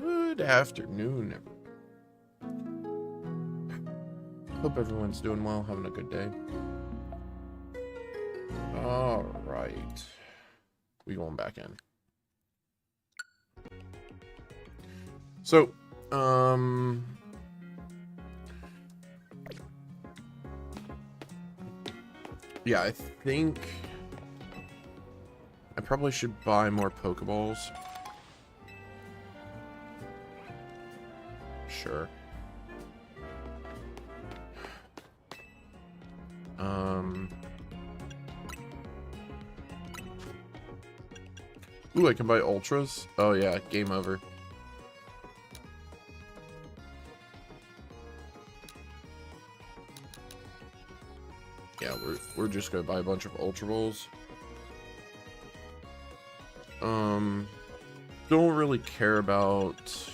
Good afternoon. Hope everyone's doing well, having a good day. All right. We going back in. So, yeah, I think I probably should buy more Pokeballs. Sure. Ooh, I can buy Ultras? Oh yeah, game over. Yeah, we're just gonna buy a bunch of Ultra Balls. Don't really care about...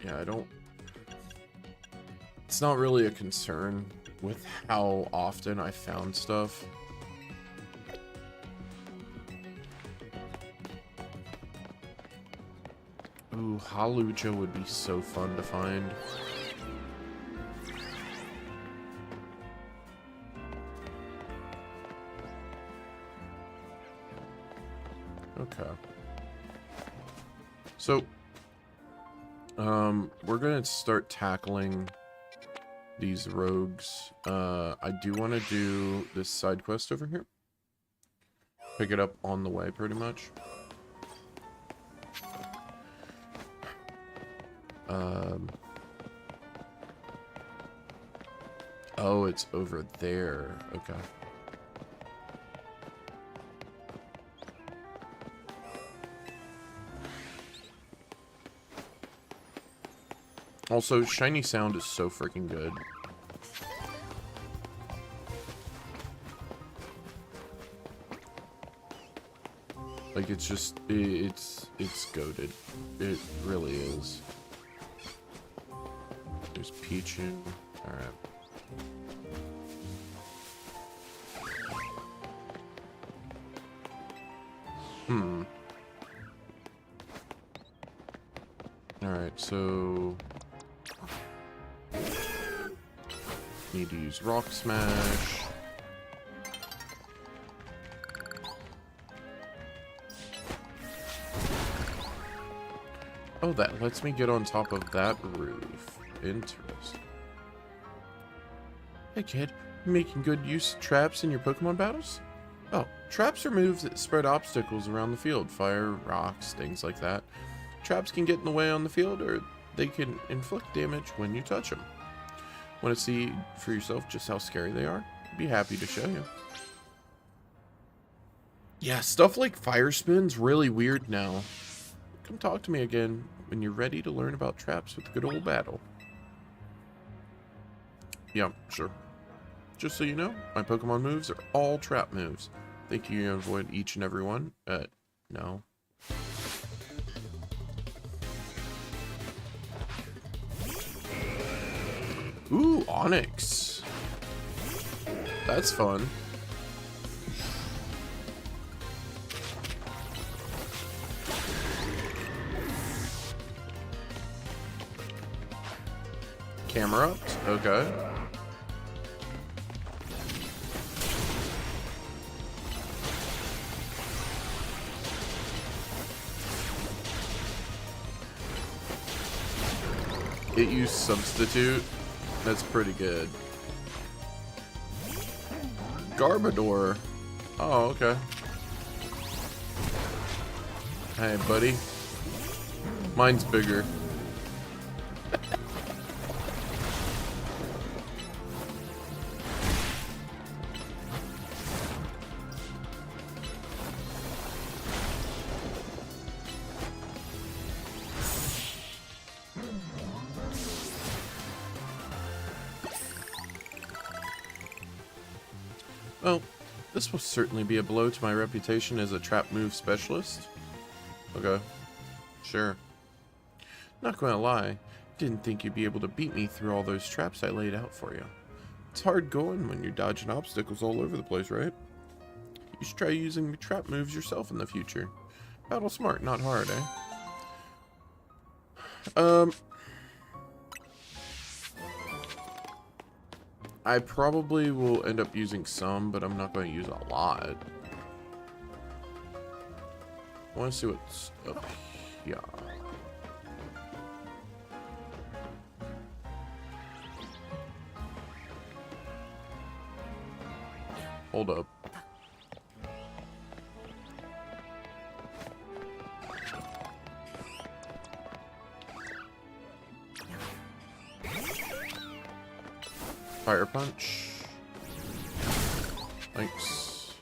Yeah, I don't... It's not really a concern with how often I found stuff. Ooh, Hawlucha would be so fun to find. Okay. So, we're gonna start tackling these rogues. I do want to do this side quest over here. Pick it up on the way, pretty much. Oh, it's over there. Okay. Also, Shiny Sound is so freaking good. Like, it's just, it's goated. It really is. There's Pichu. Alright. Alright, so... Need to use Rock Smash. Oh, that lets me get on top of that roof. Interesting. Hey kid, you making good use of traps in your Pokemon battles? Oh, traps are moves that spread obstacles around the field. Fire, rocks, things like that. Traps can get in the way on the field, or they can inflict damage when you touch them. Want to see for yourself just how scary they are? I'd be happy to show you. Yeah, stuff like fire spin's really weird now. Come talk to me again when you're ready to learn about traps with good old battle. Yeah, sure. Just so you know, my Pokemon moves are all trap moves. Think you can avoid each and every one? No. Ooh, Onyx. That's fun. Camera? Okay. It used Substitute. That's pretty good. Garbodor. Oh, okay. Hey, buddy. Mine's bigger. Well, this will certainly be a blow to my reputation as a trap move specialist. Okay. Sure. Not gonna lie, didn't think you'd be able to beat me through all those traps I laid out for you. It's hard going when you're dodging obstacles all over the place, right? You should try using trap moves yourself in the future. Battle smart, not hard, eh? I probably will end up using some, but I'm not going to use a lot. I want to see what's up here. Hold up. Fire punch. Thanks.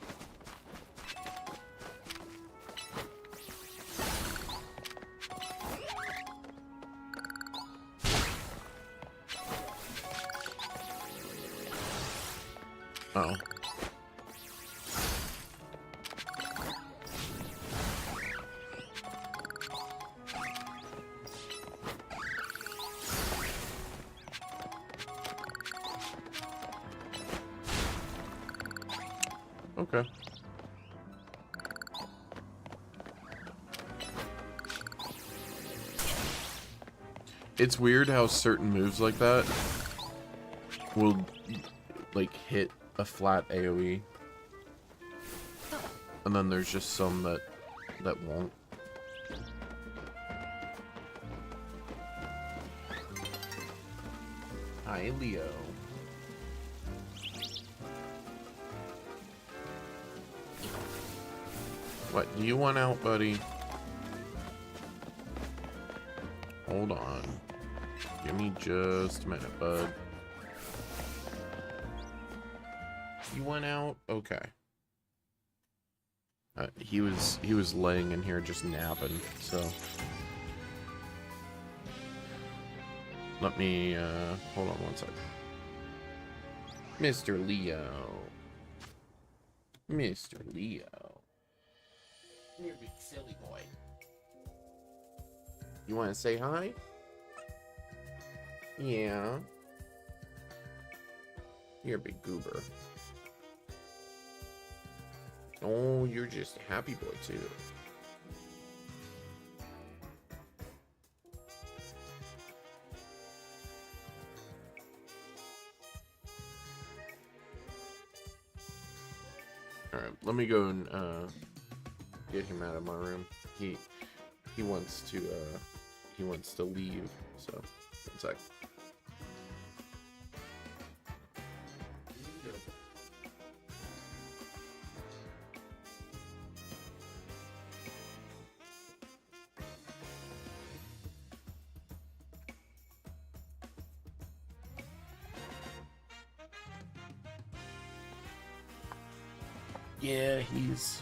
Oh. Okay. It's weird how certain moves like that will, like, hit a flat AoE. And then there's just some that won't. Hi, Leo. What do you want out, buddy? Hold on. Give me just a minute, bud. You went out? Okay. He was laying in here just napping, so let me hold on one second. Mr. Leo. Mr. Leo. You're a big silly boy. You want to say hi? Yeah. You're a big goober. Oh, you're just a happy boy, too. Alright, let me go and, get him out of my room. He wants to leave, so, one sec. Yeah, he's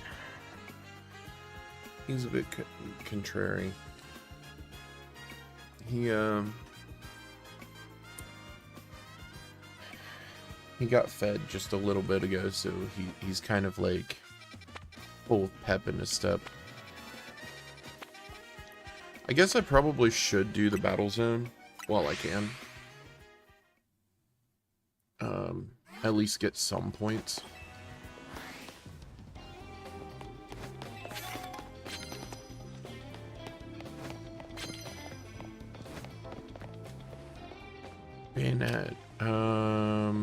a bit contrary. He got fed just a little bit ago, so he's kind of like full of pep in his step. I guess I probably should do the battle zone while I can. At least get some points. Bayonet. Are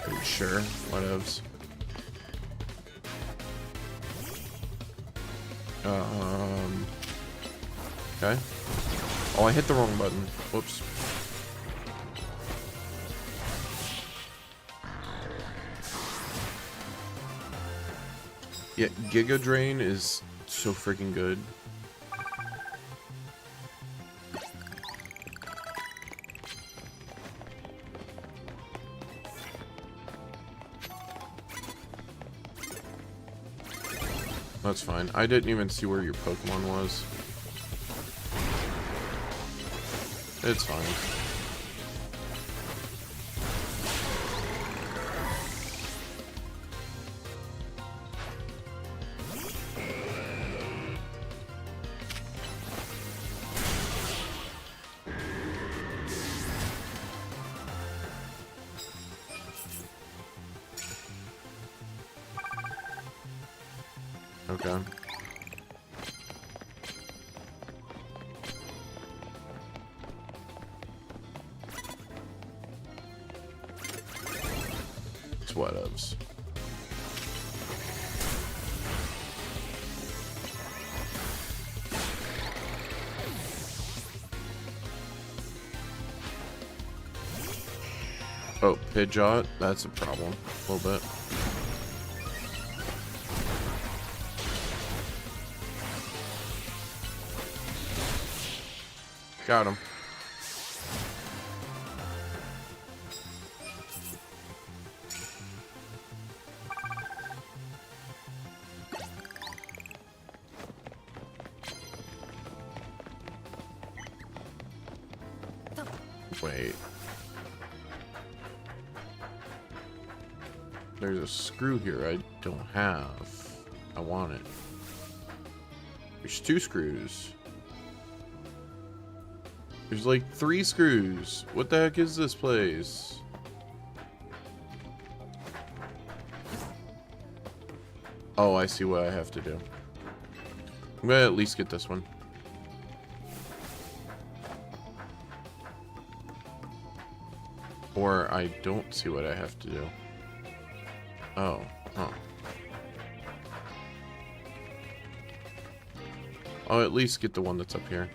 you sure? Whatevs. Okay. Oh, I hit the wrong button. Whoops. Yeah, Giga Drain is so freaking good. That's fine. I didn't even see where your Pokemon was. It's fine. Okay. It's whatevs. Oh, Pidgeot, that's a problem. A little bit. Got him. Wait. There's a screw here I don't have. I want it. There's 2 screws. There's like 3 screws. What the heck is this place? Oh, I see what I have to do. I'm gonna at least get this one. Or I don't see what I have to do. Oh, huh. I'll at least get the one that's up here.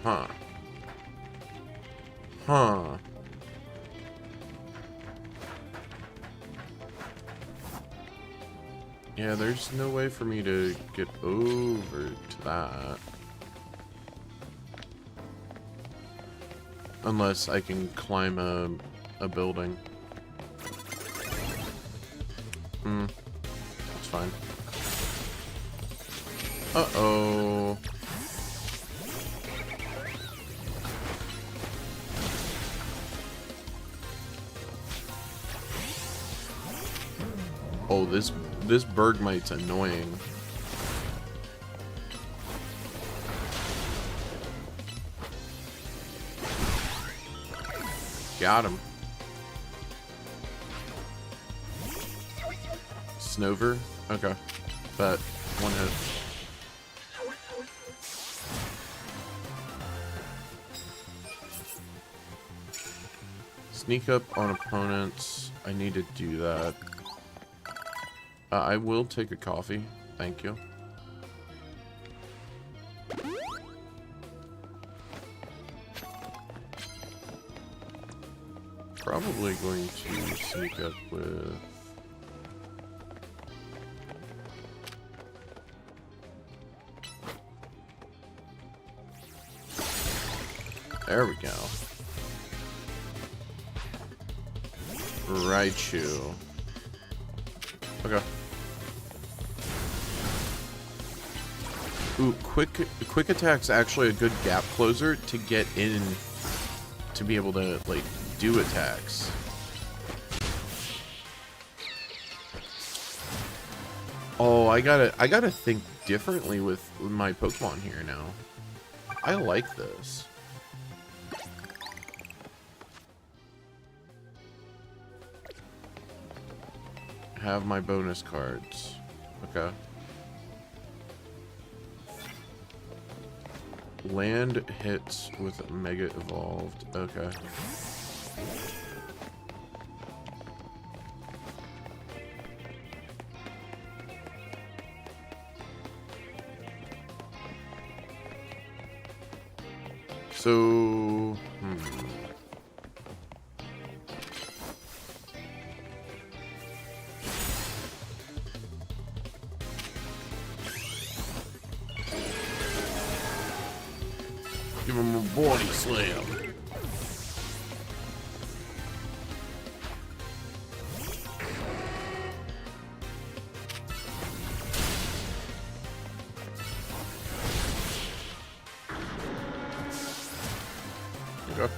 Huh. Huh. Yeah, there's no way for me to get over to that. Unless I can climb a building. That's fine. Uh-oh. Oh, this Bergmite's annoying. Got him. Snover? Okay. But one hit. Sneak up on opponents. I need to do that. I will take a coffee. Thank you. Probably going to sneak up with... There we go. Raichu. Okay. Ooh, quick attack's actually a good gap closer to get in to be able to like do attacks. Oh, I gotta think differently with my Pokemon here now. I like this. Have my bonus cards. Okay. Land hits with Mega Evolved. Okay. So, give him a body slam. Okay.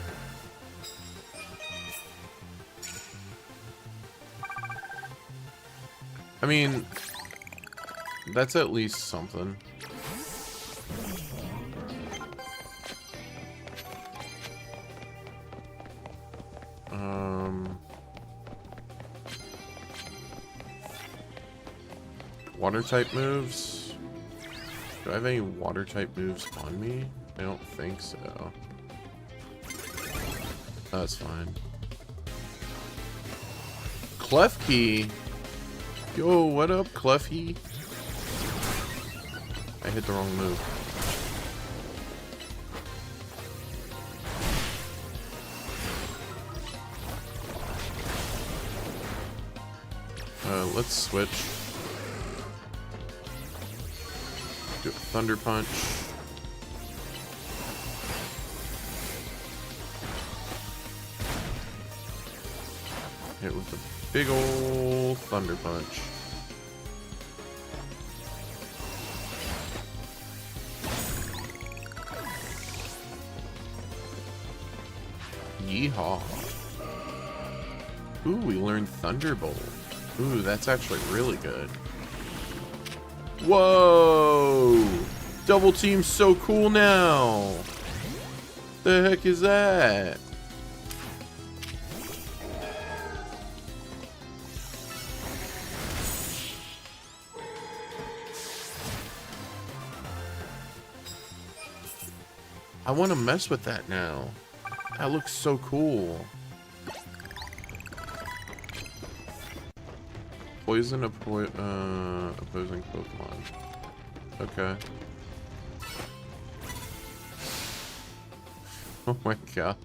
I mean, that's at least something. Water type moves. Do I have any water type moves on me? I don't think so. That's fine. Klefki! Yo, what up, Klefki? I hit the wrong move. Let's switch. Do a Thunder Punch. Hit with a big ol' Thunder Punch. Yeehaw. Ooh, we learned Thunderbolt. Ooh, that's actually really good. Whoa! Double Team's so cool now! The heck is that? I want to mess with that now. That looks so cool. Poison opposing Pokemon. Okay. Oh my god.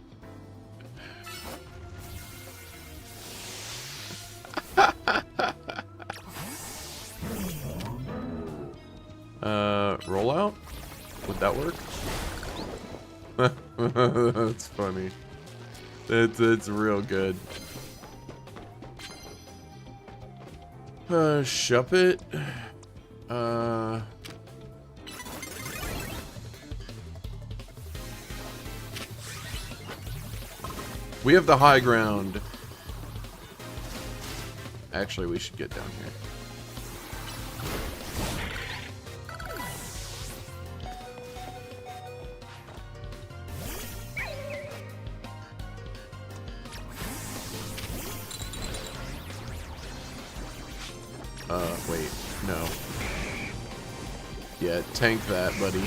Roll out? Would that work? That's funny. It's real good. Shuppet. We have the high ground. Actually, we should get down here. Wait, no. Yeah, tank that, buddy.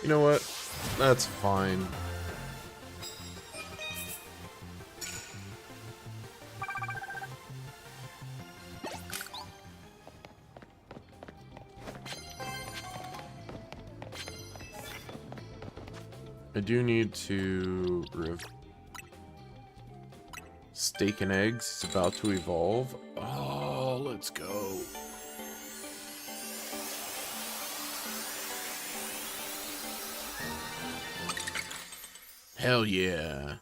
You know what? That's fine. I do need to steak and eggs. It's about to evolve. Oh, let's go. Hell yeah.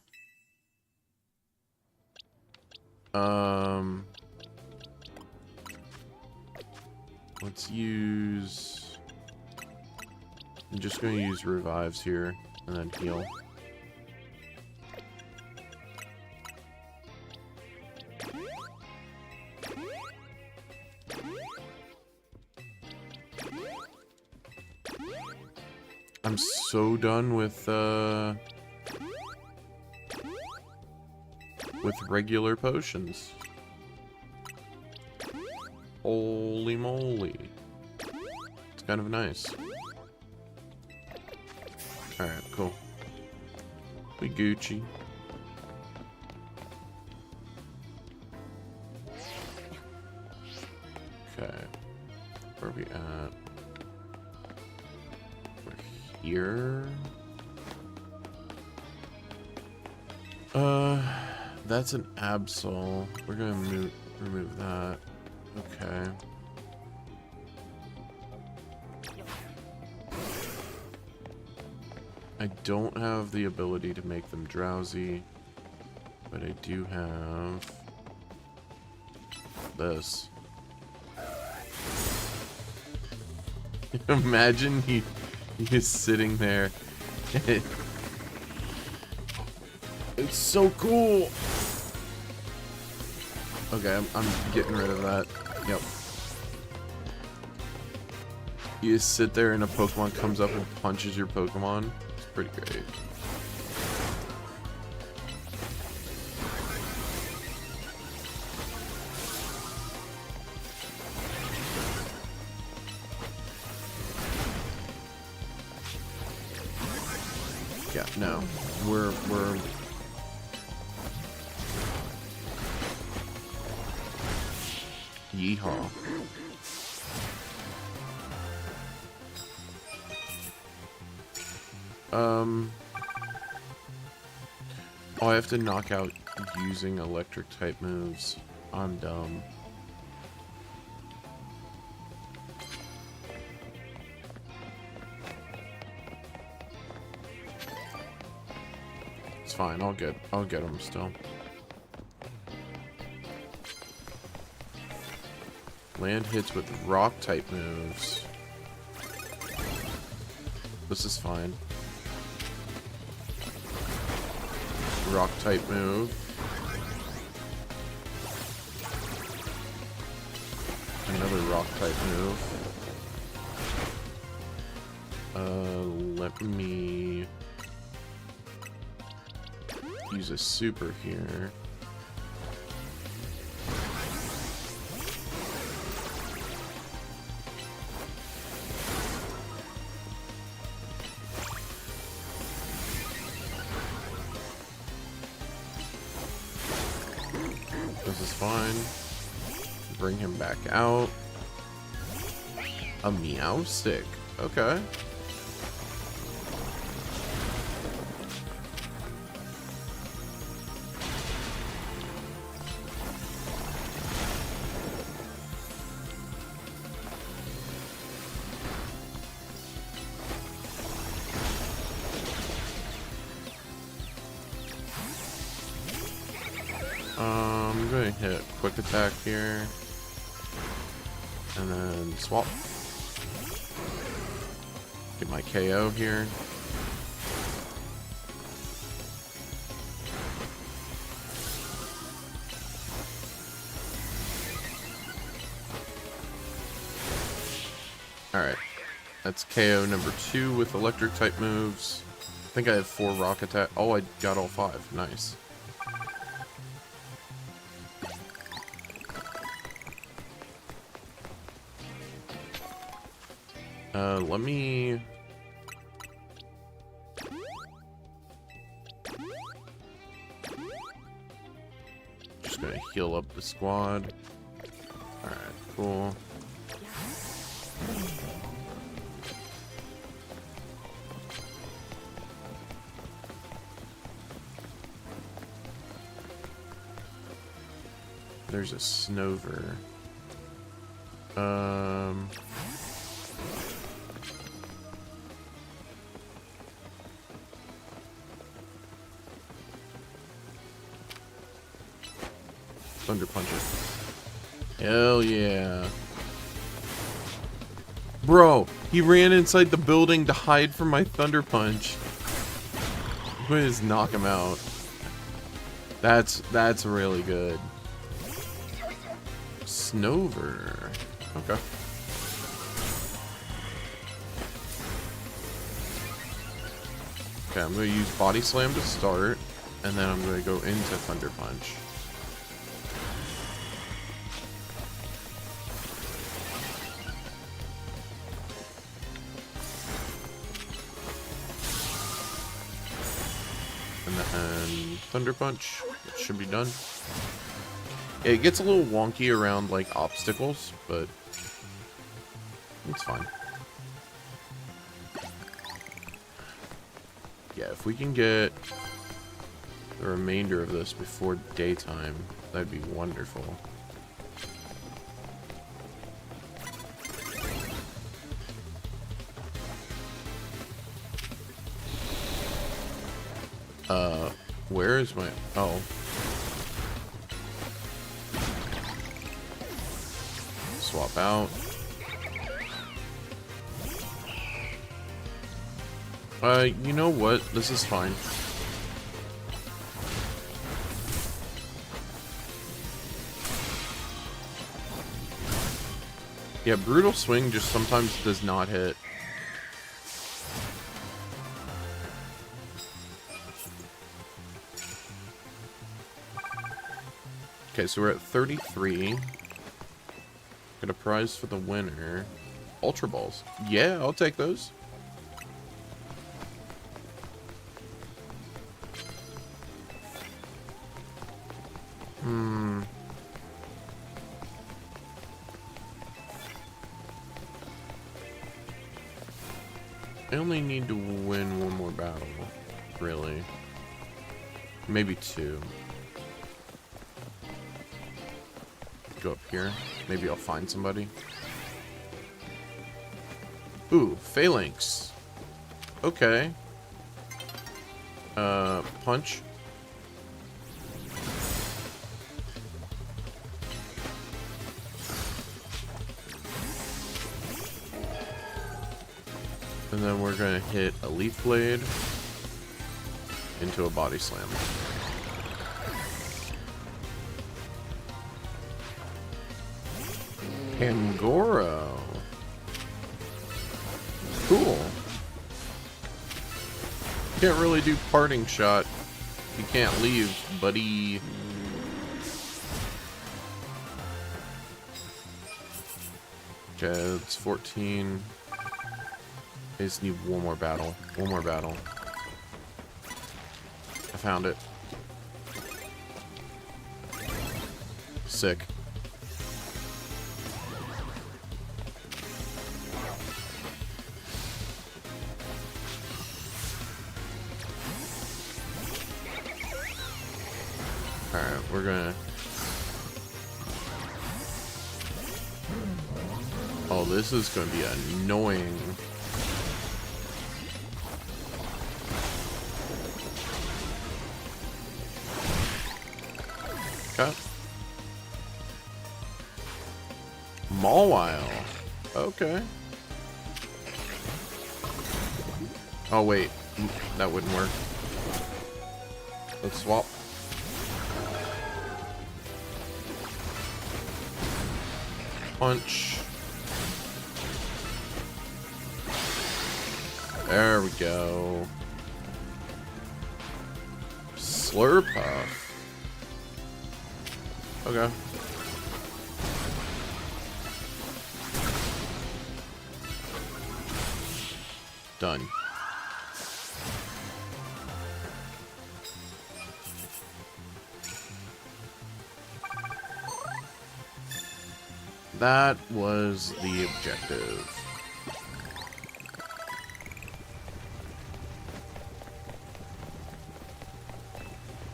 Let's use... I'm just going to use revives here and then heal. I'm so done with regular potions. Holy moly. It's kind of nice. Alright, cool. We Gucci. Okay. Where are we at? We're here. That's an Absol. We're gonna remove that. Okay. I don't have the ability to make them drowsy, but I do have this. Imagine he's sitting there. It's so cool. Okay, I'm getting rid of that. Yep. You just sit there and a Pokemon comes up and punches your Pokemon. It's pretty great. Yeah, no. We're Yeehaw. Oh, I have to knock out using electric type moves. I'm dumb. It's fine. I'll get them still. Land hits with rock type moves. This is fine. Rock type move. Another rock type move. Let me use a super here. This is fine. Bring him back out. A Meowstic. Okay. I'm going to hit quick attack here. And then swap. Get my KO here. Alright. That's KO number 2 with electric type moves. I think I have 4 rock attack. Oh, I got all 5. Nice. Let me... Just gonna heal up the squad. Alright, cool. There's a Snover. Thunder Puncher. Hell yeah. Bro, he ran inside the building to hide from my Thunder Punch. I'm gonna just knock him out. That's really good. Snover. Okay. Okay, I'm gonna use Body Slam to start, and then I'm gonna go into Thunder Punch. And then Thunder Punch. It should be done. Yeah, it gets a little wonky around, like, obstacles, but it's fine. Yeah, if we can get the remainder of this before daytime, that'd be wonderful. Where is my... Oh. Swap out. You know what? This is fine. Yeah, Brutal Swing just sometimes does not hit. Okay, so we're at 33. Got a prize for the winner. Ultra Balls. Yeah, I'll take those. I only need to win one more battle, really. Maybe two. Go up here. Maybe I'll find somebody. Ooh, Phalanx. Okay. Punch. And then we're gonna hit a Leaf Blade into a Body Slam. Pangoro. Cool. Can't really do Parting Shot. You can't leave, buddy. Okay, it's 14. I just need one more battle. One more battle. I found it. Sick. Alright, we're gonna... Oh, this is gonna be annoying. Okay. Mawile. Okay. Oh, wait. That wouldn't work. Let's swap. Punch. There we go. Slurpuff. Okay. Done. That was the objective.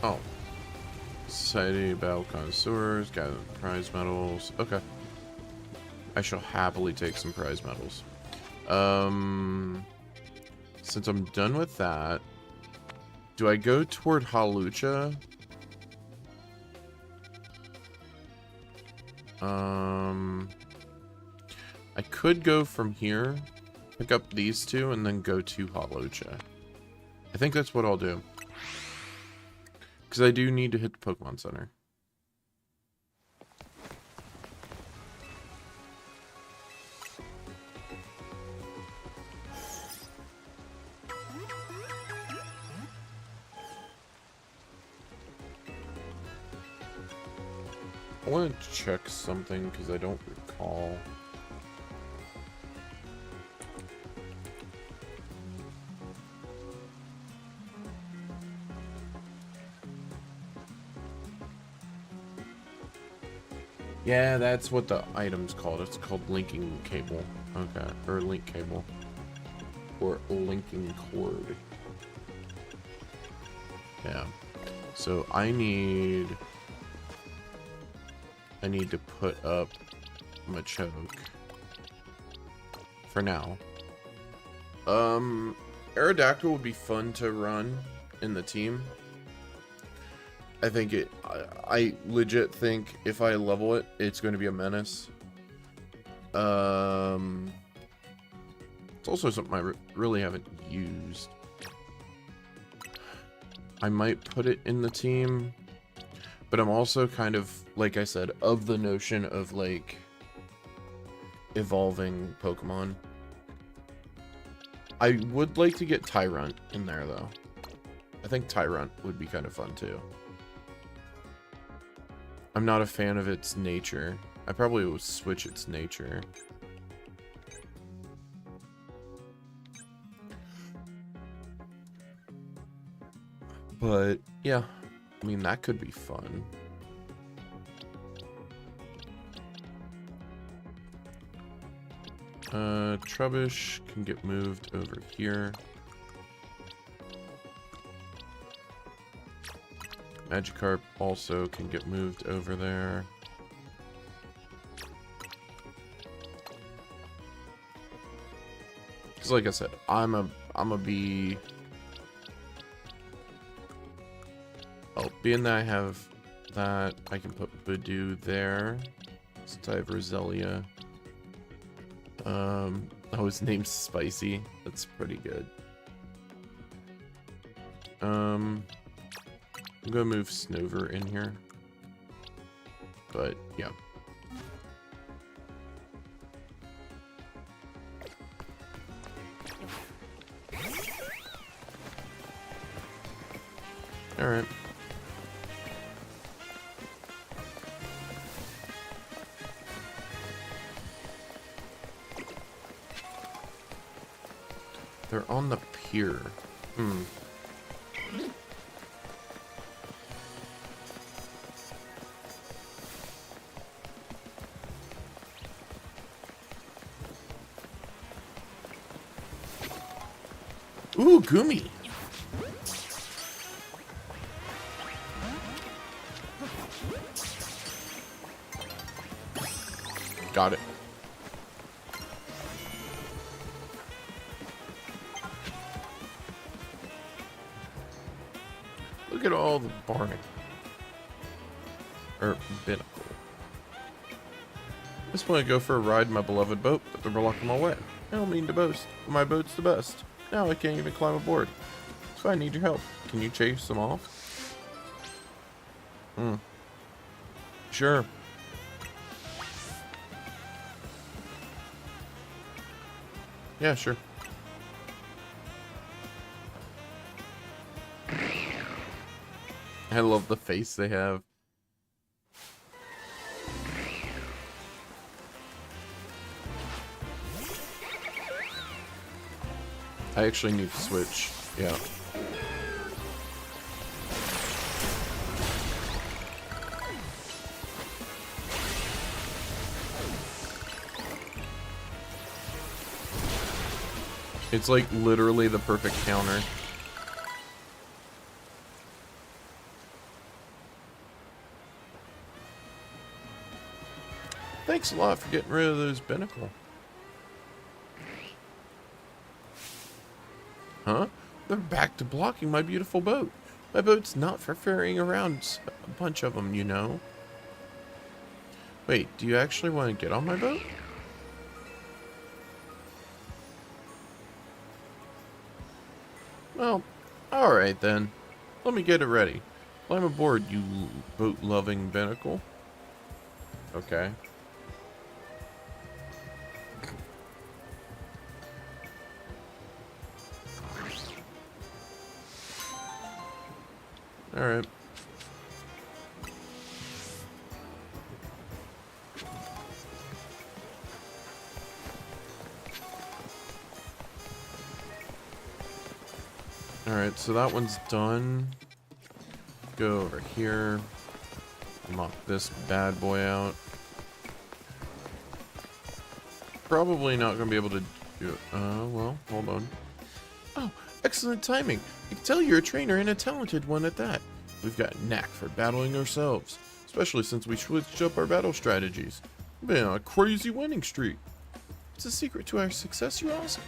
Oh. Society Battle Connoisseurs, got prize medals. Okay. I shall happily take some prize medals. Since I'm done with that, do I go toward Hawlucha? I could go from here, pick up these two, and then go to Hawlucha. I think that's what I'll do. Because I do need to hit the Pokemon Center. I want to check something because I don't recall. Yeah, that's what the item's called. It's called linking cable. Okay, or link cable. Or linking cord. Yeah. So I need to put up Machoke for now. Aerodactyl would be fun to run in the team. I think I legit think if I level it, it's going to be a menace. It's also something I really haven't used. I might put it in the team, but I'm also kind of, like I said, of the notion of like, evolving Pokemon. I would like to get Tyrunt in there, though. I think Tyrunt would be kind of fun, too. I'm not a fan of its nature. I probably would switch its nature. But, yeah. I mean, that could be fun. Trubbish can get moved over here. Magikarp also can get moved over there. Because like I said, I'm a be... Oh, being that I have that, I can put Budew there. Since I have Roselia. Oh, his name's Spicy. That's pretty good. I'm gonna move Snover in here. But, yeah. Alright. They're on the pier. Ooh, Gumi. Got it. Look at all the barnacle. Or binnacle. I just want to go for a ride in my beloved boat, but they're blocking my way. I don't mean to boast, but my boat's the best. Now I can't even climb aboard. So I need your help. Can you chase them off? Sure. Yeah, sure. I love the face they have. I actually need to switch. Yeah. It's like literally the perfect counter. Thanks a lot for getting rid of those binnacle. Huh? They're back to blocking my beautiful boat. My boat's not for ferrying around a bunch of them, you know. Wait, do you actually want to get on my boat? Well, alright then. Let me get it ready. Climb aboard, you boat-loving binnacle. Okay. Alright. Alright, so that one's done. Go over here. Knock this bad boy out. Probably not going to be able to do it. Well, hold on. Oh, excellent timing. I can tell you're a trainer and a talented one at that. We've got a knack for battling ourselves, especially since we switched up our battle strategies. We've been on a crazy winning streak. What's the secret to our success, you ask?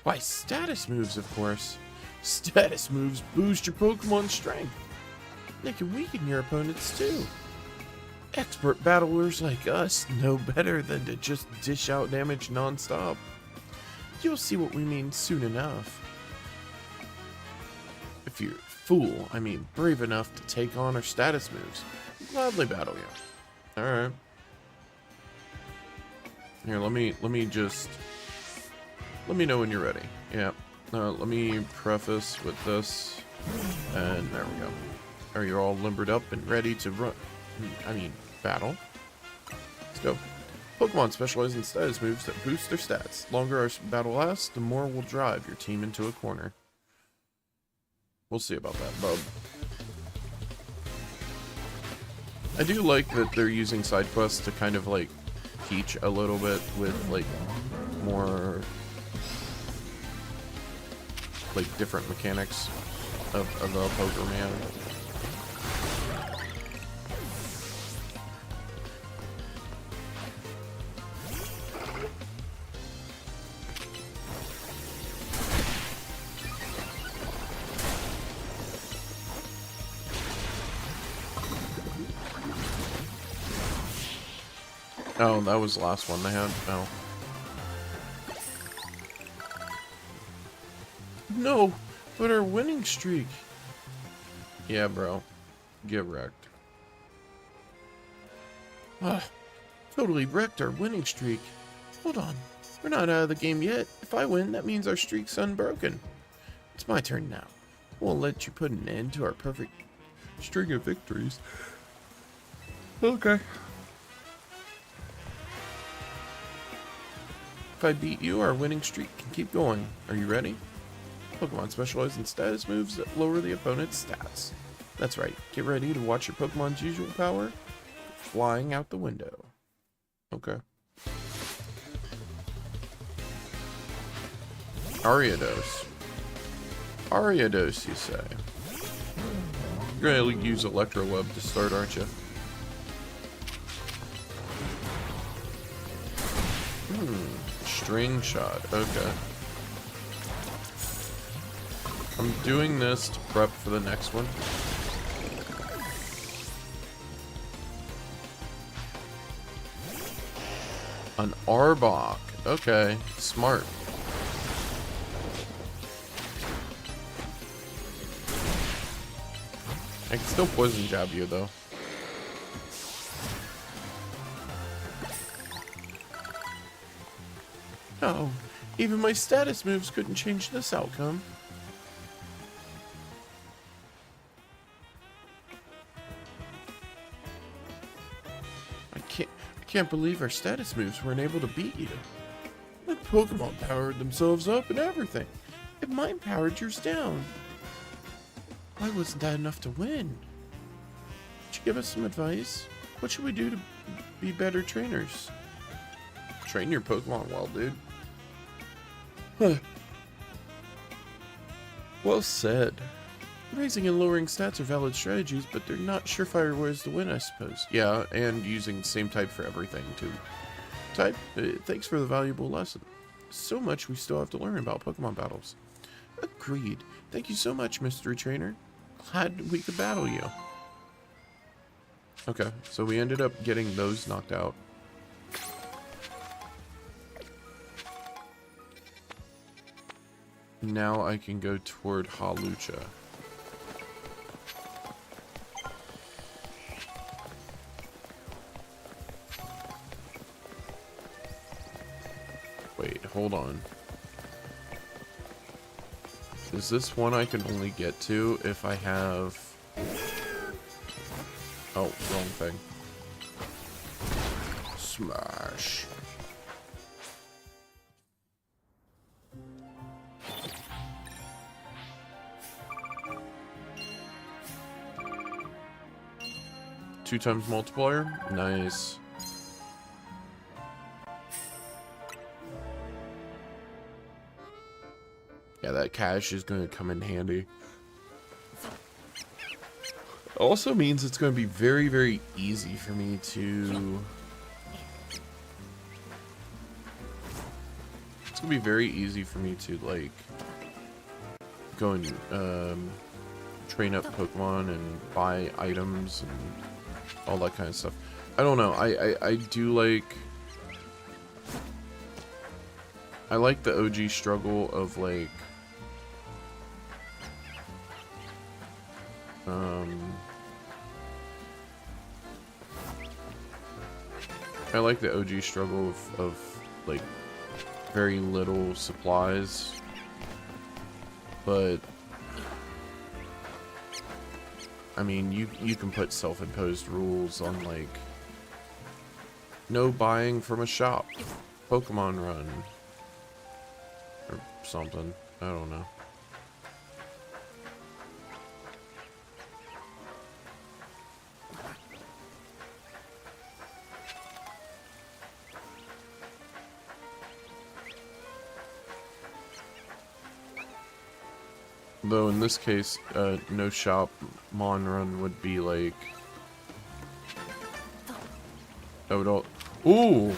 Why, status moves, of course. Status moves boost your Pokemon's strength. They can weaken your opponents, too. Expert battlers like us know better than to just dish out damage non-stop. You'll see what we mean soon enough. If you're a fool, I mean brave enough to take on our status moves, I'll gladly battle you. Alright. Here, let me know when you're ready. Yeah. Let me preface with this. And there we go. Are you all limbered up and ready to run? Battle? Let's go. Pokemon specialize in status moves that boost their stats. The longer our battle lasts, the more we'll drive your team into a corner. We'll see about that, bub. I do like that they're using side quests to kind of like teach a little bit with like more like different mechanics of the Pokemon. Oh, that was the last one they had? Oh. No, but our winning streak. Yeah, bro. Get wrecked. Totally wrecked our winning streak. Hold on. We're not out of the game yet. If I win, that means our streak's unbroken. It's my turn now. We'll let you put an end to our perfect string of victories. Okay. If I beat you, our winning streak can keep going. Are you ready? Pokemon specialize in status moves that lower the opponent's stats. That's right. Get ready to watch your Pokemon's usual power flying out the window. Okay. Ariados. Ariados, you say? You're gonna use Electro Web to start, aren't you? String shot. Okay. I'm doing this to prep for the next one. An Arbok. Okay. Smart. I can still poison jab you though. No, even my status moves couldn't change this outcome. I can't believe our status moves weren't able to beat you. My Pokemon powered themselves up and everything. And mine powered yours down. Why wasn't that enough to win? Could you give us some advice? What should we do to be better trainers? Train your Pokemon well, dude. Huh. Well said. Raising and lowering stats are valid strategies, but they're not surefire ways to win, I suppose. Yeah, and using the same type for everything, too. Type, thanks for the valuable lesson. So much we still have to learn about Pokemon battles. Agreed. Thank you so much, Mystery Trainer. Glad we could battle you. Okay, so we ended up getting those knocked out. Now I can go toward Hawlucha. Wait, hold on. Is this one I can only get to if I have... Oh, wrong thing. Smash. Two times multiplier? Nice. Yeah, that cash is going to come in handy. Also means it's going to be very, very easy for me to... It's going to be very easy for me to, like, go and train up Pokemon and buy items and all that kind of stuff. I don't know. I do like... I like the OG struggle of, like... I like the OG struggle of like very little supplies, but I mean you can put self-imposed rules on like no buying from a shop, Pokemon Run, or something. I don't know. Though in this case, no shop Mon Run would be like. That would all. Ooh!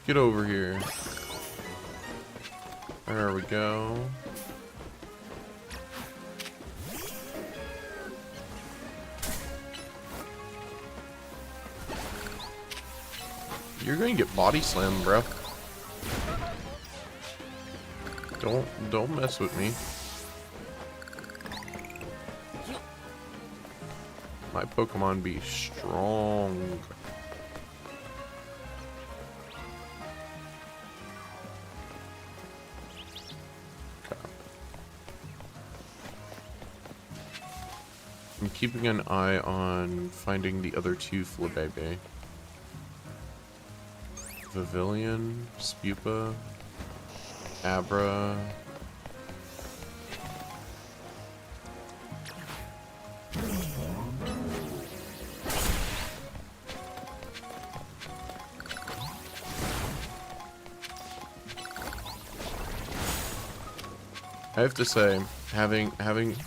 Get over here. There we go. You're gonna get body slammed, bro. Don't mess with me. My Pokemon be strong. Okay. I'm keeping an eye on finding the other two Flabébé. Pavilion, Spupa, Abra. I have to say, having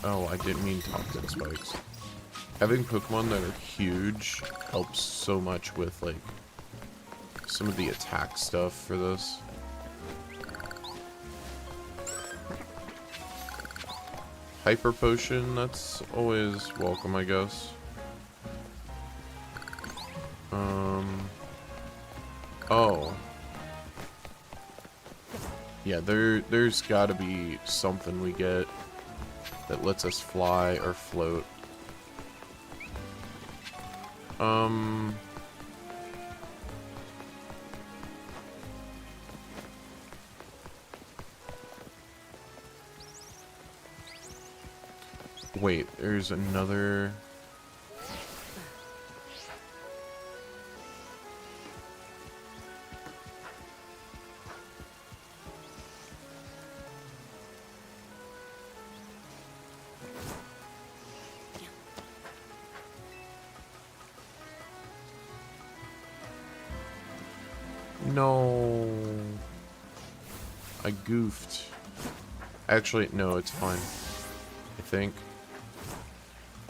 oh, I didn't mean toxic spikes. Having Pokemon that are huge helps so much with like some of the attack stuff for this. Hyper Potion, that's always welcome, I guess. Oh. Yeah, there's gotta be something we get that lets us fly or float. Wait, there's another... No. I goofed. Actually, no, it's fine. I think.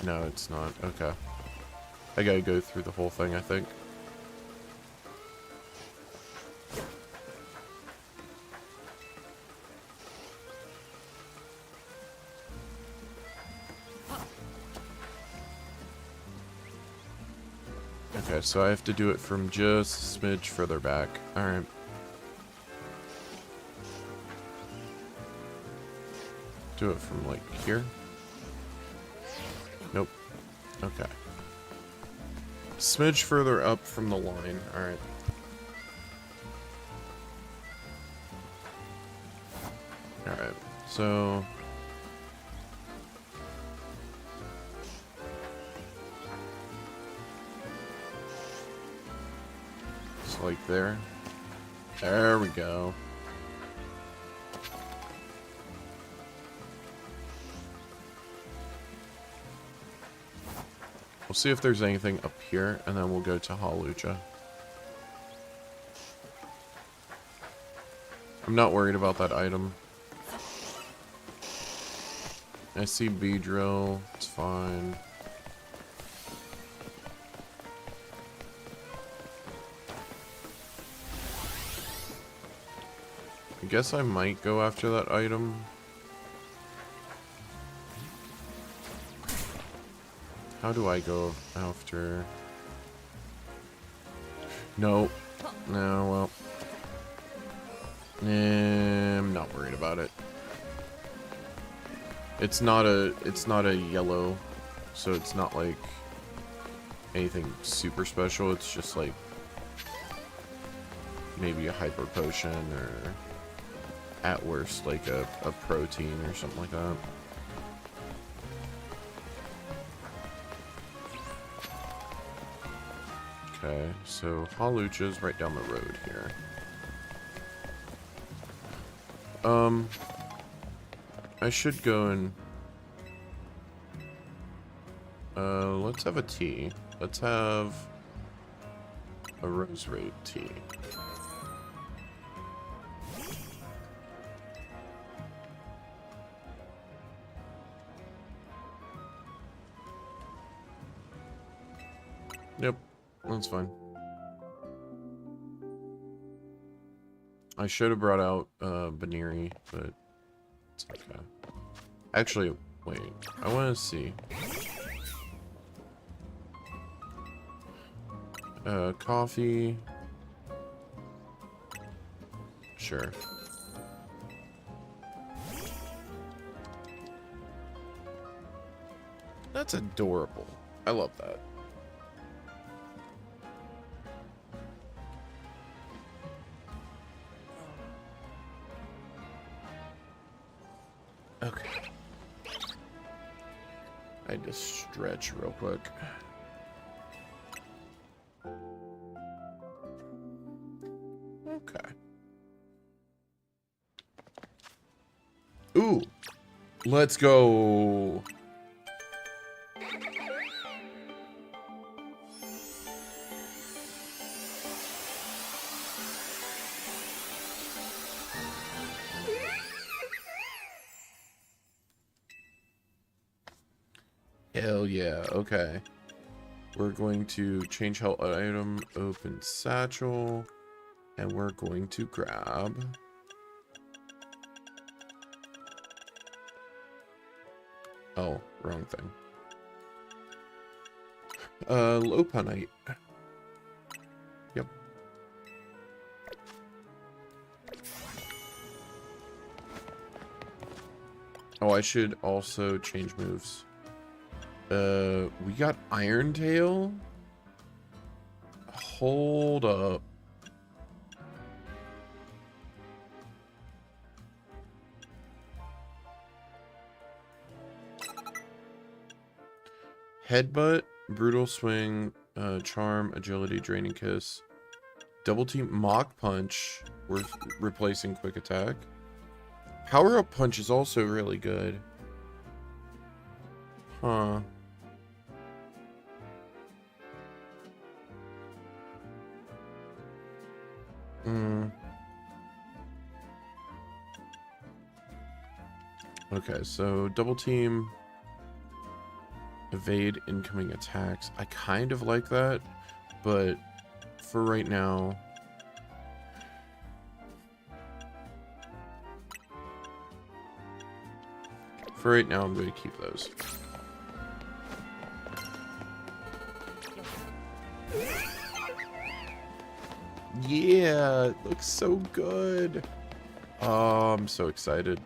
No, it's not. Okay. I gotta go through the whole thing, I think. Okay, so I have to do it from just a smidge further back. Alright. Do it from, like, here? Nope. Okay. Smidge further up from the line. Alright. Alright, so... like there. There we go. We'll see if there's anything up here, and then we'll go to Hawlucha. I'm not worried about that item. I see Beedrill. It's fine. I guess I might go after that item. How do I go after? No. No, well. I'm not worried about it. It's not a yellow, so it's not like anything super special. It's just like maybe a hyper potion or at worst like a protein or something like that. Okay, so Hawlucha's right down the road here. I should go and let's have a tea. Let's have a Roserade tea. Yep, that's fine. I should have brought out Baneri, but it's okay. Actually, wait, I want to see. Coffee. Sure. That's adorable. I love that. Okay. I just stretch real quick. Okay. Ooh. Let's go. Hell yeah, okay. We're going to change health item, open satchel, and we're going to grab... Oh, wrong thing. Lopunite. Yep. Oh, I should also change moves. We got Iron Tail? Hold up. Headbutt, Brutal Swing, Charm, Agility, Draining Kiss. Double Team, Mach Punch. We're replacing Quick Attack. Power Up Punch is also really good. Huh. Okay, so Double Team, evade incoming attacks. I kind of like that, but for right now... I'm going to keep those. Yeah, it looks so good. Oh, I'm so excited.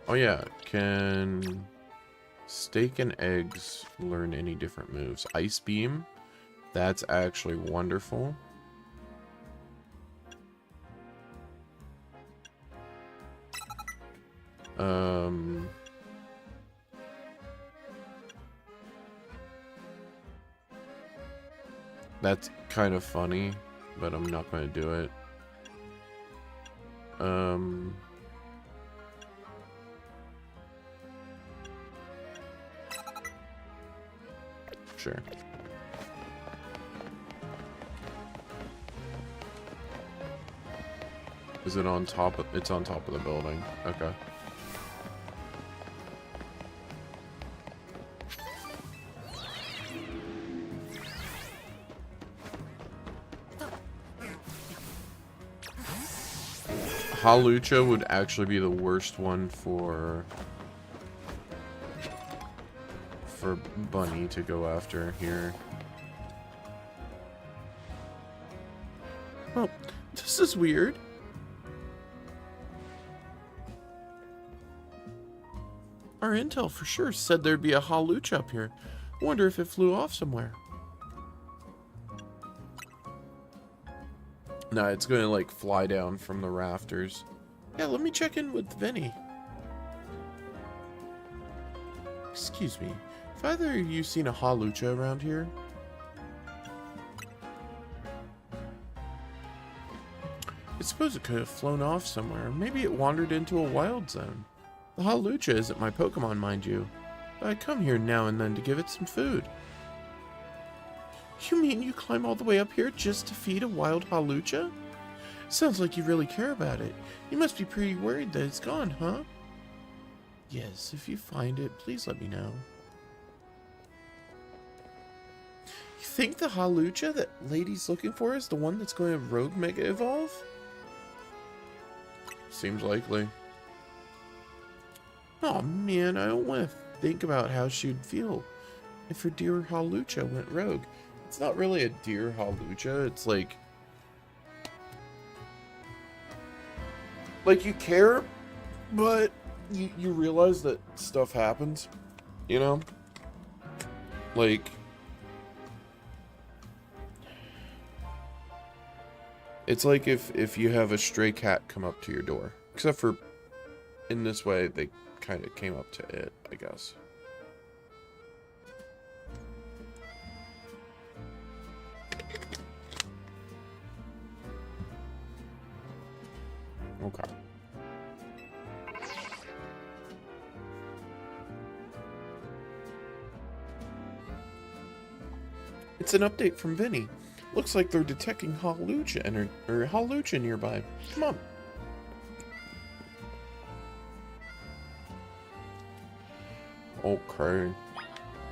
Oh yeah, can Steak and Eggs learn any different moves? Ice Beam, that's actually wonderful. That's kind of funny, but I'm not going to do it. Sure. Is it on top of... It's on top of the building. Okay. Hawlucha would actually be the worst one for for Bunny to go after here. Well, this is weird. Our intel for sure said there'd be a Hawlucha up here. I wonder if it flew off somewhere. Nah, it's gonna like fly down from the rafters. Yeah, let me check in with Vinny. Excuse me, have either of you seen a Hawlucha around here? I suppose it could have flown off somewhere. Maybe it wandered into a wild zone. The Hawlucha isn't my Pokemon, mind you, but I come here now and then to give it some food. You mean you climb all the way up here just to feed a wild Hawlucha? Sounds like you really care about it. You must be pretty worried that it's gone, huh? Yes, if you find it, please let me know. You think the Hawlucha that Lady's looking for is the one that's going to Rogue Mega Evolve? Seems likely. Oh man, I don't want to think about how she'd feel if her dear Hawlucha went rogue. It's not really a dear Hawlucha, it's like you care, but you realize that stuff happens, you know? Like, it's like if you have a stray cat come up to your door. Except for, in this way, they kind of came up to it, I guess. Okay. It's an update from Vinny. Looks like they're detecting Hawlucha or Hawlucha nearby. Come on. Okay.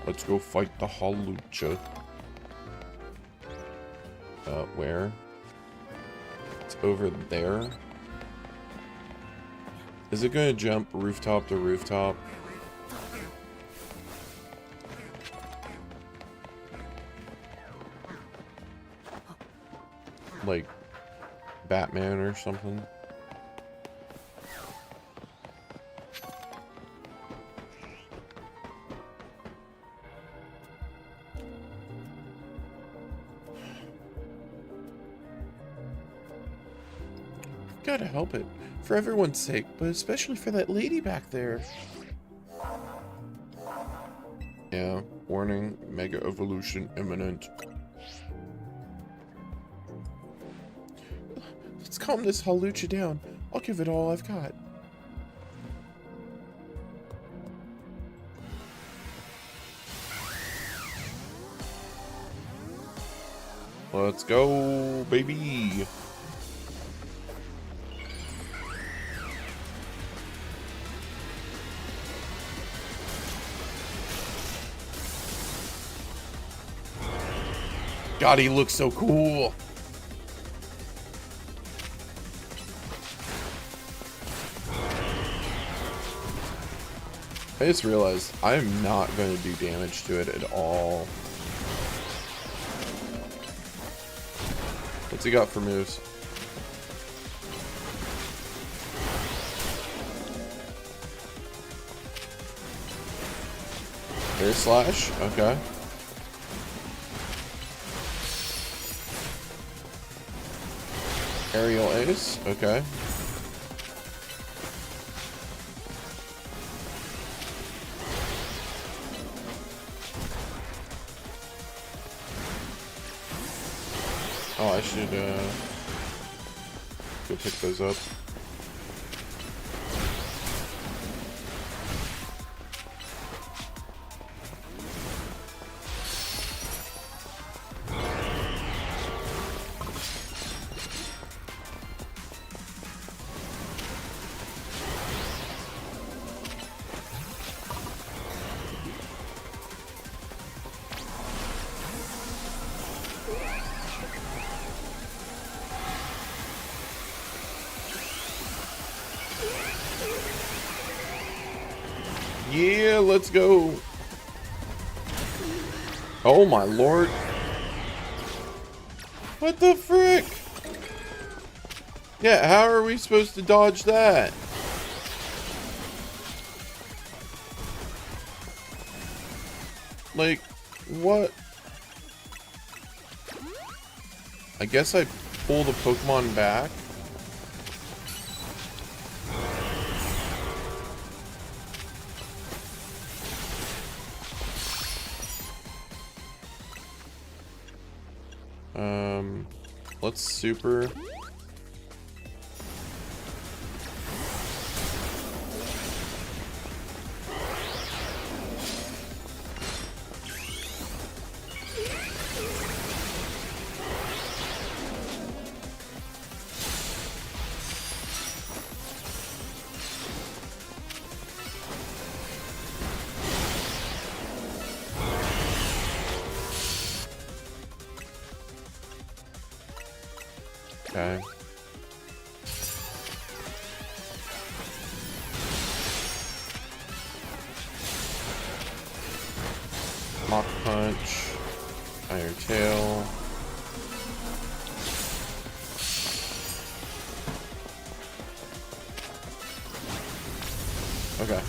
Let's go fight the Hawlucha. Where? It's over there. Is it gonna jump rooftop to rooftop? Like Batman or something? Gotta help it. For everyone's sake, but especially for that lady back there. Yeah, warning, Mega Evolution imminent. Let's calm this Hawlucha down. I'll give it all I've got. Let's go, baby. God, he looks so cool. I just realized I am not going to do damage to it at all. What's he got for moves? Air slash? Okay. Aerial Ace, okay. Oh, I should go pick those up. Yeah, let's go. Oh my lord. What the frick? Yeah, how are we supposed to dodge that? Like, what? I guess I pull the Pokemon back. Let's super. Okay. Mach Punch. Iron Tail. Okay.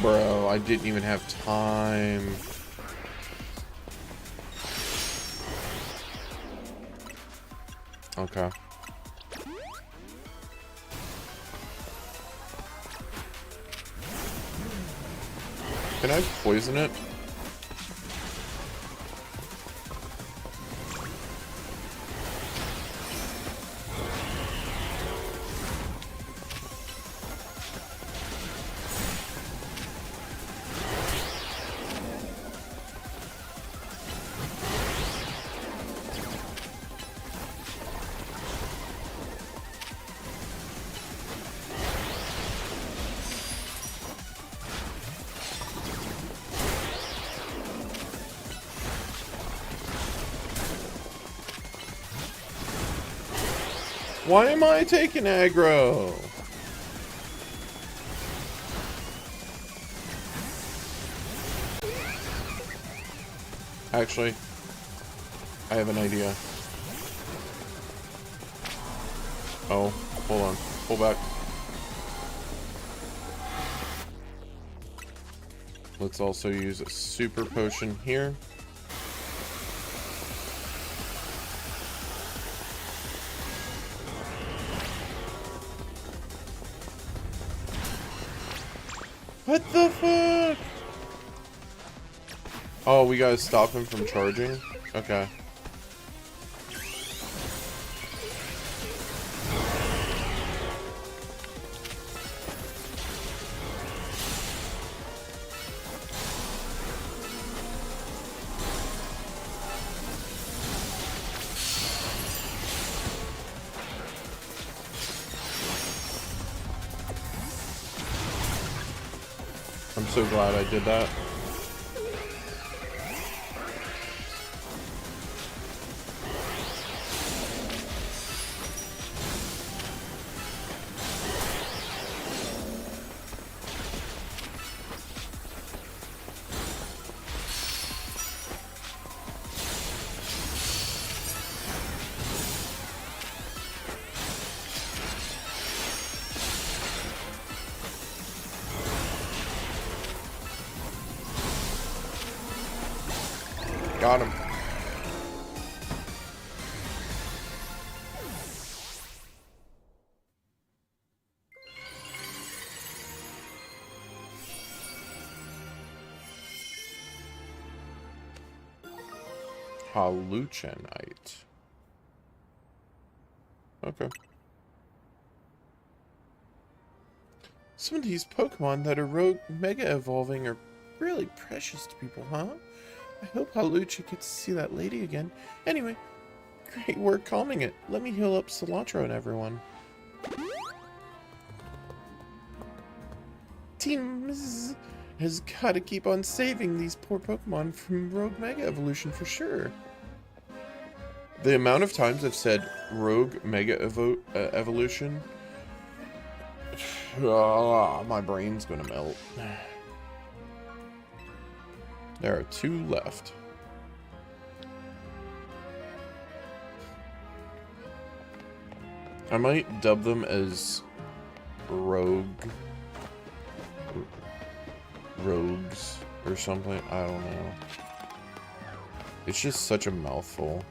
Bro, I didn't even have time. Okay. Can I poison it? Why am I taking aggro? Actually, I have an idea. Oh, hold on. Pull back. Let's also use a super potion here. What the fuck? Oh, we gotta stop him from charging? Okay. I'm so glad I did that. Got him. Haluchenite. Okay. Some of these Pokemon that are rogue mega evolving are really precious to people, huh? I hope Halucha gets to see that lady again. Anyway, great work calming it. Let me heal up Cilantro and everyone. Team has got to keep on saving these poor Pokemon from Rogue Mega Evolution for sure. The amount of times I've said Rogue Mega Evolution, my brain's gonna melt. There are 2 left. I might dub them as rogues or something. I don't know. It's just such a mouthful.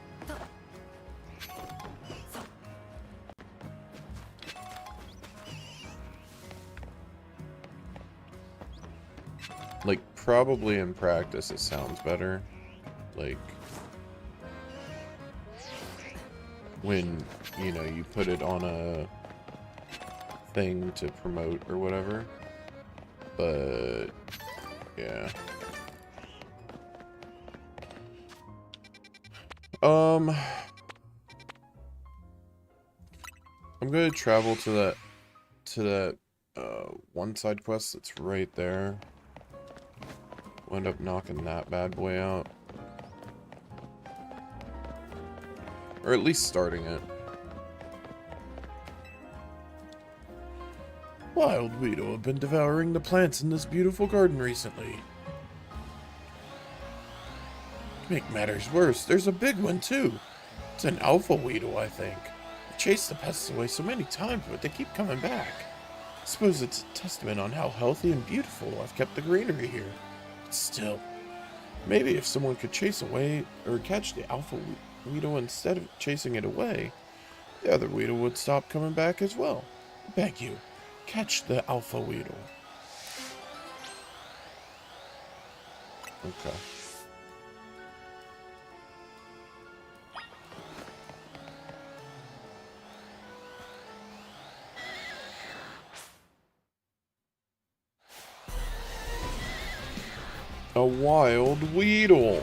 Like, probably in practice it sounds better. Like, when, you know, you put it on a thing to promote or whatever. But, yeah. I'm gonna travel to that one side quest that's right there. We'll end up knocking that bad boy out. Or at least starting it. Wild Weedle have been devouring the plants in this beautiful garden recently. To make matters worse, there's a big one too. It's an alpha Weedle, I think. I chased the pests away so many times, but they keep coming back. I suppose it's a testament on how healthy and beautiful I've kept the greenery here. But still, maybe if someone could chase away or catch the alpha Weedle instead of chasing it away, the other Weedle would stop coming back as well. I beg you, catch the alpha Weedle. Okay. A wild Weedle.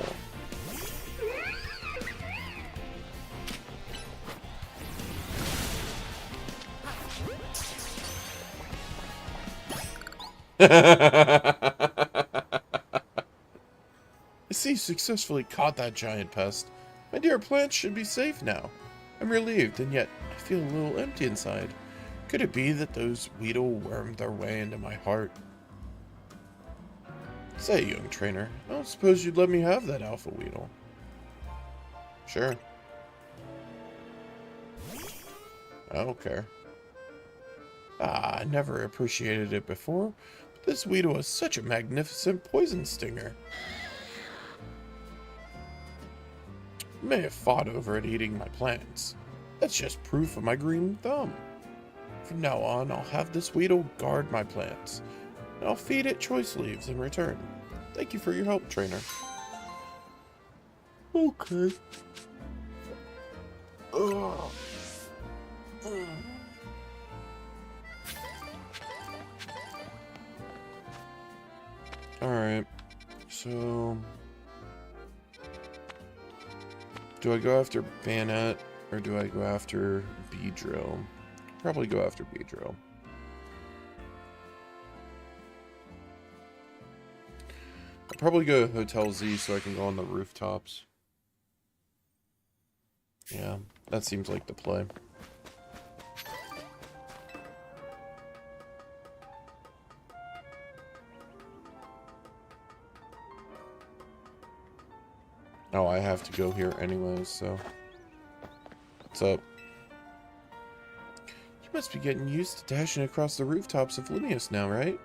I see you successfully caught that giant pest. My dear plants should be safe now. I'm relieved, and yet I feel a little empty inside. Could it be that those Weedle wormed their way into my heart? Say, young trainer, I don't suppose you'd let me have that alpha Weedle. Sure. I don't care. I never appreciated it before, but this Weedle is such a magnificent poison stinger. You may have fought over it eating my plants. That's just proof of my green thumb. From now on, I'll have this Weedle guard my plants, and I'll feed it choice leaves in return. Thank you for your help, trainer. Okay. Ugh. Alright, so... do I go after Banette, or do I go after Beedrill? Probably go after Beedrill. I'll probably go to Hotel Z so I can go on the rooftops. Yeah, that seems like the play. Oh, I have to go here anyways, so... What's up? You must be getting used to dashing across the rooftops of Lumios now, right?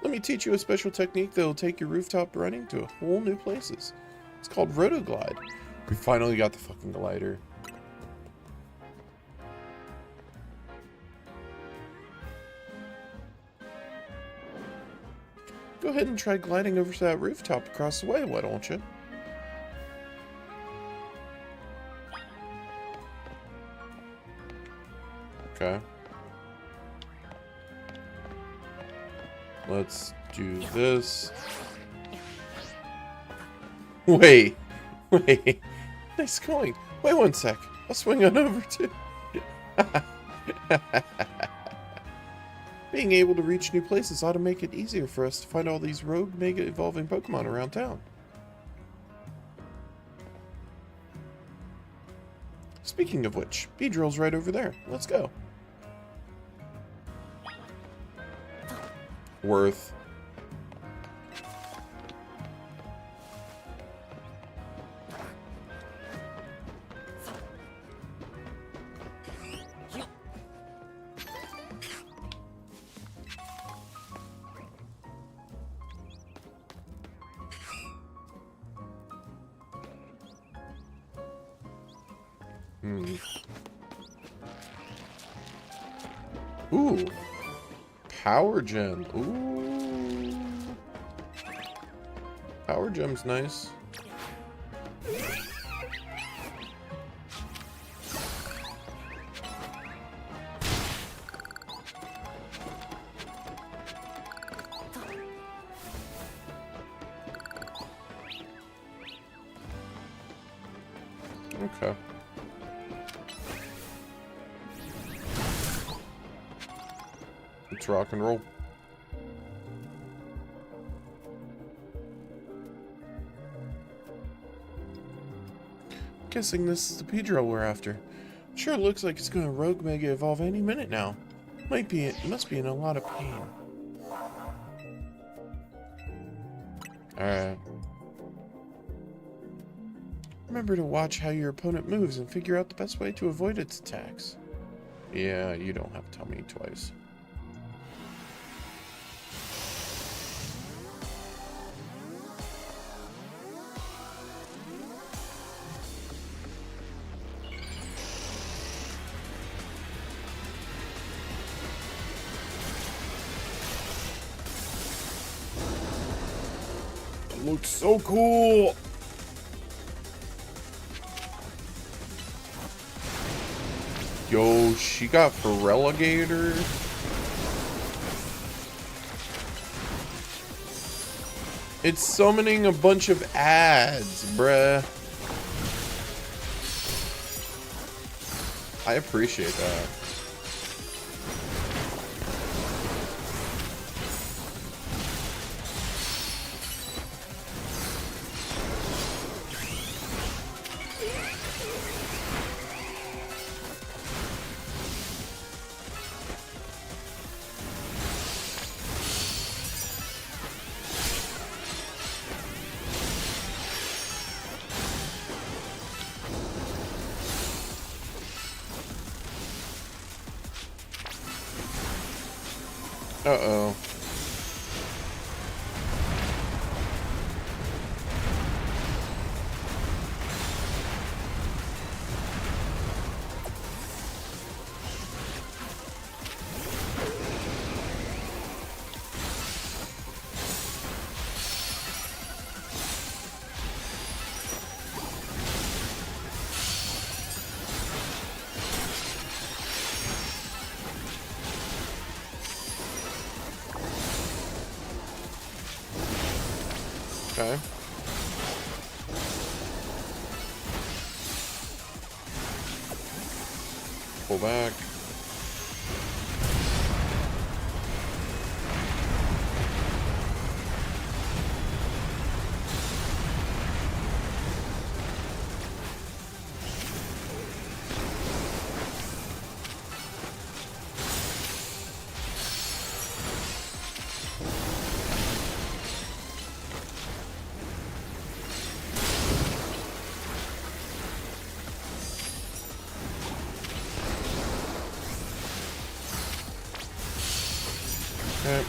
Let me teach you a special technique that will take your rooftop running to whole new places. It's called Rotoglide. We finally got the fucking glider. Go ahead and try gliding over to that rooftop across the way, why don't you? Okay. Let's do this. Wait. Nice going. Wait one sec. I'll swing on over too. Being able to reach new places ought to make it easier for us to find all these rogue mega evolving Pokemon around town. Speaking of which, Beedrill's right over there. Let's go. Worth. Hmm. Ooh. Power gem. Ooh. Power gem's nice. Okay. Let's rock and roll. Guessing this is the Pedro we're after. Sure looks like it's going to Rogue Mega Evolve any minute now. Must be in a lot of pain. Alright. Remember to watch how your opponent moves and figure out the best way to avoid its attacks. Yeah, you don't have to tell me twice. It looks so cool! Yo, she got Feraligatr. It's summoning a bunch of ads, bruh. I appreciate that. Uh-oh. Okay. Pull back. Okay.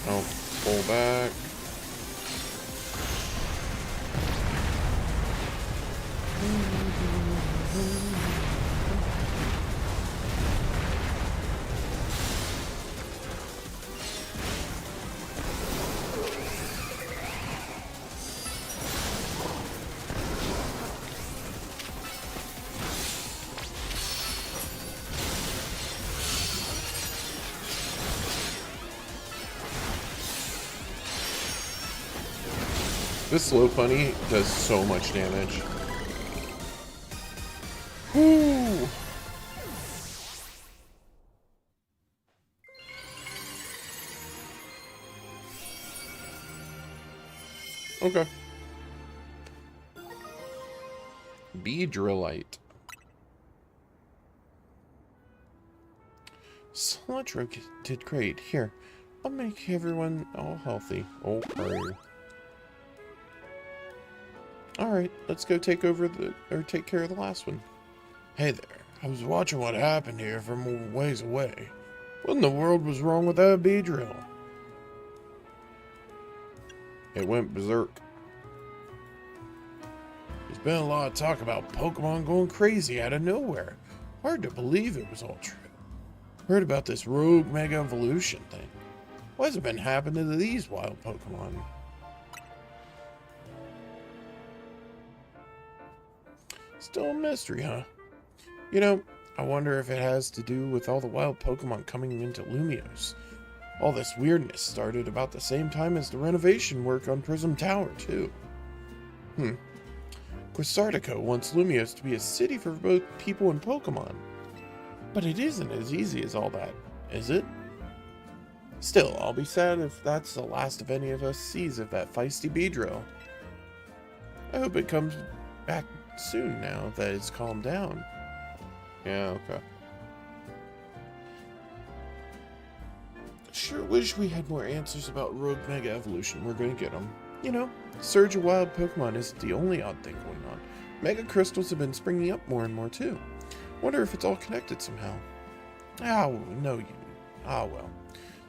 I'll pull back. This slow bunny does so much damage. Whew. Okay. Beedrillite. Cilantro did great. Here, I'll make everyone all healthy. Okay. Alright, let's go take care of the last one. Hey there, I was watching what happened here from a ways away. What in the world was wrong with that Beedrill? It went berserk. There's been a lot of talk about Pokemon going crazy out of nowhere. Hard to believe it was all true. Heard about this rogue Mega Evolution thing. What's been happening to these wild Pokemon? Still a mystery, huh? You know, I wonder if it has to do with all the wild Pokemon coming into Lumiose. All this weirdness started about the same time as the renovation work on Prism Tower, too. Quasartico wants Lumiose to be a city for both people and Pokemon. But it isn't as easy as all that, is it? Still, I'll be sad if that's the last of any of us sees of that feisty Beedrill. I hope it comes back soon now that it's calmed down. Yeah, okay. Sure wish we had more answers about Rogue Mega Evolution. We're gonna get them. You know, surge of wild Pokemon isn't the only odd thing going on. Mega Crystals have been springing up more and more too. Wonder if it's all connected somehow. Well.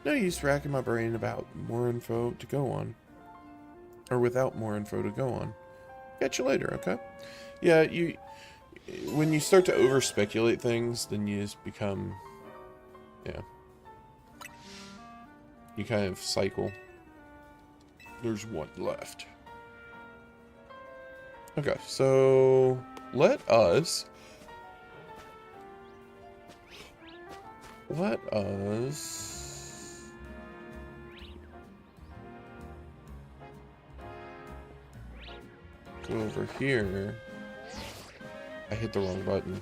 No use racking my brain about more info to go on. Or without more info to go on. Catch you later, okay? Yeah, when you start to over-speculate things, then you just become... Yeah. You kind of cycle. There's one left. Okay, so... Let us go over here. I hit the wrong button.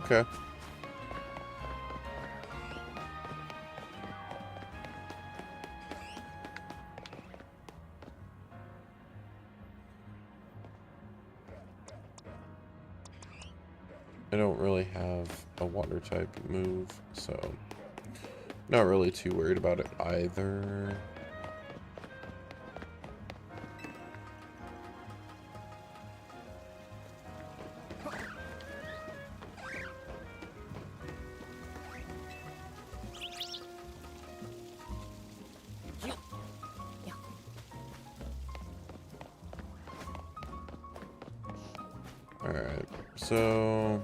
Okay. I don't really have a water type move, so not really too worried about it either. Alright, so...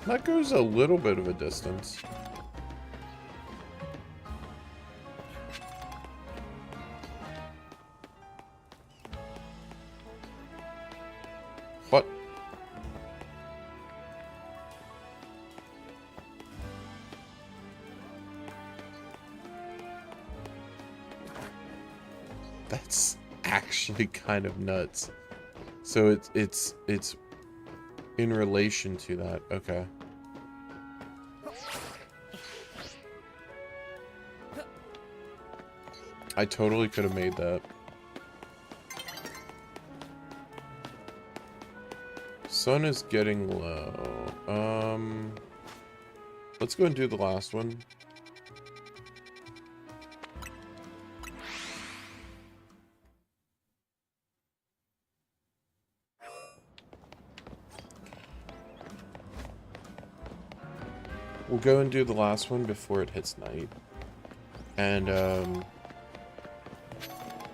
That goes a little bit of a distance. What? That's actually kind of nuts. So it's in relation to that. Okay. I totally could have made that. Sun is getting low. Let's go and do the last one. We'll go and do the last one before it hits night. And,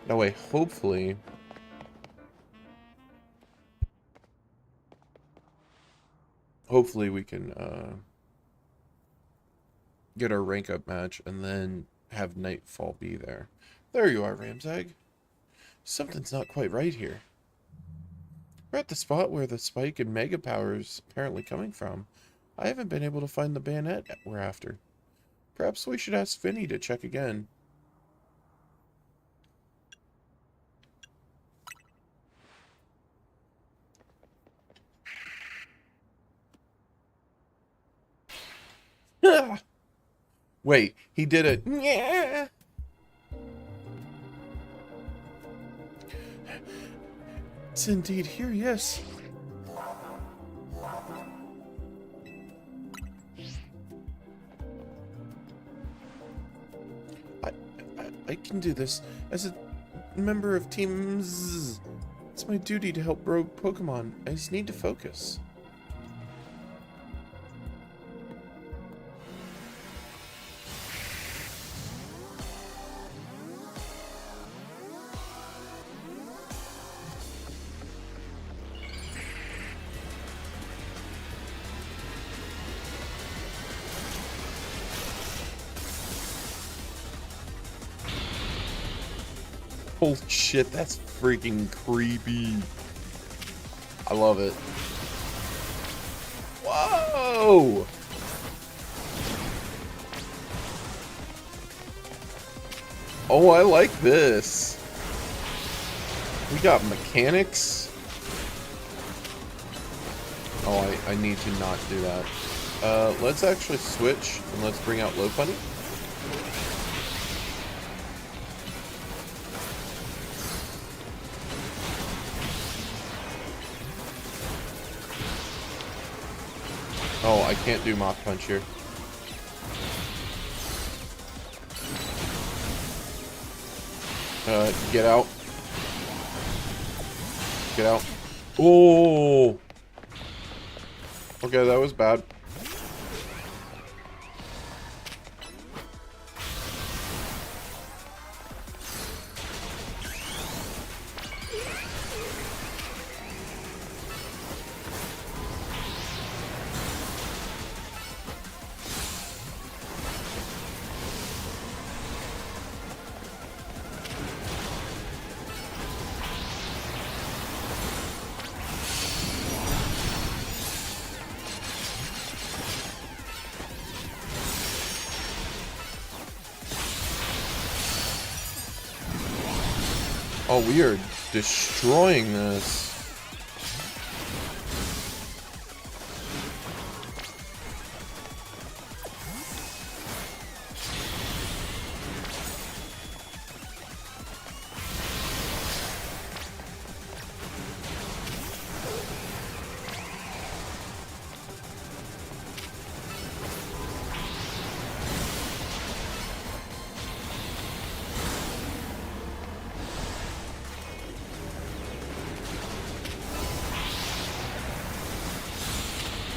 that way, hopefully... Hopefully we can, get our rank up match and then have Nightfall be there. There you are, Ramsag. Something's not quite right here. We're at the spot where the spike in Mega Power is apparently coming from. I haven't been able to find the bayonet we're after. Perhaps we should ask Vinny to check again. Yeah. Wait, he did it. Yeah. It's indeed here, yes. I can do this. As a member of Team Z, it's my duty to help rogue Pokemon. I just need to focus. Holy shit, that's freaking creepy. I love it. Whoa! Oh, I like this. We got mechanics. Oh, I need to not do that. Let's actually switch and let's bring out Lopunny. Oh, I can't do Mach Punch here. Get out. Get out. Oh! Okay, that was bad. Oh, we are destroying this.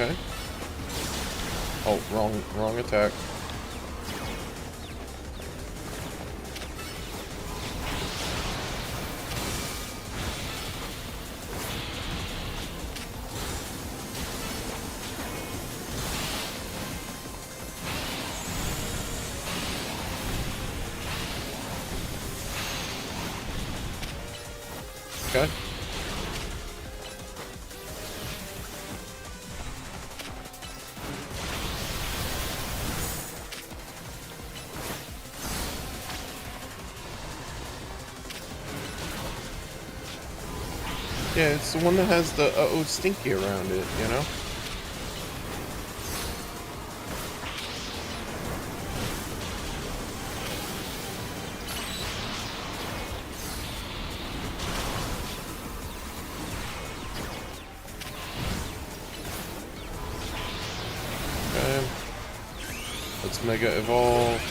Okay. Oh, wrong attack. Okay. Yeah, it's the one that has the uh-oh stinky around it, you know? Okay. Let's Mega Evolve.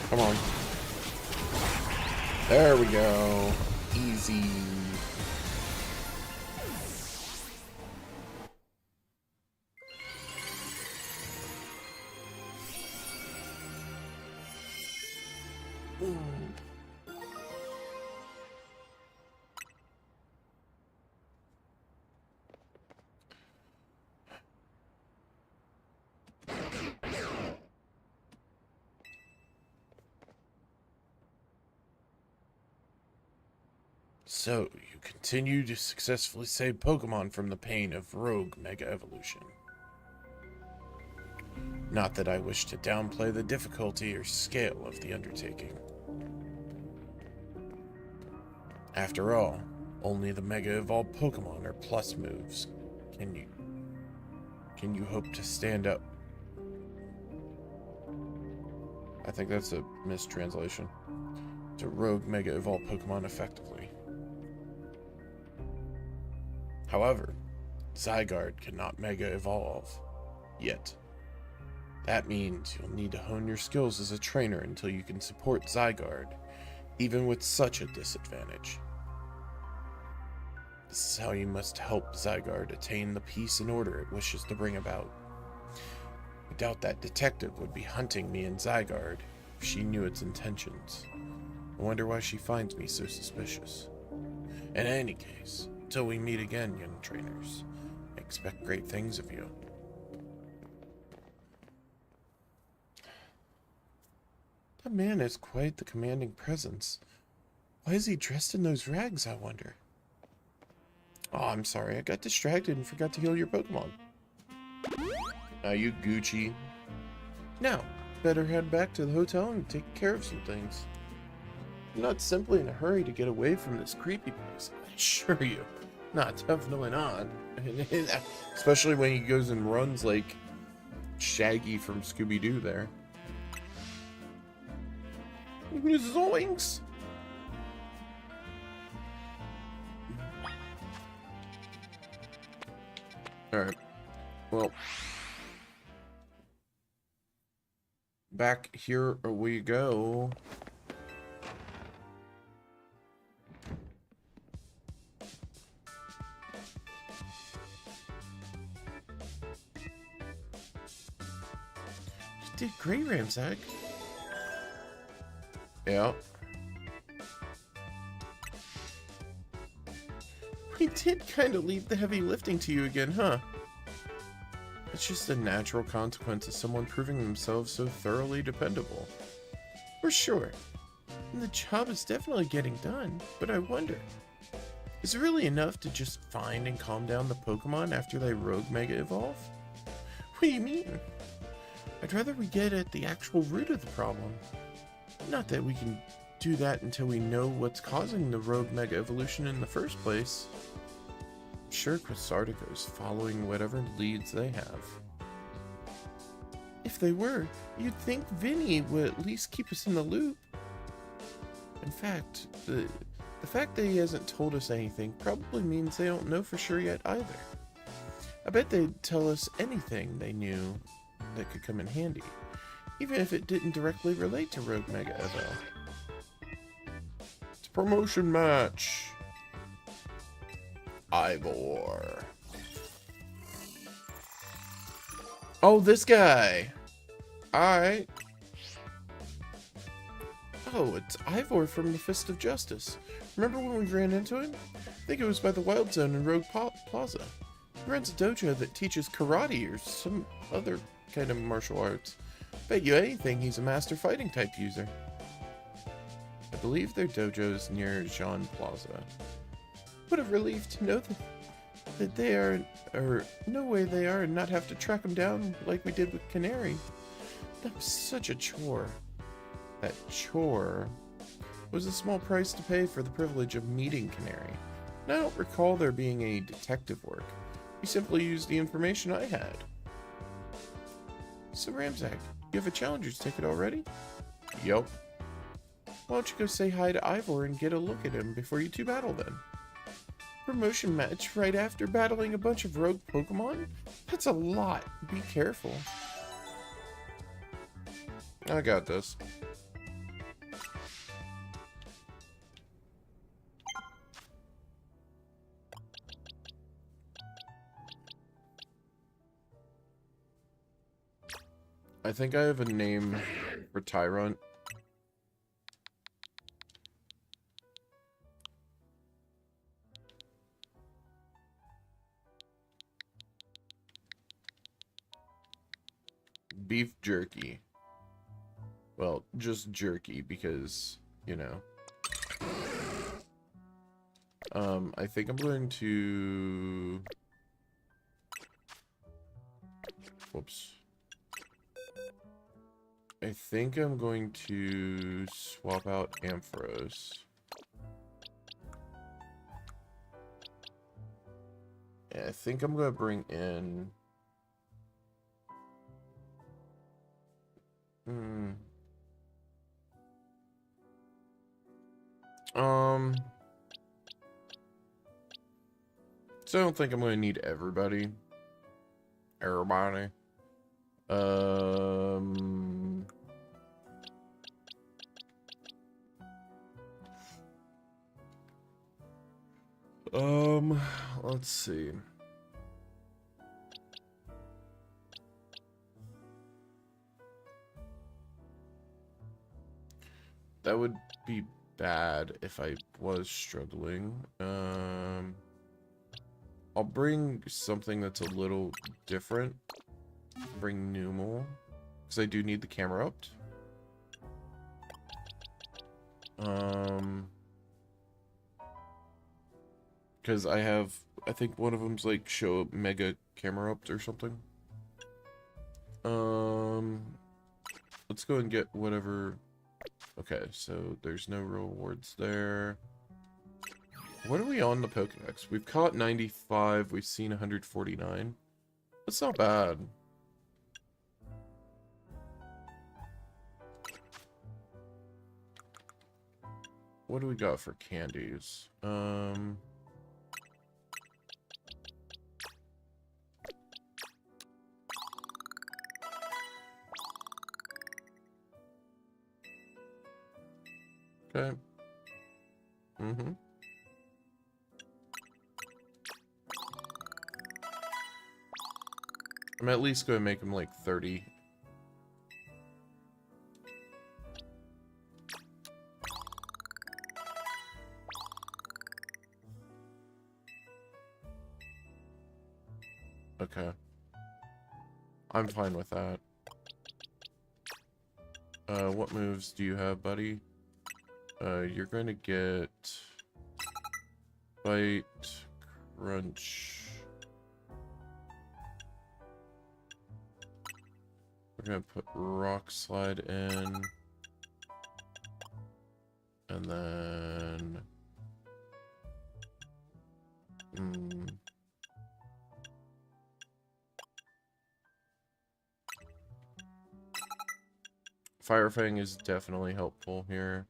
Come on. There we go. Easy. So, you continue to successfully save Pokemon from the pain of rogue Mega Evolution. Not that I wish to downplay the difficulty or scale of the undertaking. After all, only the Mega Evolved Pokemon are plus moves. Can you hope to stand up? I think that's a mistranslation. To rogue Mega Evolved Pokemon effectively. However, Zygarde cannot Mega Evolve. Yet. That means you'll need to hone your skills as a trainer until you can support Zygarde, even with such a disadvantage. This is how you must help Zygarde attain the peace and order it wishes to bring about. I doubt that detective would be hunting me and Zygarde if she knew its intentions. I wonder why she finds me so suspicious. In any case, until we meet again, young trainers, I expect great things of you. That man has quite the commanding presence. Why is he dressed in those rags, I wonder? Oh, I'm sorry, I got distracted and forgot to heal your Pokemon. Now you Gucci. Now, better head back to the hotel and take care of some things. I'm not simply in a hurry to get away from this creepy place, I assure you. Not definitely not. Especially when he goes and runs like Shaggy from Scooby-Doo there. Zoinks! Alright. Well. Back here we go. You did great, Ramsack. Yeah. We did kind of leave the heavy lifting to you again, huh? It's just a natural consequence of someone proving themselves so thoroughly dependable. For sure. And the job is definitely getting done, but I wonder, is it really enough to just find and calm down the Pokemon after they rogue Mega Evolve? What do you mean? I'd rather we get at the actual root of the problem. Not that we can do that until we know what's causing the rogue Mega Evolution in the first place. I'm sure Quasartico's following whatever leads they have. If they were, you'd think Vinny would at least keep us in the loop. In fact, the fact that he hasn't told us anything probably means they don't know for sure yet either. I bet they'd tell us anything they knew that could come in handy, even if it didn't directly relate to Rogue Mega Evo. It's a promotion match. Ivor. Oh, this guy. Alright. Oh, it's Ivor from the Fist of Justice. Remember when we ran into him? I think it was by the Wild Zone in Rogue Plaza. He runs a dojo that teaches karate or some other kind of martial arts. Bet you anything he's a master fighting type user. I believe their dojo is near Jean Plaza. What a relief to know that they are, or no way they are, and not have to track them down like we did with Canary. That was such a chore. That chore was a small price to pay for the privilege of meeting Canary. And I don't recall there being any detective work. We simply used the information I had. So Ramsack, you have a challenger's ticket already? Yup. Why don't you go say hi to Ivor and get a look at him before you two battle then? Promotion match right after battling a bunch of rogue Pokemon? That's a lot. Be careful. I got this. I think I have a name for Tyrant. Beef jerky. Well, just jerky because, you know. I think I'm going to... Whoops. I think I'm going to swap out Ampharos. Yeah, I think I'm going to bring in... So I don't think I'm going to need everybody. Everybody. Let's see. That would be bad if I was struggling. I'll bring something that's a little different. Bring Numel, because I do need the camera upped. Because I think one of them's like show mega camera upped or something. Let's go and get whatever. Okay, so there's no rewards there. What are we on the Pokedex? We've caught 95, we've seen 149. That's not bad. What do we got for candies? Okay. I'm at least going to make him like 30. Okay. I'm fine with that. What moves do you have, buddy? You're going to get... Bite, Crunch... We're going to put Rock Slide in. And then... Fire Fang is definitely helpful here.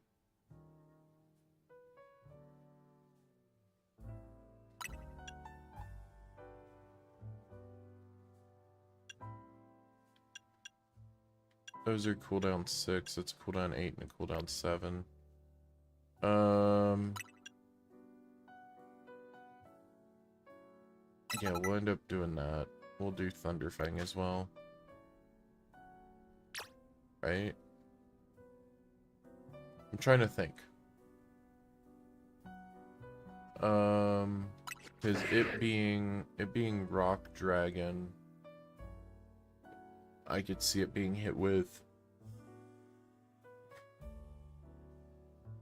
Those are cooldown 6, it's cooldown 8 and a cooldown 7. Yeah, we'll end up doing that. We'll do Thunder Fang as well. Right? I'm trying to think. Because it being Rock Dragon, I could see it being hit with...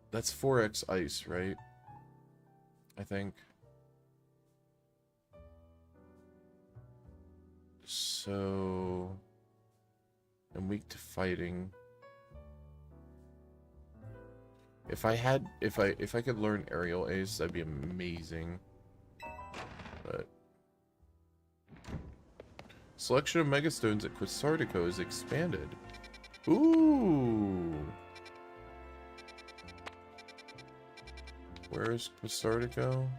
That's 4x ice, right? I think. So... I'm weak to fighting. If I could learn Aerial Ace, that'd be amazing. But... Selection of Megastones at Quasartico is expanded. Ooh! Where is Quasartico?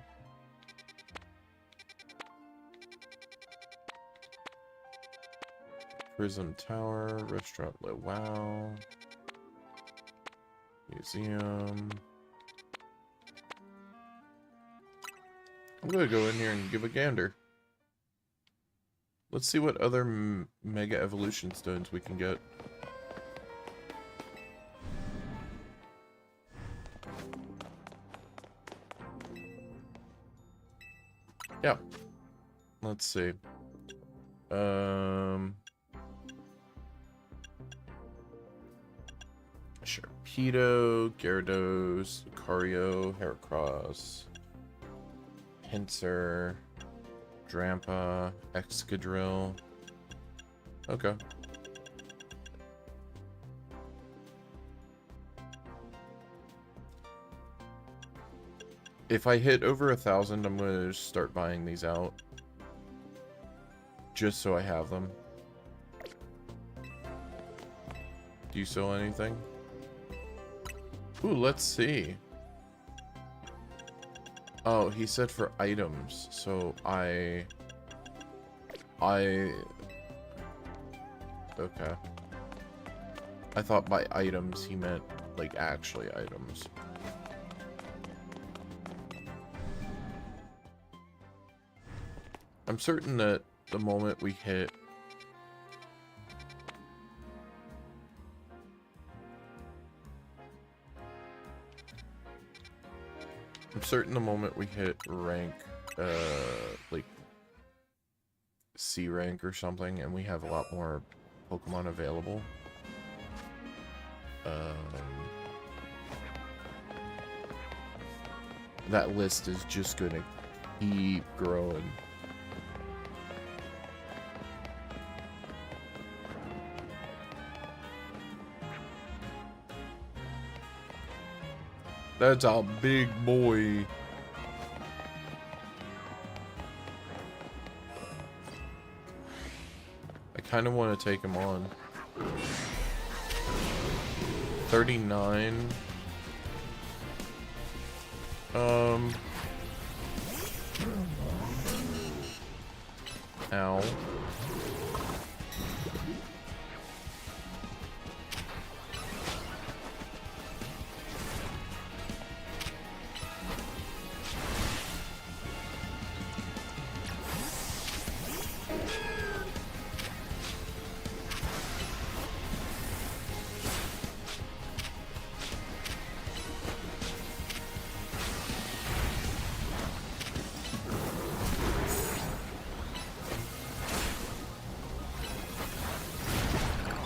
Prism Tower, Restaurant Wow, Museum. I'm gonna go in here and give a gander. Let's see what other Mega Evolution Stones we can get. Yeah. Let's see. Sharpedo, Gyarados, Lucario, Heracross. Pinsir, Drampa, Excadrill. Okay. If I hit over 1,000, I'm gonna start buying these out. Just so I have them. Do you sell anything? Ooh, let's see. Oh, he said for items, so okay. I thought by items he meant, like, actually items. I'm certain that the moment we hit... I'm certain the moment we hit rank, like, C rank or something, and we have a lot more Pokemon available. That list is just gonna keep growing. That's a big boy. I kind of want to take him on. 39. Ow.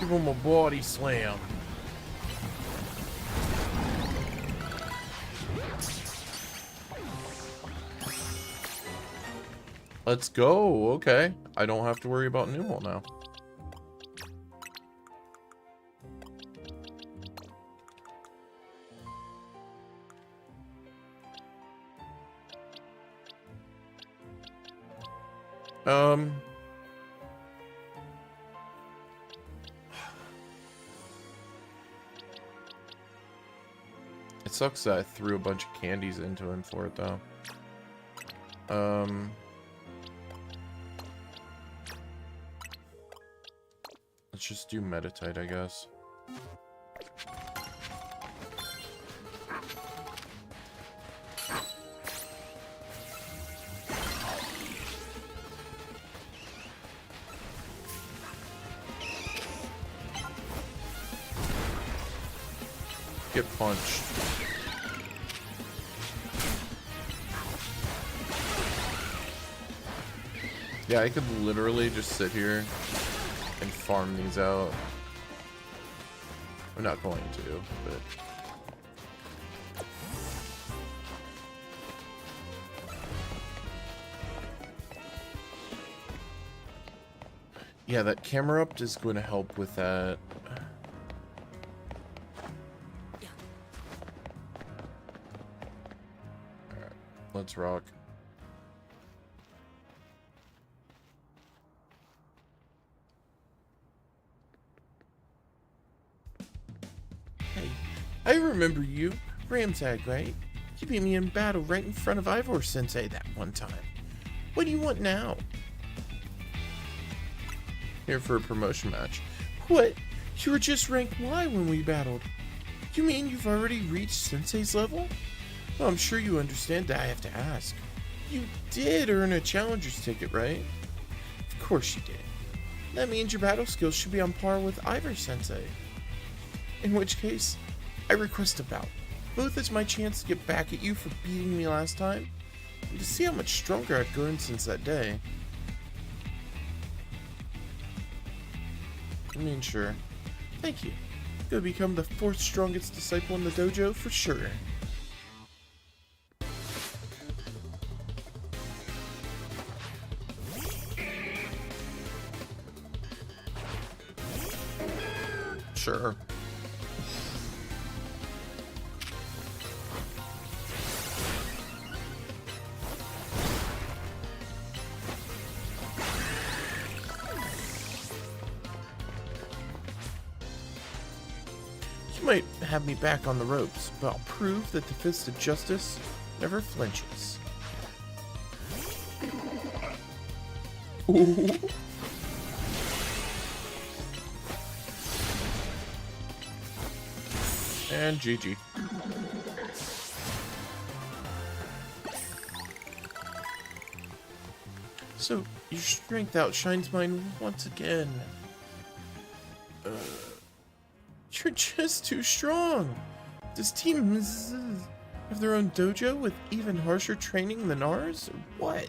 Give him a body slam. Let's go. Okay. I don't have to worry about Numel now. It sucks that I threw a bunch of candies into him for it, though. Let's just do Meditite, I guess. Get punched. Yeah, I could literally just sit here and farm these out. I'm not going to, but... yeah, that Camerupt is going to help with that. Alright, let's rock. I remember you. Ramtag, right? You beat me in battle right in front of Ivor Sensei that one time. What do you want now? Here for a promotion match. What? You were just rank Y when we battled. You mean you've already reached Sensei's level? Well, I'm sure you understand that I have to ask. You did earn a challenger's ticket, right? Of course you did. That means your battle skills should be on par with Ivor Sensei. In which case, I request a bout, both as my chance to get back at you for beating me last time, and to see how much stronger I've grown since that day. I mean, sure. Thank you. Gonna become the 4th strongest disciple in the dojo for sure. Sure. You might have me back on the ropes, but I'll prove that the Fist of Justice never flinches. Ooh. And GG. So, your strength outshines mine once again. You're just too strong. Does Team have their own dojo with even harsher training than ours, or what?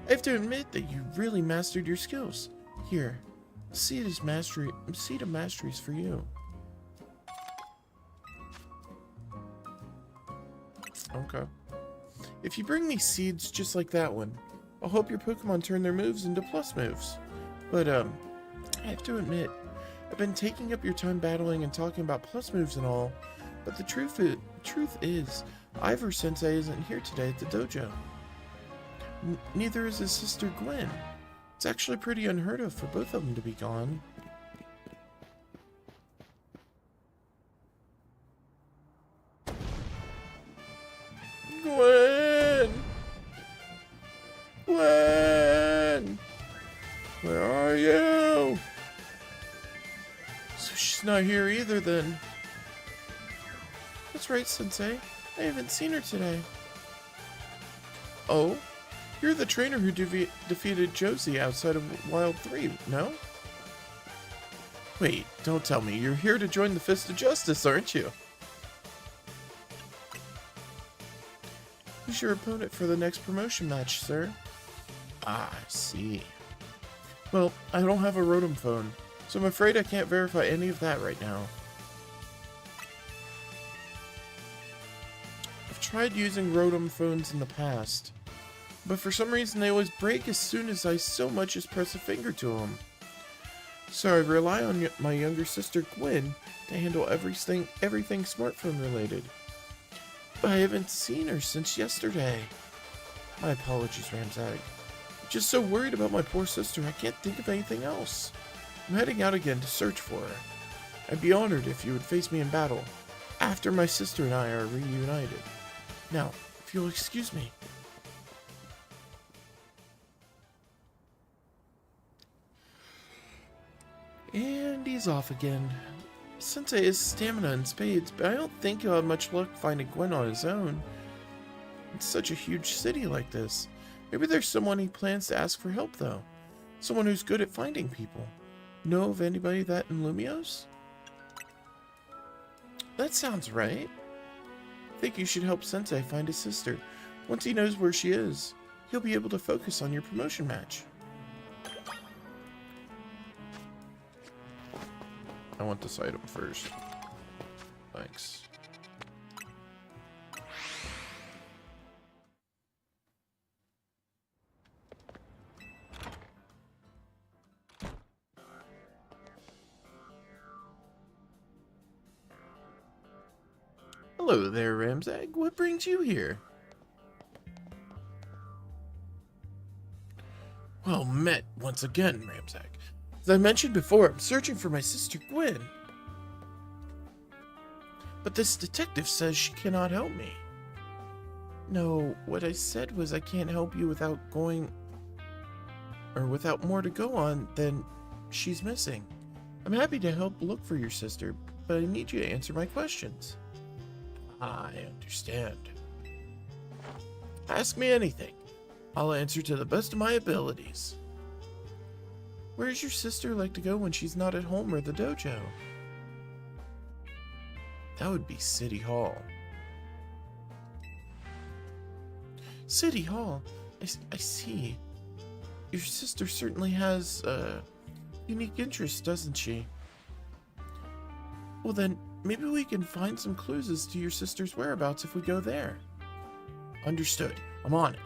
I have to admit that you really mastered your skills. Here, Seed of Mastery's for you. Okay. If you bring me seeds just like that one, I'll hope your Pokemon turn their moves into plus moves. But, I have to admit, I've been taking up your time battling and talking about plus moves and all, but the truth is, Ivor Sensei isn't here today at the dojo. Neither is his sister Gwen. It's actually pretty unheard of for both of them to be gone. Gwen! Gwen! Where are you? So she's not here either then. That's right, Sensei. I haven't seen her today. Oh? You're the trainer who defeated Josie outside of Wild 3, no? Wait, don't tell me. You're here to join the Fist of Justice, aren't you? Who's your opponent for the next promotion match, sir? Ah, I see. Well, I don't have a Rotom phone, so I'm afraid I can't verify any of that right now. I've tried using Rotom phones in the past, but for some reason they always break as soon as I so much as press a finger to them. So I rely on my younger sister Gwen to handle everything smartphone related. But I haven't seen her since yesterday. My apologies, Ramsag. I'm just so worried about my poor sister I can't think of anything else. I'm heading out again to search for her. I'd be honored if you would face me in battle, after my sister and I are reunited. Now, if you'll excuse me. And he's off again. Sensei has stamina and spades, but I don't think he'll have much luck finding Gwen on his own. It's such a huge city like this. Maybe there's someone he plans to ask for help, though. Someone who's good at finding people. Know of anybody that in Lumiose? That sounds right. I think you should help Sensei find his sister. Once he knows where she is, he'll be able to focus on your promotion match. I want this item first. Thanks. Hello there, Ramsag. What brings you here? Well met once again, Ramsag. As I mentioned before, I'm searching for my sister Gwen. But this detective says she cannot help me. No, what I said was I can't help you without without more to go on than she's missing. I'm happy to help look for your sister, but I need you to answer my questions. I understand. Ask me anything. I'll answer to the best of my abilities. Where does your sister like to go when she's not at home or the dojo? That would be City Hall. City Hall? I see. Your sister certainly has, unique interests, doesn't she? Well then, maybe we can find some clues as to your sister's whereabouts if we go there. Understood. I'm on it.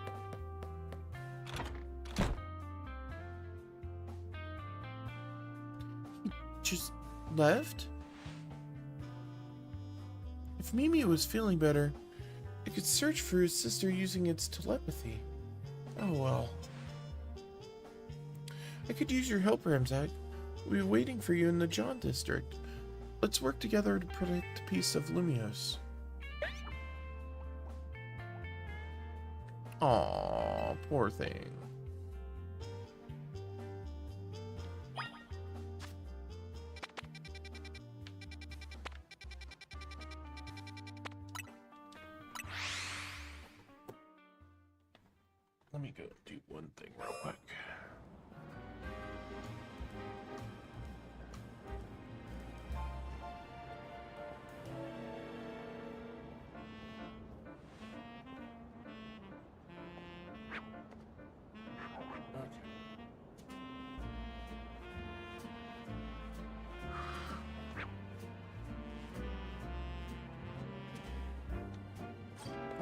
Just left? If Mimi was feeling better, it could search for his sister using its telepathy. Oh well. I could use your help, Ramzak. We'll be waiting for you in the John district. Let's work together to protect the peace of Lumios. Aww, poor thing. Let me go do one thing real quick.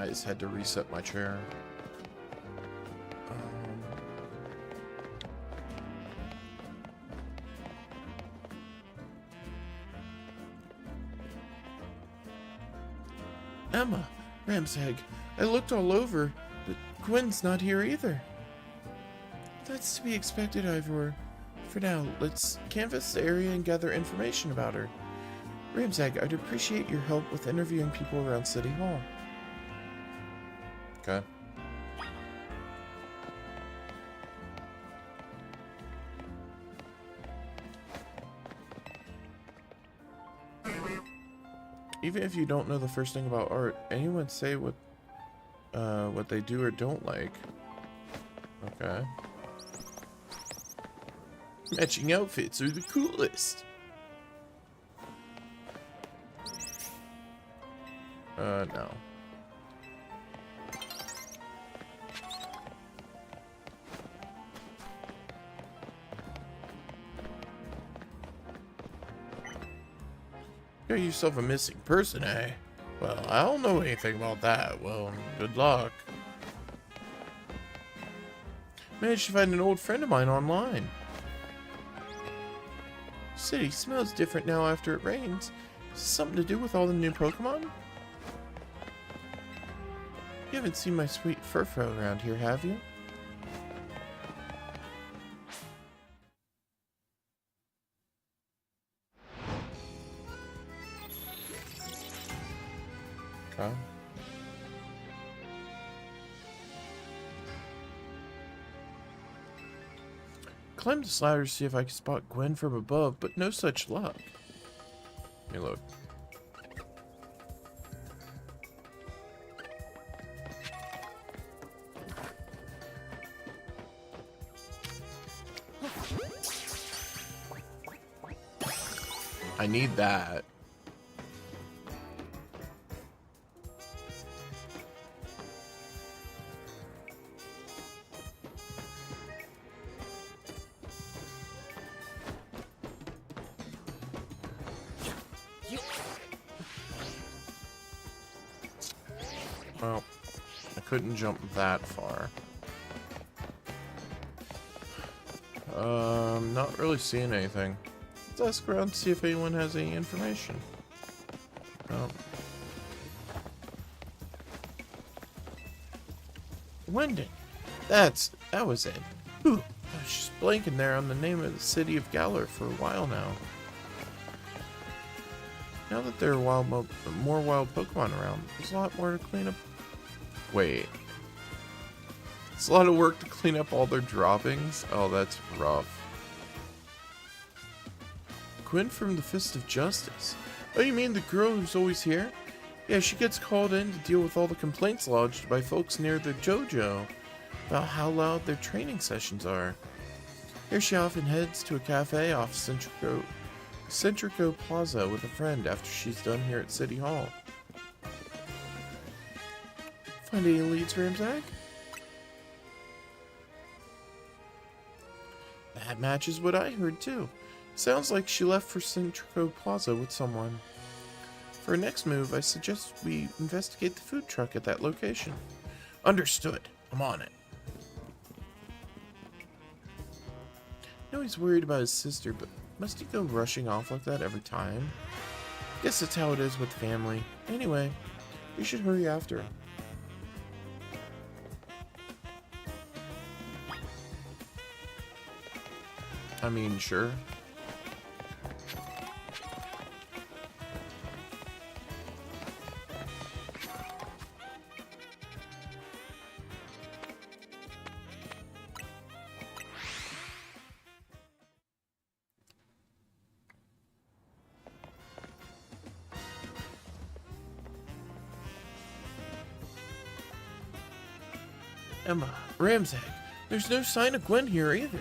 I just had to reset my chair. Emma, Ramzag, I looked all over, but Gwen's not here either. That's to be expected, Ivor. For now, let's canvass the area and gather information about her. Ramzag, I'd appreciate your help with interviewing people around City Hall. Okay. Even if you don't know the first thing about art, anyone say what they do or don't like. Okay. Matching outfits are the coolest. No. Got yourself a missing person, eh? Well, I don't know anything about that. Well, good luck. Managed to find an old friend of mine online. City smells different now after it rains. Is this something to do with all the new Pokemon? You haven't seen my sweet Furfrou around here, have you? Okay. Climbed this ladder to see if I could spot Gwen from above, but no such luck. Hey, look. I need that. Well, I couldn't jump that far. Not really seeing anything. Let's ask around to see if anyone has any information. Oh. Wendon! That was it. Ooh, I was just blanking there on the name of the city of Galar for a while now. Now that there are more wild Pokemon around, there's a lot more to clean up. Wait. It's a lot of work to clean up all their droppings? Oh, that's rough. Gwen from the Fist of Justice. Oh, you mean the girl who's always here? Yeah, she gets called in to deal with all the complaints lodged by folks near the JoJo about how loud their training sessions are. Here she often heads to a cafe off Centrico Plaza with a friend after she's done here at City Hall. Find any leads, Ramzak? That matches what I heard too. Sounds like she left for Centrico Plaza with someone. For our next move, I suggest we investigate the food truck at that location. Understood. I'm on it. I know he's worried about his sister, but Must he go rushing off like that every time? Guess that's how it is with family. Anyway, we should hurry after him. I mean, sure. Emma, Ram's Egg. There's no sign of Gwen here either.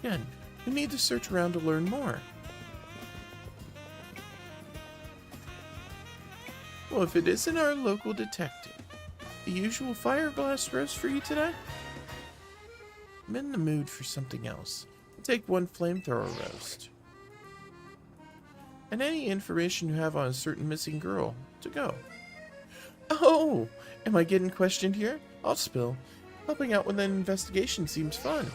Again, we need to search around to learn more. Well, if it isn't our local detective, the usual fireglass roast for you today? I'm in the mood for something else. I'll take one flamethrower roast. And any information you have on a certain missing girl to go. Oh, am I getting questioned here? I'll spill. Helping out with an investigation seems fun.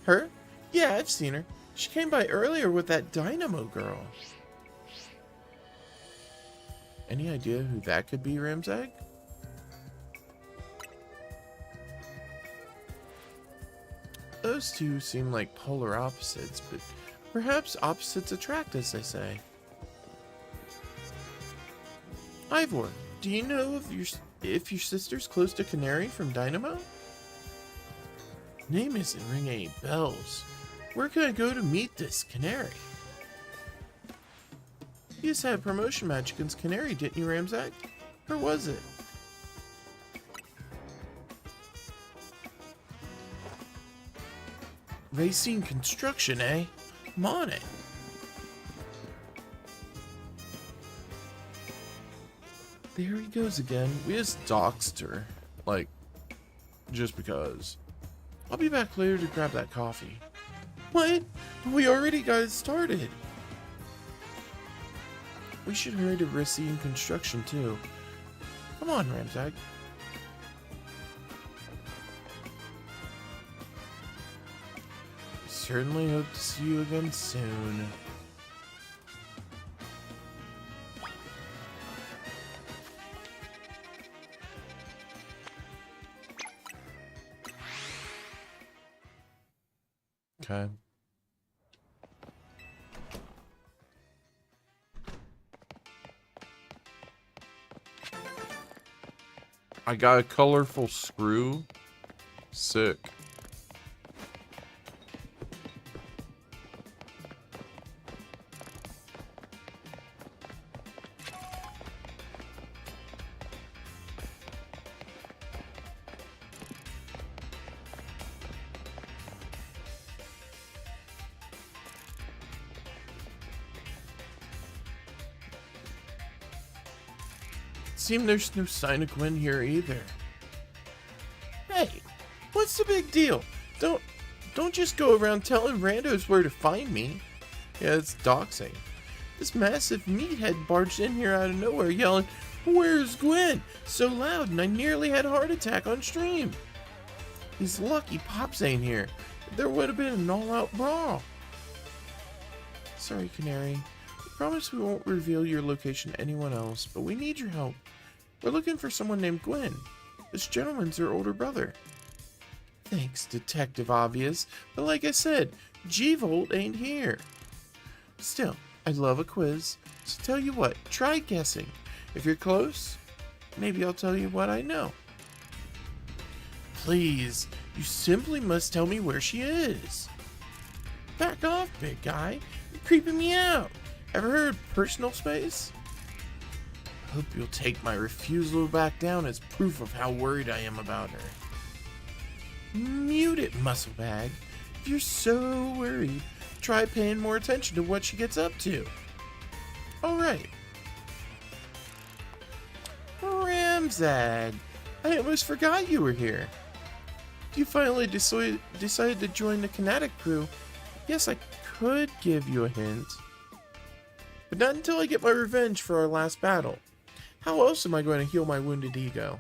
Her? Yeah, I've seen her. She came by earlier with that Dynamo girl. Any idea who that could be, Ram's Egg? Those two seem like polar opposites, but perhaps opposites attract, as they say. Ivor, do you know if your sister's close to Canary from Dynamo? Name isn't ringing any bells. Where can I go to meet this Canary? You just had a promotion match against Canary, didn't you, Ram's Egg? Or was it? Racine Construction, eh? I'm on it. There he goes again. We just doxed her. Like, just because. I'll be back later to grab that coffee. What? But we already got it started. We should hurry to Racine Construction, too. Come on, Ram's Egg. Certainly hope to see you again soon. Okay. I got a colorful screw. Sick. Seems there's no sign of Gwen here either. Hey, what's the big deal? Don't just go around telling randos where to find me. Yeah, it's doxing. This massive meathead barged in here out of nowhere yelling, "Where's Gwen?" so loud, and I nearly had a heart attack on stream. He's lucky Pops ain't here. There would have been an all-out brawl. Sorry, Canary. We promise we won't reveal your location to anyone else, but we need your help. We're looking for someone named Gwen. This gentleman's her older brother. Thanks, Detective Obvious, but like I said, G-Volt ain't here. Still, I'd love a quiz, so tell you what, try guessing. If you're close, maybe I'll tell you what I know. Please, you simply must tell me where she is. Back off, big guy. You're creeping me out. Ever heard of personal space? Hope you'll take my refusal to back down as proof of how worried I am about her. Mute it, muscle bag. If you're so worried, try paying more attention to what she gets up to. Alright. Ram's Egg. I almost forgot you were here. You finally decided to join the Kinetic crew. Yes, I could give you a hint. But not until I get my revenge for our last battle. How else am I going to heal my wounded ego?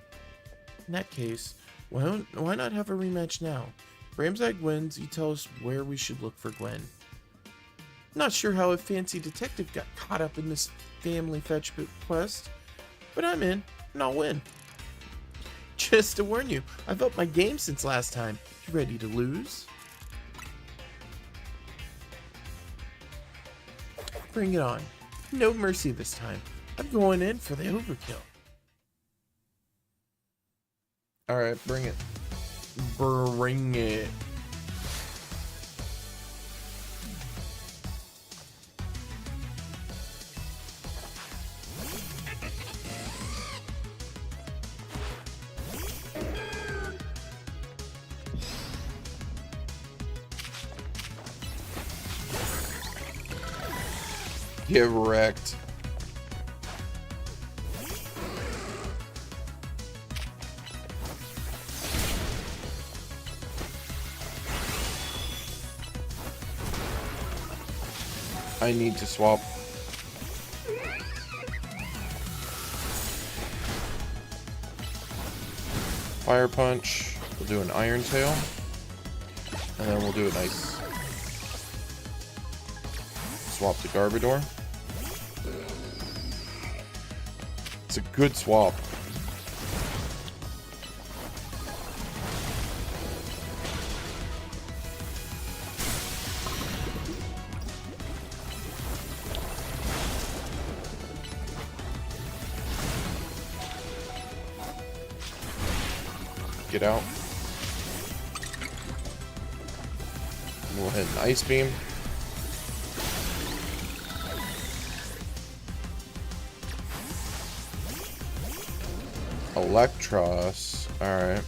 In that case, why not have a rematch now? Ramsag wins, you tell us where we should look for Gwen. Not sure how a fancy detective got caught up in this family fetch quest, but I'm in, and I'll win. Just to warn you, I've upped my game since last time. You ready to lose? Bring it on. No mercy this time. I'm going in for the overkill. Alright, bring it. Bring it. Get wrecked. I need to swap. Fire Punch. We'll do an Iron Tail. And then we'll do a nice swap to Garbodor. It's a good swap. Get out. We'll hit an Ice Beam. Electros. Alright.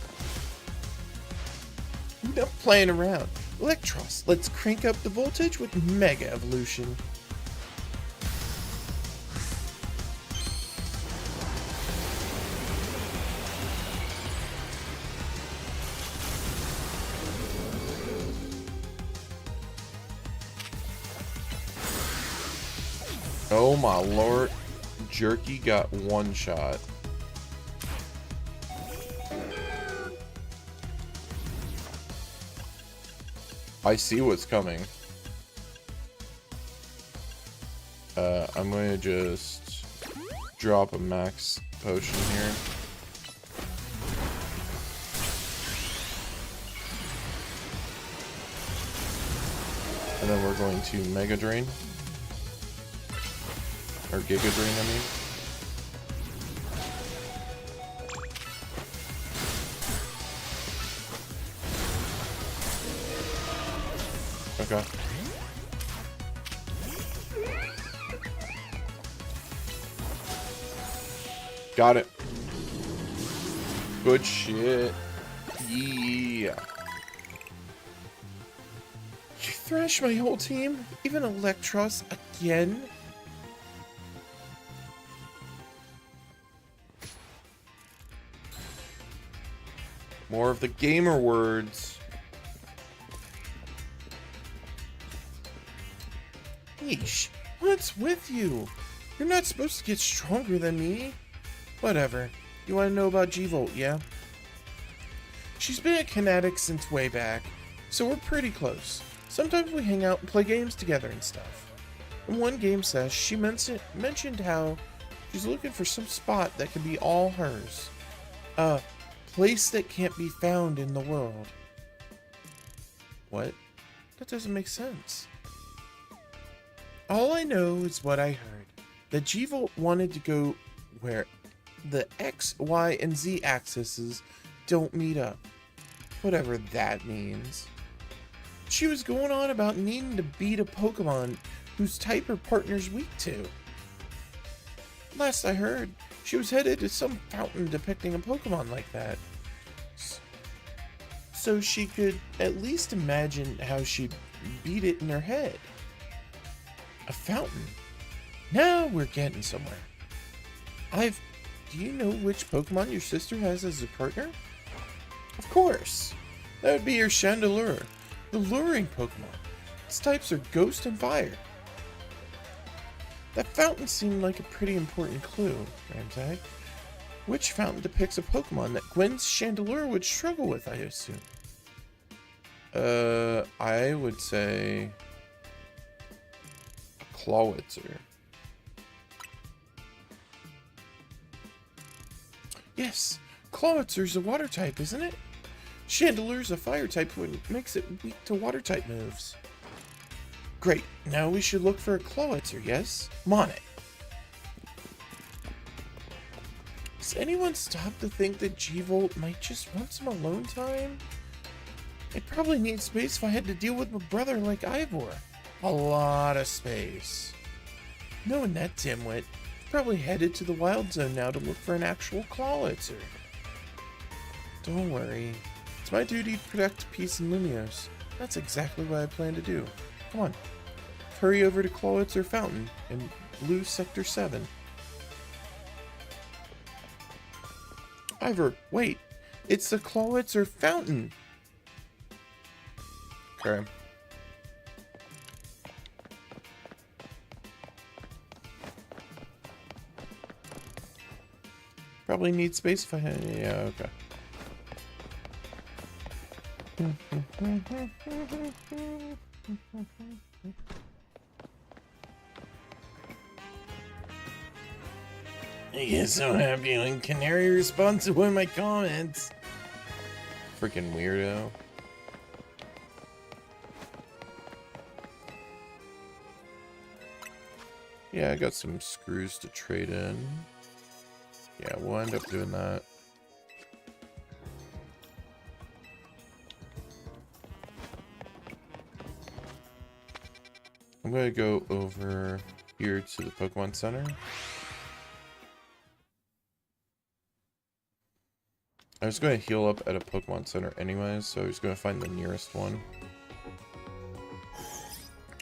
Enough playing around. Electros, let's crank up the voltage with Mega Evolution. Oh my lord. Jerky got one shot. I see what's coming. I'm going to just drop a max potion here. And then we're going to Mega Drain. Or Giga Drain, I mean. Okay. Got it. Good shit. Yeah. You thrash my whole team? Even Electros again? More of the gamer words. Yeesh, what's with you? You're not supposed to get stronger than me. Whatever. You want to know about G-Volt, yeah? She's been at Kinetic since way back, so we're pretty close. Sometimes we hang out and play games together and stuff. In one game sesh, she mentioned how she's looking for some spot that can be all hers. A place that can't be found in the world. What? That doesn't make sense. All I know is what I heard. That G-Volt wanted to go where the X, Y, and Z axes don't meet up. Whatever that means. She was going on about needing to beat a Pokemon whose type her partner's weak to. Last I heard, she was headed to some fountain depicting a Pokemon like that. So she could at least imagine how she'd beat it in her head. A fountain? Now we're getting somewhere. Do you know which Pokemon your sister has as a partner? Of course. That would be your Chandelure, the luring Pokemon. Its types are Ghost and Fire. That fountain seemed like a pretty important clue, Ramsag. Which fountain depicts a Pokemon that Gwen's Chandelure would struggle with, I assume? I would say Clawitzer. Yes, Clawitzer's a water type, isn't it? Chandelure's a fire type, which makes it weak to water type moves. Great, now we should look for a Clawitzer, yes? Monet. Does anyone stop to think that G-Volt might just want some alone time? I'd probably need space if I had to deal with my brother like Ivor. A lot of space. Knowing that dimwit, he's probably headed to the Wild Zone now to look for an actual Clawitzer. Don't worry. It's my duty to protect peace in Lumiose. That's exactly what I plan to do. Come on. Hurry over to Clawitzer Fountain in Blue Sector 7. Ivor, wait. It's the Clawitzer Fountain. Okay. Probably need space if I had... Yeah, okay. I get so happy when Canary responds to one of my comments. Freaking weirdo. Yeah, I got some screws to trade in. Yeah, we'll end up doing that. I'm gonna go over here to the Pokemon Center. I was going to heal up at a Pokemon Center anyways, so I was going to find the nearest one.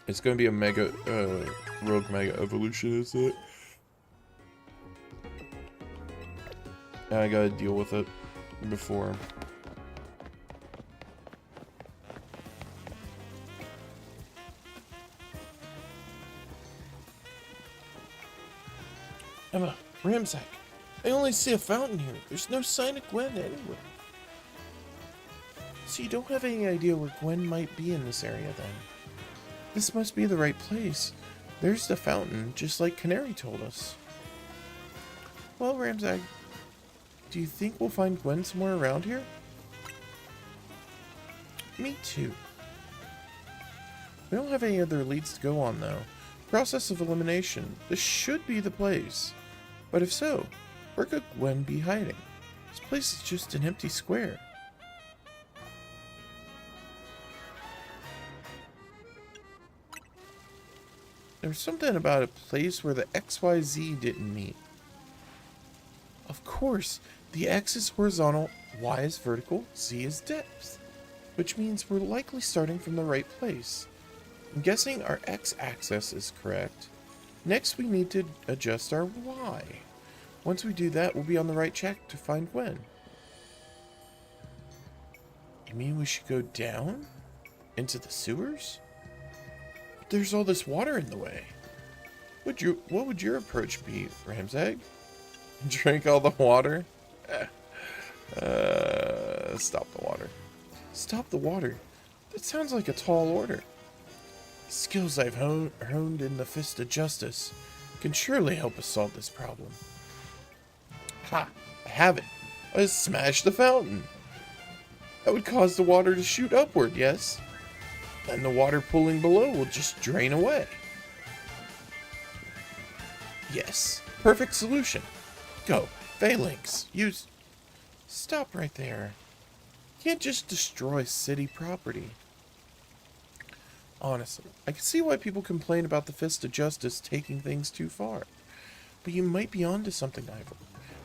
It's going to be a Mega, Rogue Mega Evolution, is it? And I gotta deal with it before. Emma, Ramsack, I only see a fountain here. There's no sign of Gwen anywhere. So you don't have any idea where Gwen might be in this area then? This must be the right place. There's the fountain, just like Canary told us. Well, Ramsack, do you think we'll find Gwen somewhere around here? Me too. We don't have any other leads to go on though. Process of elimination. This should be the place. But if so, where could Gwen be hiding? This place is just an empty square. There's something about a place where the XYZ didn't meet. Of course, the X is horizontal, Y is vertical, Z is depth. Which means we're likely starting from the right place. I'm guessing our X-axis is correct. Next we need to adjust our Y. Once we do that, we'll be on the right track to find Gwen. You mean we should go down? Into the sewers? But there's all this water in the way. What would your approach be, Ramsegg? Drink all the water? Stop the water. Stop the water? That sounds like a tall order. The skills I've honed in the Fist of Justice can surely help us solve this problem. Ha! I have it. I just smashed the fountain. That would cause the water to shoot upward, yes? Then the water pooling below will just drain away. Yes, perfect solution. Go, Phalanx, use... Stop right there. You can't just destroy city property. Honestly, I can see why people complain about the Fist of Justice taking things too far. But you might be onto something, Ivor.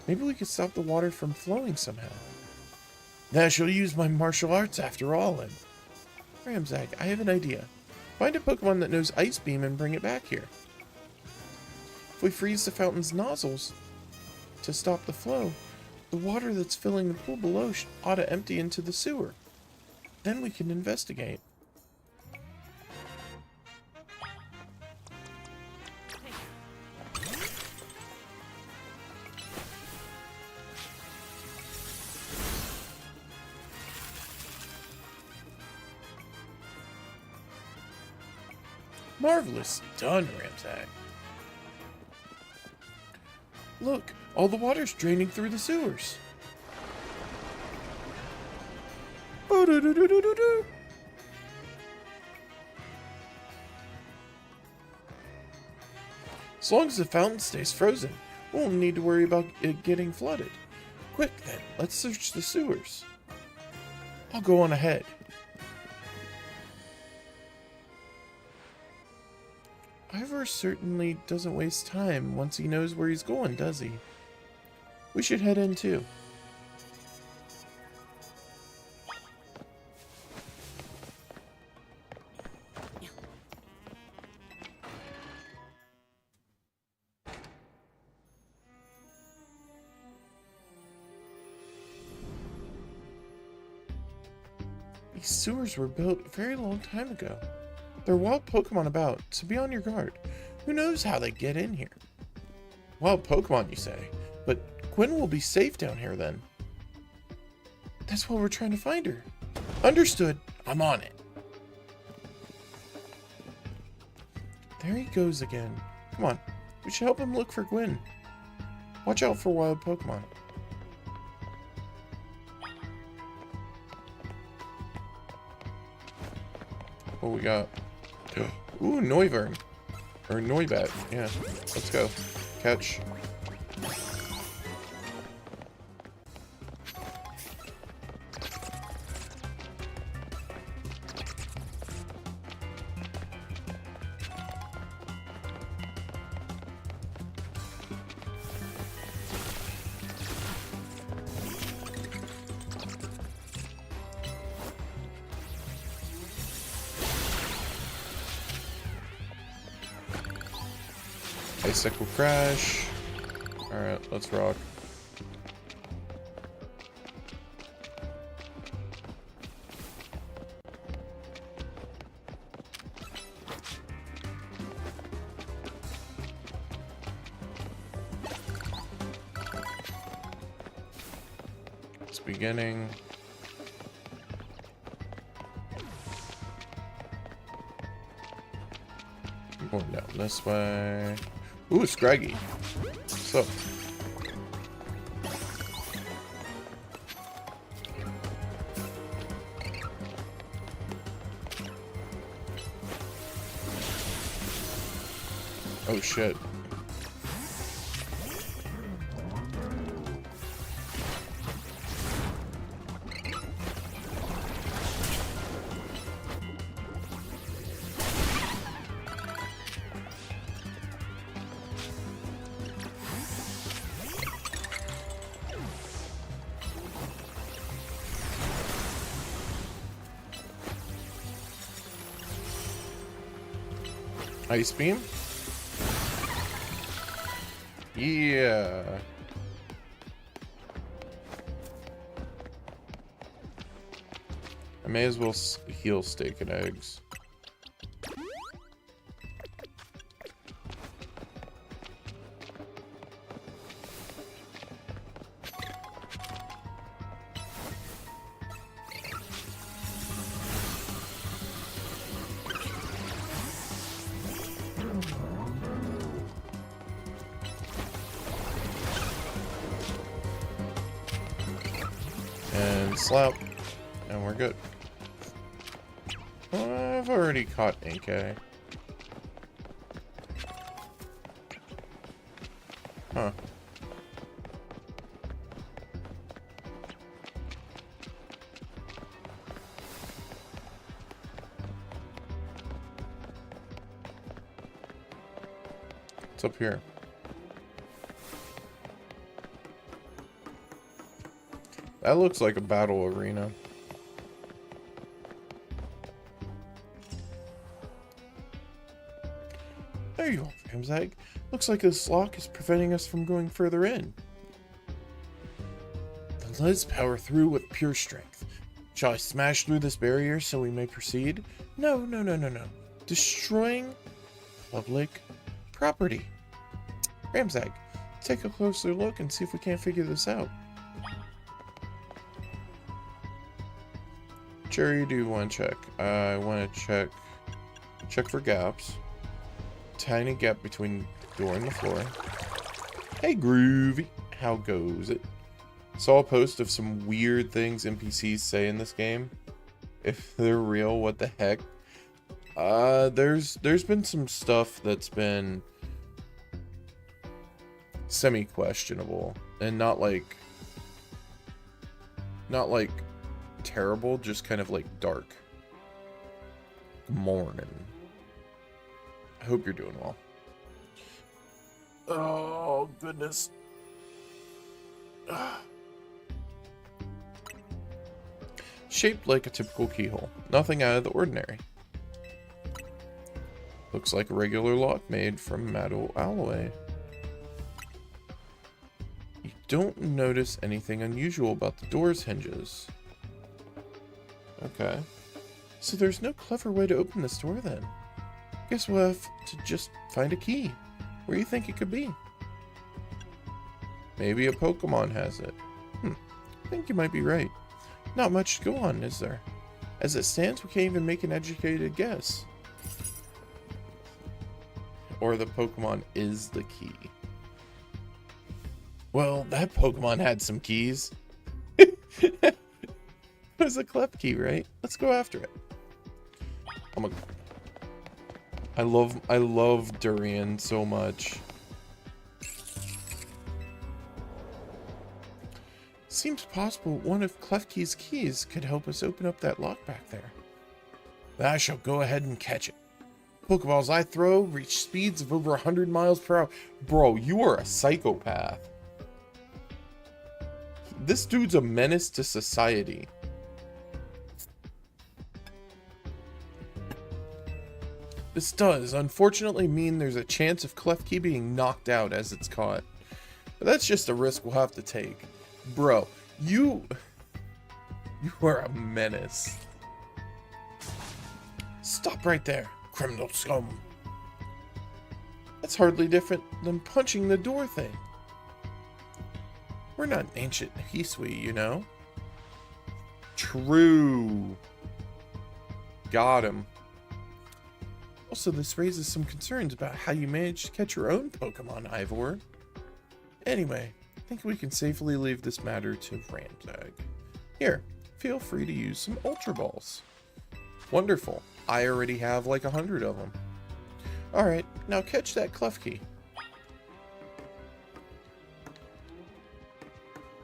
Maybe we could stop the water from flowing somehow. Then I shall use my martial arts after all, and... Ramsag, I have an idea. Find a Pokemon that knows Ice Beam and bring it back here. If we freeze the fountain's nozzles to stop the flow, the water that's filling the pool below ought to empty into the sewer. Then we can investigate. Marvelous done, Ramzak. Look, all the water's draining through the sewers. Boo-doo-doo-doo-doo-doo. As long as the fountain stays frozen, we won't need to worry about it getting flooded. Quick then, let's search the sewers. I'll go on ahead. Ivor certainly doesn't waste time once he knows where he's going, does he? We should head in too. These sewers were built a very long time ago. There are wild Pokemon about, so be on your guard. Who knows how they get in here? Wild Pokemon, you say? But Gwen will be safe down here then. That's why we're trying to find her. Understood. I'm on it. There he goes again. Come on. We should help him look for Gwen. Watch out for wild Pokemon. What we got? Ooh, Noivern. Or Noibat. Yeah. Let's go. Catch. Icicle Crash. Alright, let's rock. It's beginning. I'm going down this way. Ooh, Scraggy. What's up? Oh shit. Ice Beam? Yeah. I may as well heal Steak and Eggs. And slap, and we're good. I've already caught Inkay. Huh. What's up here? That looks like a battle arena. There you are, Ramzag. Looks like this lock is preventing us from going further in. Then let's power through with pure strength. Shall I smash through this barrier so we may proceed? No. Destroying public property. Ramzag, take a closer look and see if we can't figure this out. Cherry, do you want to check? I want to check for gaps. tiny gap between the door and the floor. Hey, Groovy. How goes it? Saw a post of some weird things NPCs say in this game. If they're real, what the heck? There's been some stuff that's been semi-questionable and not like terrible, just kind of like dark. Morning. I hope you're doing well. Oh goodness. Shaped like a typical keyhole. Nothing out of the ordinary. Looks like a regular lock made from metal alloy. You don't notice anything unusual about the door's hinges. Okay. So there's no clever way to open this door then. Guess we'll have to just find a key. Where do you think it could be? Maybe a Pokemon has it. I think you might be right. Not much to go on, is there? As it stands, we can't even make an educated guess. Or the Pokemon is the key. Well, that Pokemon had some keys. It was a Klefki, right? Let's go after it. I love Durian so much. Seems possible one of Klefki's keys could help us open up that lock back there. I shall go ahead and catch it. Pokeballs I throw reach speeds of over 100 miles per hour. Bro, you are a psychopath. This dude's a menace to society. This does, unfortunately, mean there's a chance of Klefki being knocked out as it's caught. But that's just a risk we'll have to take. Bro, you are a menace. Stop right there, criminal scum. That's hardly different than punching the door thing. We're not ancient Hisui, you know? True. Got him. Also, this raises some concerns about how you managed to catch your own Pokemon, Ivor. Anyway, I think we can safely leave this matter to Ramtag. Here, feel free to use some Ultra Balls. Wonderful. I already have like 100 of them. Alright, now catch that Klefki.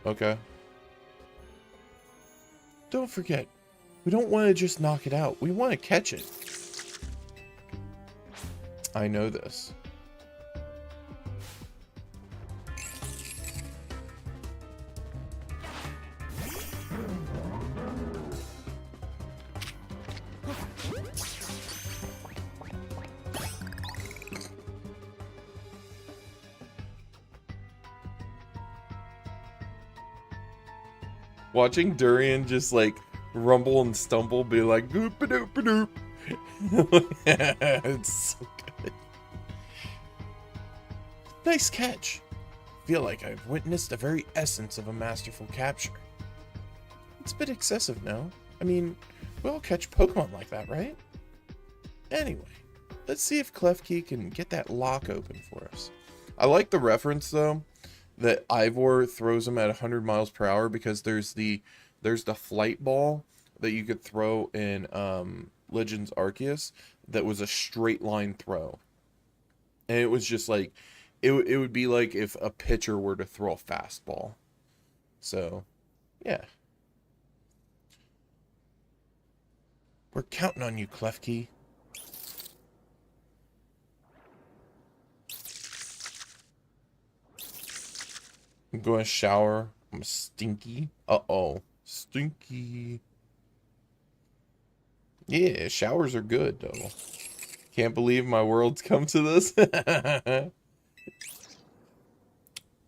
Okay. Don't forget, we don't want to just knock it out. We want to catch it. I know this. Watching Durian just like rumble and stumble, be like goop a doop a doop. It's so good. Nice catch. Feel like I've witnessed the very essence of a masterful capture. It's a bit excessive, no? I mean, we all catch Pokemon like that, right? Anyway, let's see if Klefki can get that lock open for us. I like the reference though, that Ivor throws him at 100 miles per hour because there's the flight ball that you could throw in Legends Arceus that was a straight line throw. And it was just like, it would be like if a pitcher were to throw a fastball. So, yeah. We're counting on you, Klefki. I'm going to shower. I'm stinky. Uh-oh. Stinky. Yeah, showers are good, though. Can't believe my world's come to this.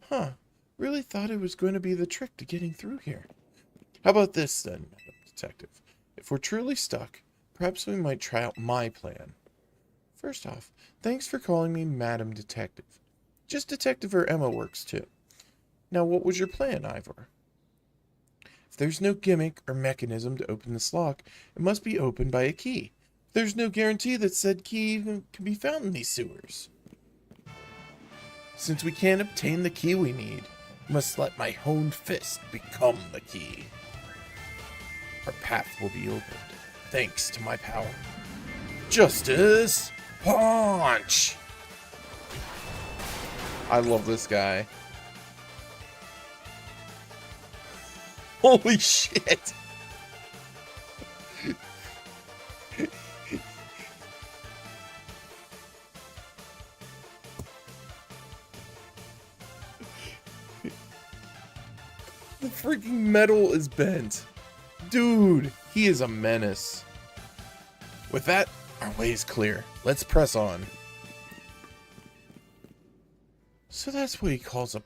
Huh. Really thought it was going to be the trick to getting through here. How about this, then, Madam Detective? If we're truly stuck, perhaps we might try out my plan. First off, thanks for calling me Madam Detective. Just Detective or Emma works, too. Now, what was your plan, Ivor? If there's no gimmick or mechanism to open this lock, it must be opened by a key. There's no guarantee that said key even can be found in these sewers. Since we can't obtain the key we need, I must let my honed fist become the key. Our path will be opened, thanks to my power. Justice Punch! I love this guy. Holy shit! The freaking metal is bent. Dude, he is a menace. With that, our way is clear. Let's press on. So that's what he calls a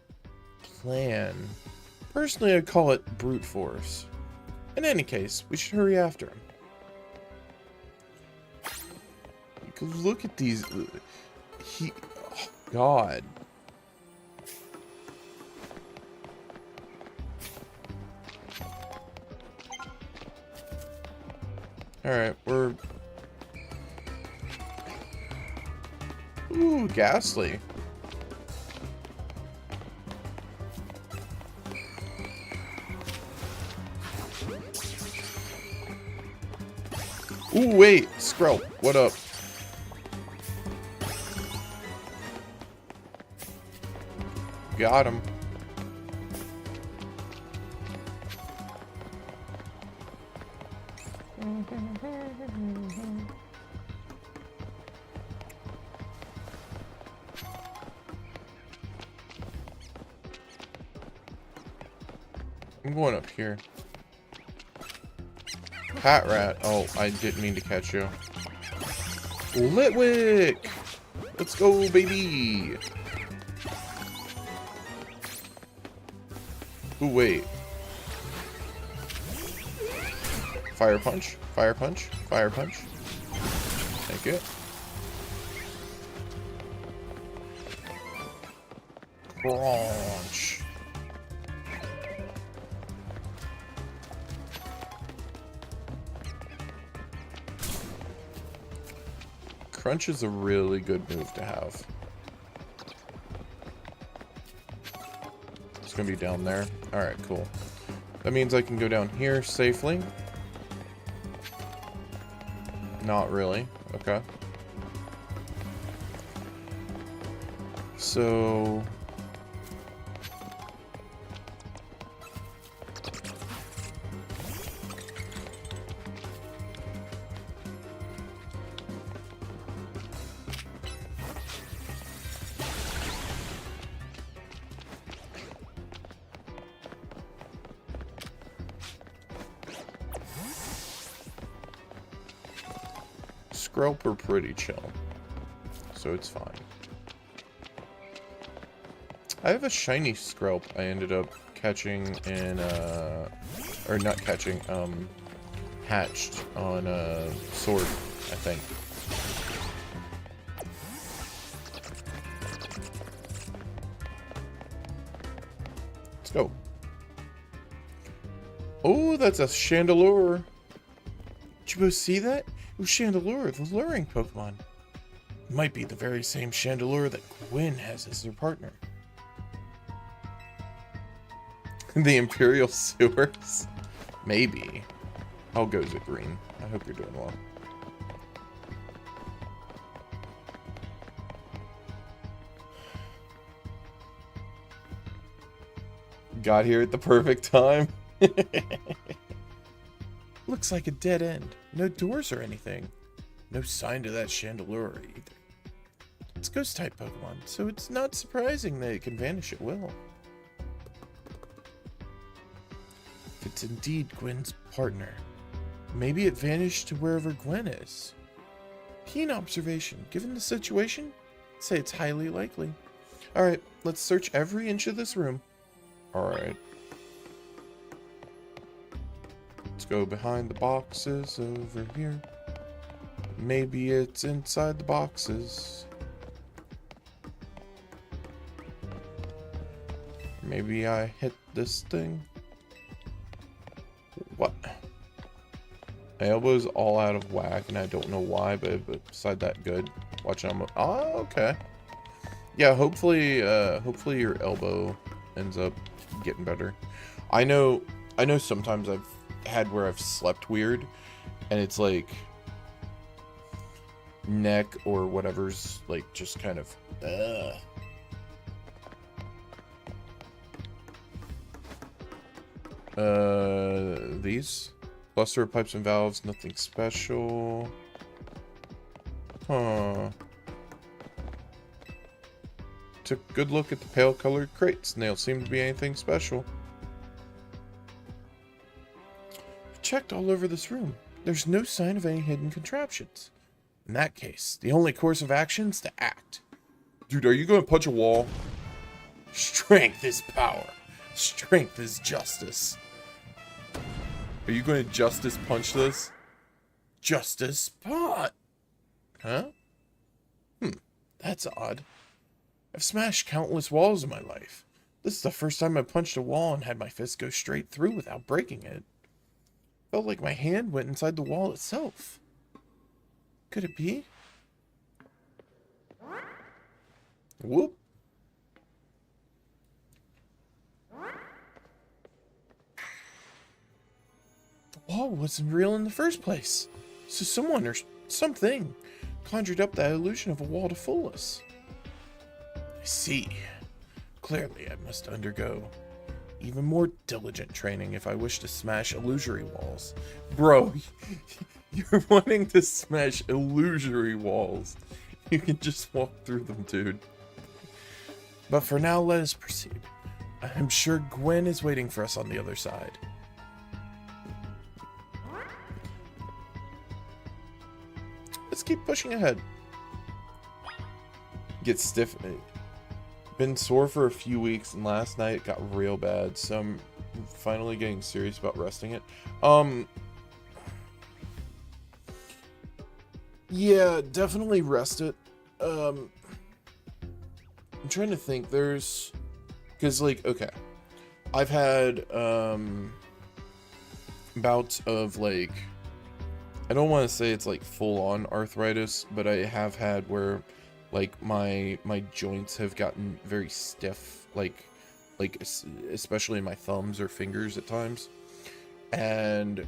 plan. Personally, I'd call it brute force. In any case, we should hurry after him. Look at these. Oh, God. Alright, we're... Ooh, Ghastly. Ooh, wait, Skrelp, what up? Got him. I'm going up here. Patrat. Oh, I didn't mean to catch you. Litwick! Let's go, baby! Ooh, wait. Fire punch, fire punch, fire punch. Thank you. Crunch. Crunch is a really good move to have. It's gonna be down there. Alright, cool. That means I can go down here safely. Not really. Okay. So... Skrelp are pretty chill, so it's fine. I have a shiny Skrelp I ended up catching in, or not catching, hatched on a sword, I think. Let's go. Oh, that's a Chandelure. Did you both see that? It was Chandelure, the luring Pokemon. It might be the very same Chandelure that Gwyn has as their partner. The Imperial Sewers? Maybe. How goes it, Green? I hope you're doing well. Got here at the perfect time. Looks like a dead end. No doors or anything. No sign to that Chandelure either. It's ghost-type Pokemon, so it's not surprising that it can vanish at will. If it's indeed Gwyn's partner, maybe it vanished to wherever Gwyn is. Keen observation. Given the situation, I'd say it's highly likely. Alright, let's search every inch of this room. Alright. Let's go behind the boxes over here. Maybe it's inside the boxes. Maybe I hit this thing. What? My elbow's all out of whack, and I don't know why, but beside that, good. Watching them. Oh, okay. Yeah, hopefully your elbow ends up getting better. I know sometimes I've had where I've slept weird, and it's like neck or whatever's like just kind of these cluster of pipes and valves, nothing special. Huh. Took a good look at the pale colored crates, and they don't seem to be anything special. I've checked all over this room. There's no sign of any hidden contraptions. In that case, the only course of action is to act. Dude, are you going to punch a wall? Strength is power. Strength is justice. Are you going to justice punch this? Justice pot. Huh? That's odd. I've smashed countless walls in my life. This is the first time I punched a wall and had my fist go straight through without breaking it. Felt like my hand went inside the wall itself. Could it be? Whoop. The wall wasn't real in the first place. So someone or something conjured up that illusion of a wall to fool us. I see. Clearly, I must undergo even more diligent training if I wish to smash illusory walls. Bro, you're wanting to smash illusory walls. You can just walk through them, dude. But for now, let us proceed. I'm sure Gwen is waiting for us on the other side. Let's keep pushing ahead. Get stiff. Been sore for a few weeks, and last night it got real bad, so I'm finally getting serious about resting it. Yeah, definitely rest it. I'm trying to think. There's, because like, okay, I've had bouts of like, I don't want to say it's like full-on arthritis, but I have had where like my joints have gotten very stiff, like especially in my thumbs or fingers at times. And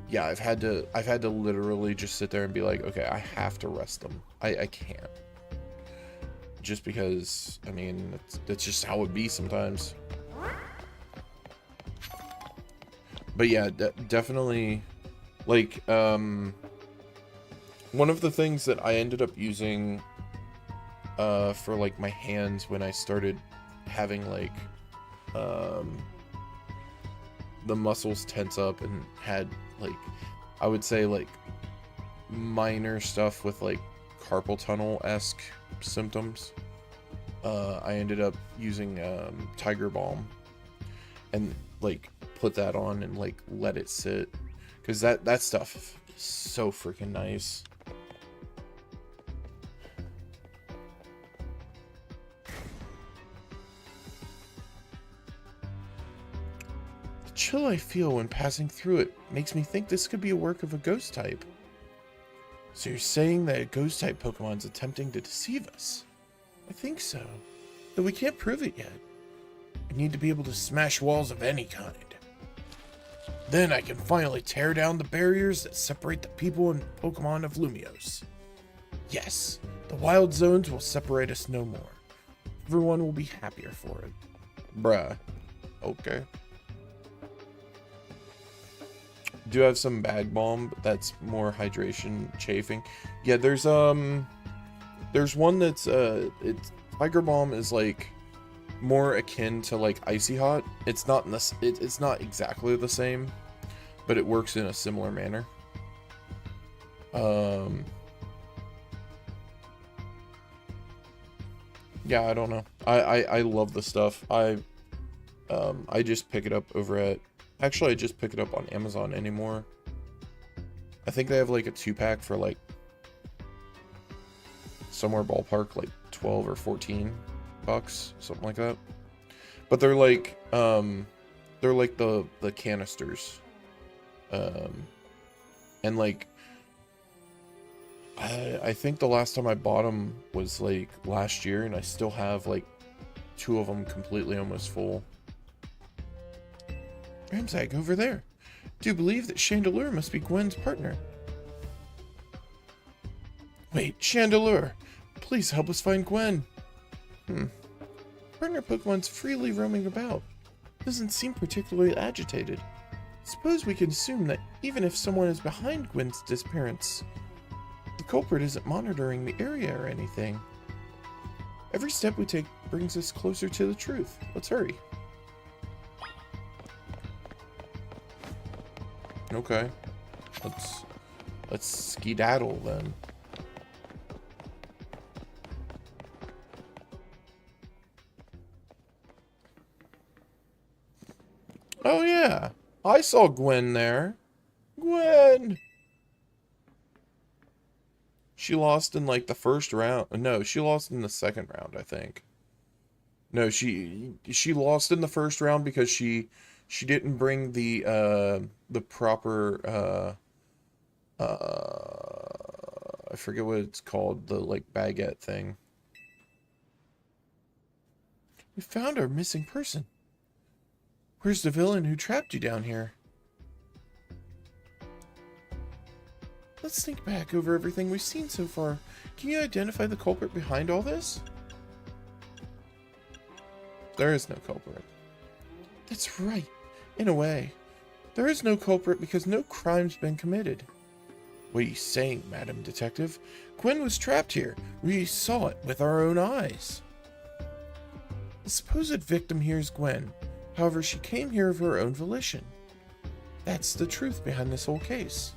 yeah, I've had to literally just sit there and be like, okay, I have to rest them. I can't. Just because, I mean, that's just how it be sometimes. But yeah, definitely, like, one of the things that I ended up using for like my hands when I started having like the muscles tense up and had like, I would say like minor stuff with like carpal tunnel-esque symptoms, I ended up using Tiger Balm and like put that on and like let it sit, because that stuff is so freaking nice. The chill I feel when passing through it makes me think this could be a work of a ghost type. So you're saying that a ghost type Pokemon's attempting to deceive us? I think so, though we can't prove it yet. I need to be able to smash walls of any kind. Then I can finally tear down the barriers that separate the people and Pokemon of Lumiose. Yes, the wild zones will separate us no more. Everyone will be happier for it. Bruh. Okay. Do have some bag balm, but that's more hydration chafing. Yeah, there's one that's it's Tiger Balm is like more akin to like Icy Hot. It's not it's not exactly the same, but it works in a similar manner. Yeah, I don't know. I love the stuff. I just pick it up over at, actually I just pick it up on Amazon anymore. I think they have like a 2-pack for like somewhere ballpark like 12 or 14 bucks, something like that. But they're like the canisters. And like, I think the last time I bought them was like last year, and I still have like 2 of them completely almost full. Ramzag, over there. Do you believe that Chandelure must be Gwen's partner? Wait, Chandelure! Please help us find Gwen. Partner Pokemon's freely roaming about. Doesn't seem particularly agitated. Suppose we can assume that even if someone is behind Gwen's disappearance, the culprit isn't monitoring the area or anything. Every step we take brings us closer to the truth. Let's hurry. Okay. Let's skedaddle then. Oh yeah, I saw Gwen there. Gwen! She lost in like the first round. No, she lost in the second round, I think. No, she lost in the first round because she didn't bring the proper I forget what it's called, the like baguette thing. We found our missing person. Where's the villain who trapped you down here? Let's think back over everything we've seen so far. Can you identify the culprit behind all this? There is no culprit. That's right. In a way. There is no culprit because no crime's been committed. What are you saying, Madam Detective? Gwen was trapped here. We saw it with our own eyes. The supposed victim here is Gwen. However, she came here of her own volition. That's the truth behind this whole case.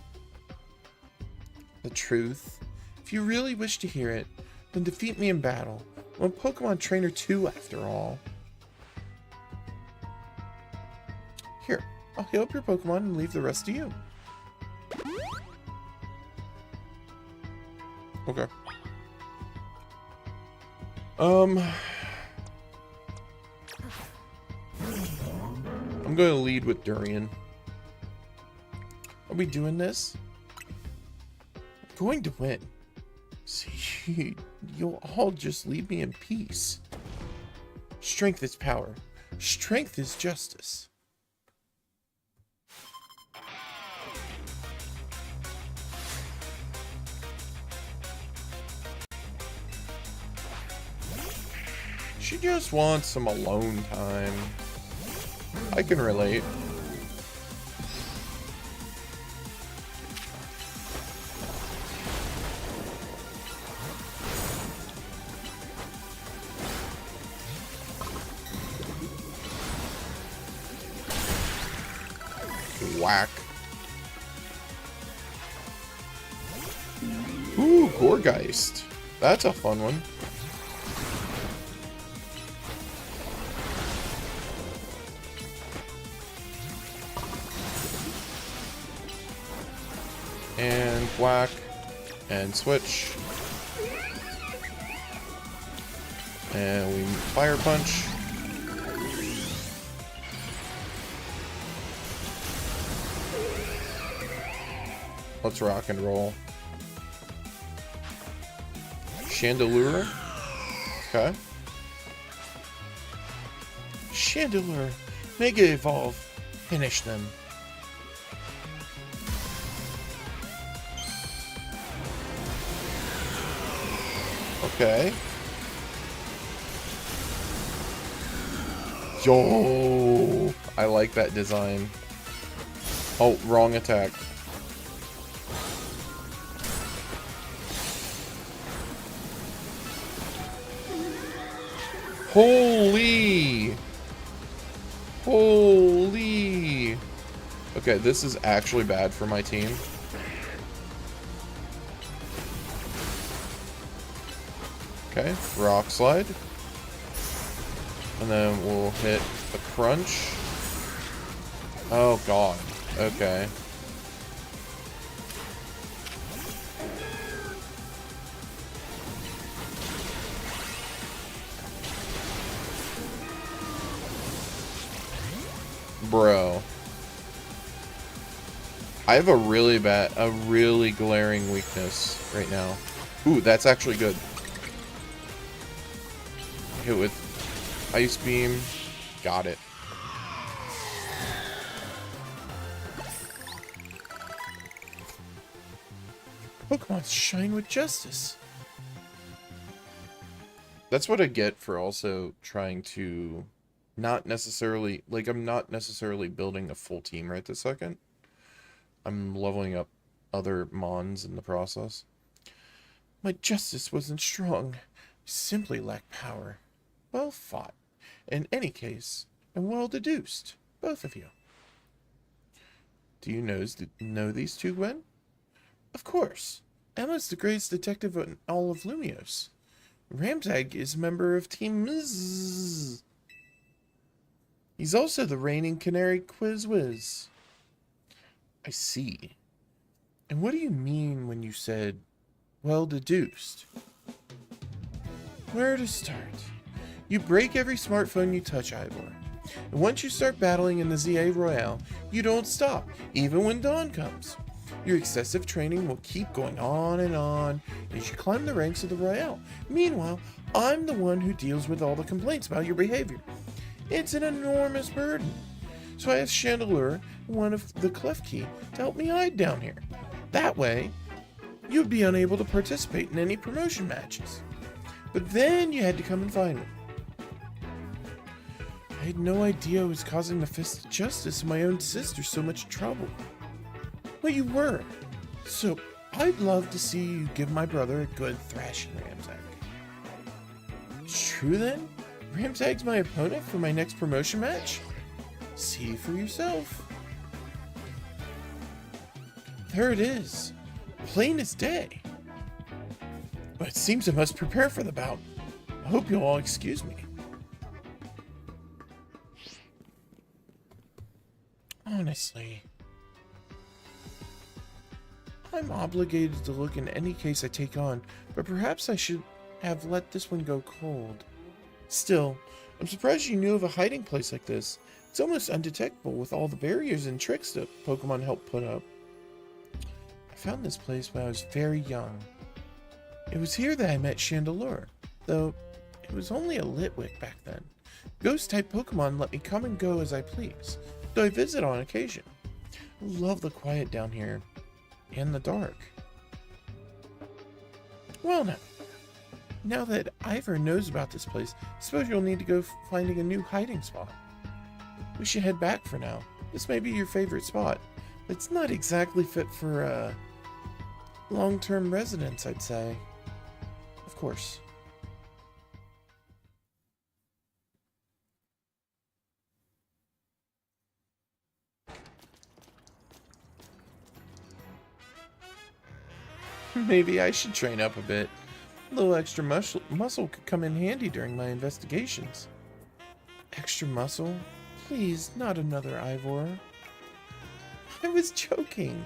The truth? If you really wish to hear it, then defeat me in battle. I'm a Pokemon Trainer 2 after all. Here, I'll heal up your Pokemon and leave the rest to you. Okay. I'm going to lead with Durian. Are we doing this? I'm going to win. See, you'll all just leave me in peace. Strength is power. Strength is justice. She just wants some alone time. I can relate. Whack. Ooh, Gourgeist. That's a fun one. And whack. And switch. And we fire punch. Let's rock and roll. Chandelure. Okay. Chandelure. Mega Evolve. Finish them. Okay. Yo, I like that design. Oh, wrong attack. Holy! Holy! Okay, this is actually bad for my team. Okay, Rock Slide. And then we'll hit the Crunch. Oh god. Okay. Bro. I have a really glaring weakness right now. Ooh, that's actually good. Hit with Ice Beam. Got it. Pokemon shine with justice. That's what I get for also trying to not necessarily, like, I'm not necessarily building a full team right this second. I'm leveling up other Mons in the process. My justice wasn't strong. I simply lacked power. Well fought. In any case, and well deduced. Both of you. Do you know these two, Gwen? Of course. Emma's the greatest detective in all of Lumiose. Ramsag is a member of Team Zzz. He's also the reigning Canary Quiz Whiz. I see. And what do you mean when you said, well deduced? Where to start? You break every smartphone you touch, Ivor. And once you start battling in the ZA Royale, you don't stop, even when dawn comes. Your excessive training will keep going on as you climb the ranks of the Royale. Meanwhile, I'm the one who deals with all the complaints about your behavior. It's an enormous burden. So I asked Chandelure, one of the Klefki, to help me hide down here. That way, you'd be unable to participate in any promotion matches. But then you had to come and find me. I had no idea I was causing the Fist of Justice and my own sister so much trouble. Well, you were. So, I'd love to see you give my brother a good thrashing, Ramsag. True then? Ramsag's my opponent for my next promotion match? See for yourself. There it is. Plain as day. But it seems I must prepare for the bout. I hope you'll all excuse me. Honestly, I'm obligated to look in any case I take on, but perhaps I should have let this one go cold. Still, I'm surprised you knew of a hiding place like this. It's almost undetectable with all the barriers and tricks that Pokemon helped put up. I found this place when I was very young. It was here that I met Chandelure, though it was only a Litwick back then. Ghost-type Pokemon let me come and go as I please, though I visit on occasion. I love the quiet down here, and the dark. Well now that Ivor knows about this place, I suppose you'll need to go finding a new hiding spot. We should head back for now. This may be your favorite spot, but it's not exactly fit for, long-term residence, I'd say. Of course. Maybe I should train up a bit. A little extra muscle could come in handy during my investigations. Extra muscle? Please, not another Ivor. I was joking.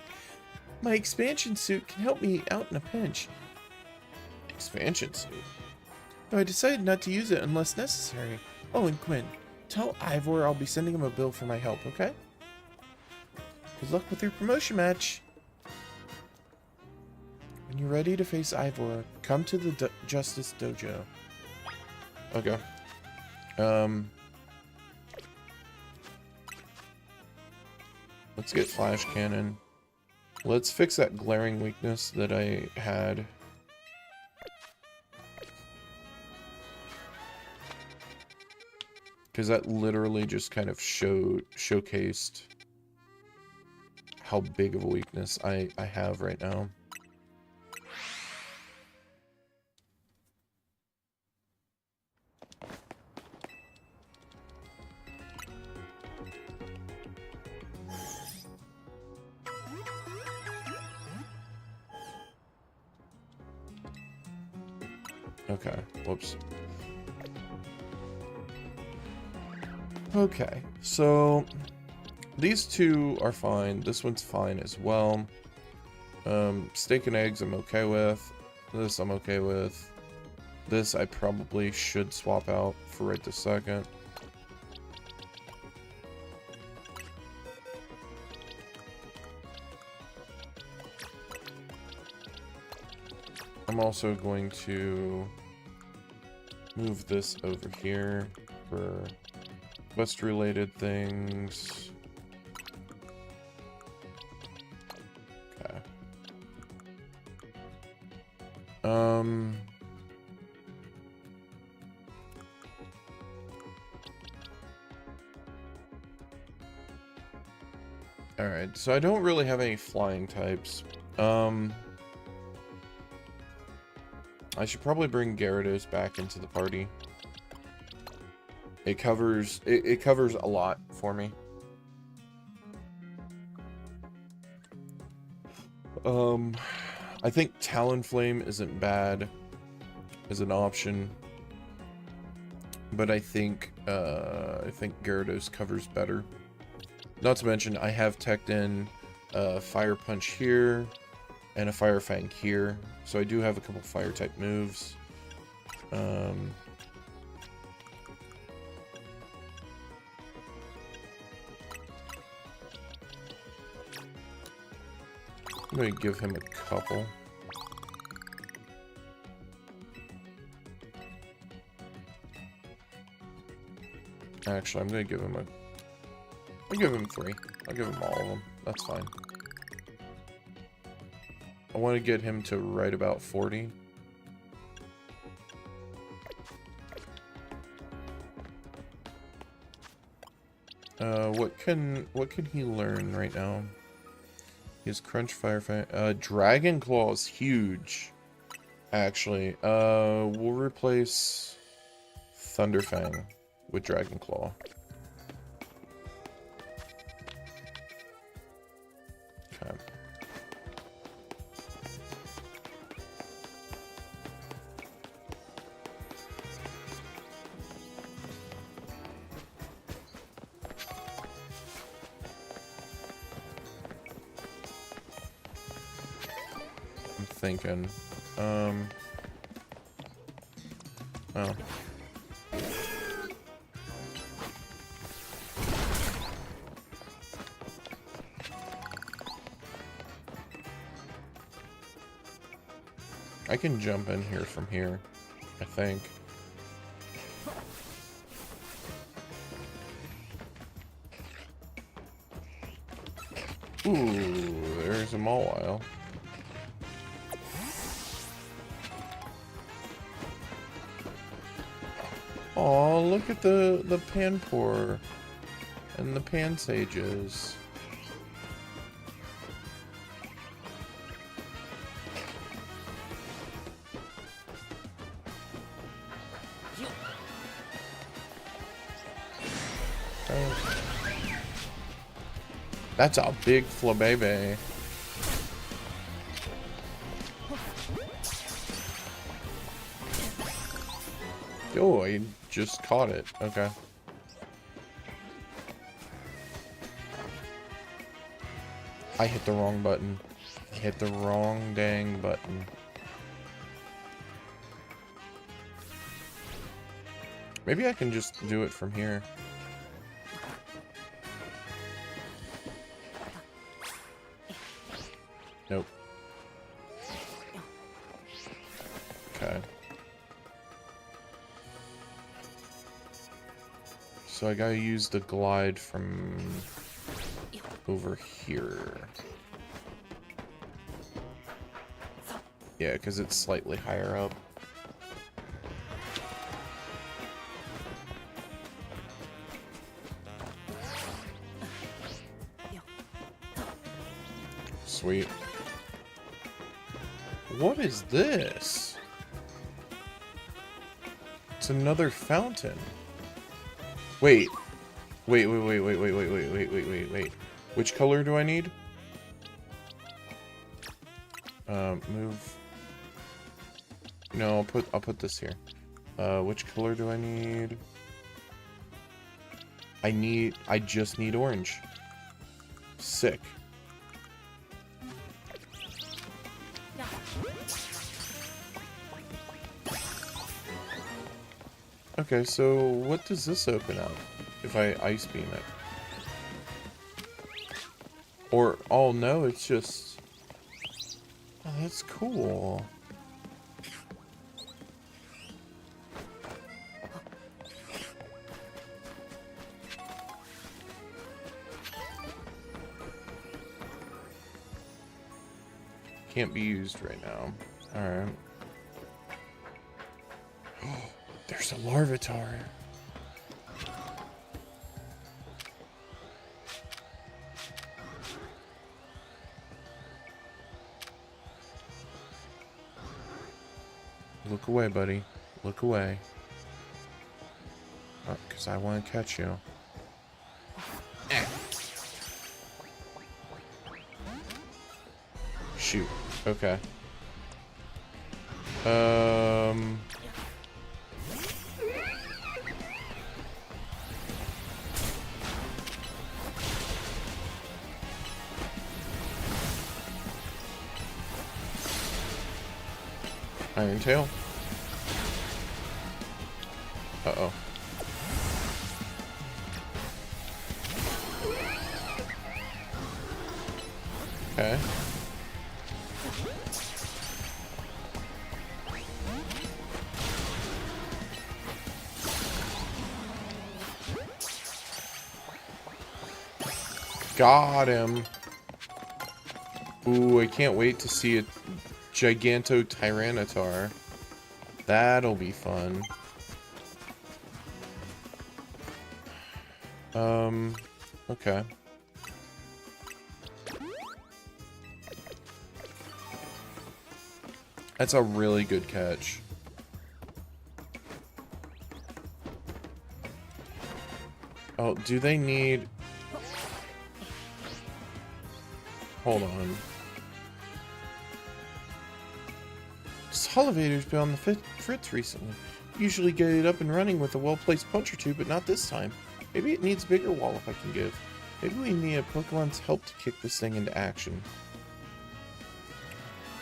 My expansion suit can help me out in a pinch. Expansion suit? Though I decided not to use it unless necessary. Oh, and Quinn, tell Ivor I'll be sending him a bill for my help, okay? Good luck with your promotion match. When you're ready to face Ivor, come to the Justice Dojo. Okay. Let's get Flash Cannon. Let's fix that glaring weakness that I had. Because that literally just kind of showcased how big of a weakness I have right now. Okay, whoops. Okay, so these two are fine. This one's fine as well. Steak and eggs I'm okay with. This I'm okay with. This I probably should swap out for right this second. I'm also going to move this over here for quest-related things. Okay. Alright, so I don't really have any flying types. I should probably bring Gyarados back into the party. It covers a lot for me. I think Talonflame isn't bad as an option, but I think Gyarados covers better. Not to mention, I have teched in Fire Punch here and a Fire Fang here, so I do have a couple fire type moves. I'm going to give him a couple. Actually, I'm going to give him I'll give him 3. I'll give him all of them. That's fine. I want to get him to right about 40. What can he learn right now? He has Crunch, Fire Fang. Dragon Claw is huge. Actually, we'll replace Thunder Fang with Dragon Claw. Okay. I'm thinking, oh. I can jump in here from here, I think. Ooh, there's a Mawile. Aw, look at the Panpour and the Pansages. That's a big Flabébé. Oh, I just caught it. Okay. I hit the wrong button. I hit the wrong dang button. Maybe I can just do it from here. Nope. Okay. So I gotta use the glide from over here. Yeah, because it's slightly higher up. Sweet. What is this? It's another fountain. Wait. Wait. Which color do I need? Move. No, I'll put this here. Which color do I need? I just need orange. Sick. Okay, so what does this open up if I ice beam it? Or, oh no, it's just... Oh, that's cool. can't be used right now. Alright. Oh, there's a Larvitar. Look away, buddy. Look away. Oh, because I want to catch you. Shoot. Okay. Iron Tail. Uh-oh. Okay. Got him. Ooh, I can't wait to see a Giganto Tyranitar. That'll be fun. Okay. That's a really good catch. Oh, do they need... Hold on. Salivator's been on the fritz recently. Usually get it up and running with a well-placed punch or two, but not this time. Maybe it needs a bigger wallop I can give. Maybe we need a Pokemon's help to kick this thing into action.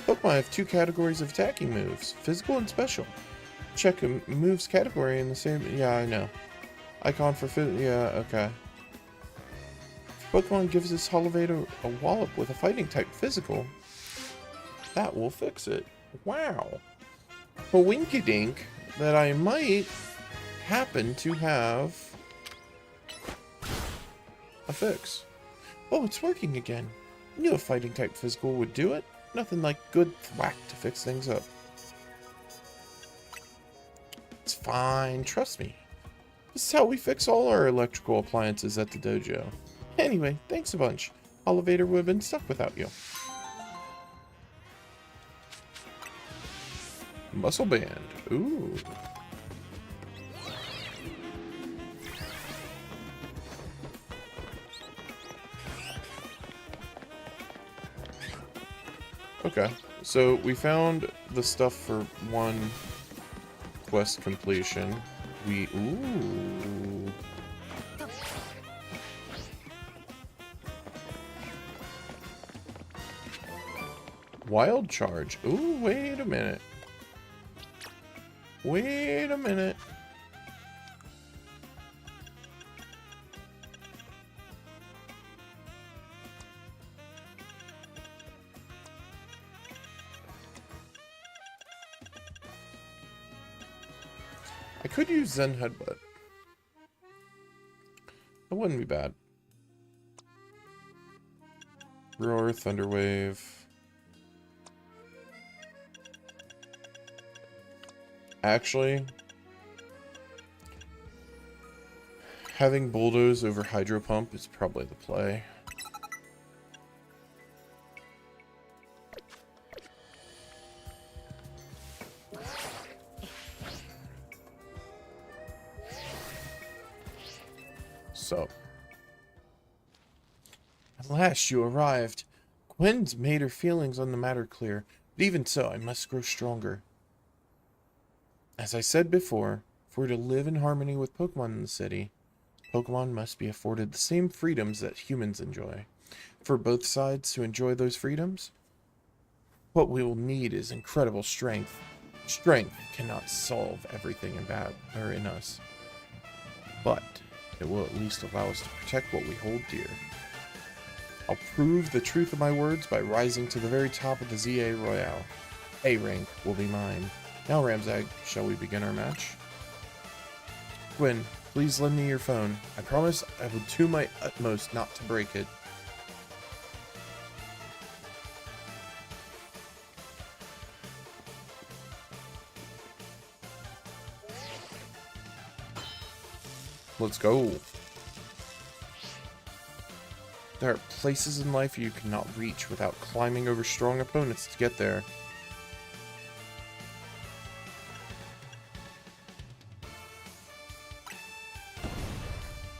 Pokemon have two categories of attacking moves, physical and special. Check a moves category in the same... Yeah, I know. Icon for yeah, okay. If Pokemon gives this Salivator a wallop with a fighting type physical, that will fix it. Wow. A Winkydink that I might happen to have a fix. Oh, it's working again. I knew a fighting type physical would do it. Nothing like good thwack to fix things up. It's fine, trust me. This is how we fix all our electrical appliances at the dojo. Anyway, thanks a bunch. Elevator would have been stuck without you. Muscle Band. Ooh. Okay, so we found the stuff for one quest completion. Ooh. Wild Charge. Ooh, wait a minute. Wait a minute. I could use Zen Headbutt. That wouldn't be bad. Roar, Thunder Wave. Actually, having Bulldoze over Hydro Pump is probably the play. So, at last you arrived. Gwen's made her feelings on the matter clear, but even so, I must grow stronger. As I said before, if we're to live in harmony with Pokemon in the city, Pokemon must be afforded the same freedoms that humans enjoy. For both sides to enjoy those freedoms, what we will need is incredible strength. Strength cannot solve everything in us, but it will at least allow us to protect what we hold dear. I'll prove the truth of my words by rising to the very top of the ZA Royale. A rank will be mine. Now, Ramzag, shall we begin our match? Gwen, please lend me your phone. I promise I will do my utmost not to break it. Let's go. There are places in life you cannot reach without climbing over strong opponents to get there.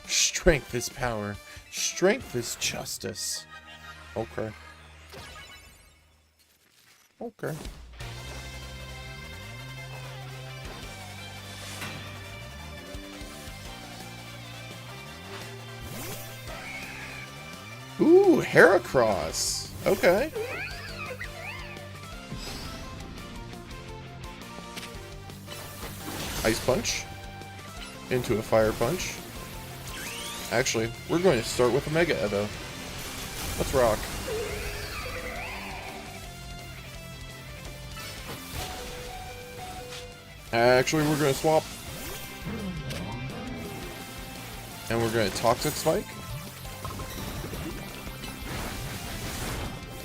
Strength is power. Strength is justice. Okay. Okay. Ooh, Heracross. Okay. Ice Punch. Into a Fire Punch. Actually, we're going to start with a Mega Evo. Let's rock. Actually, we're going to swap. And we're going to Toxic Spike.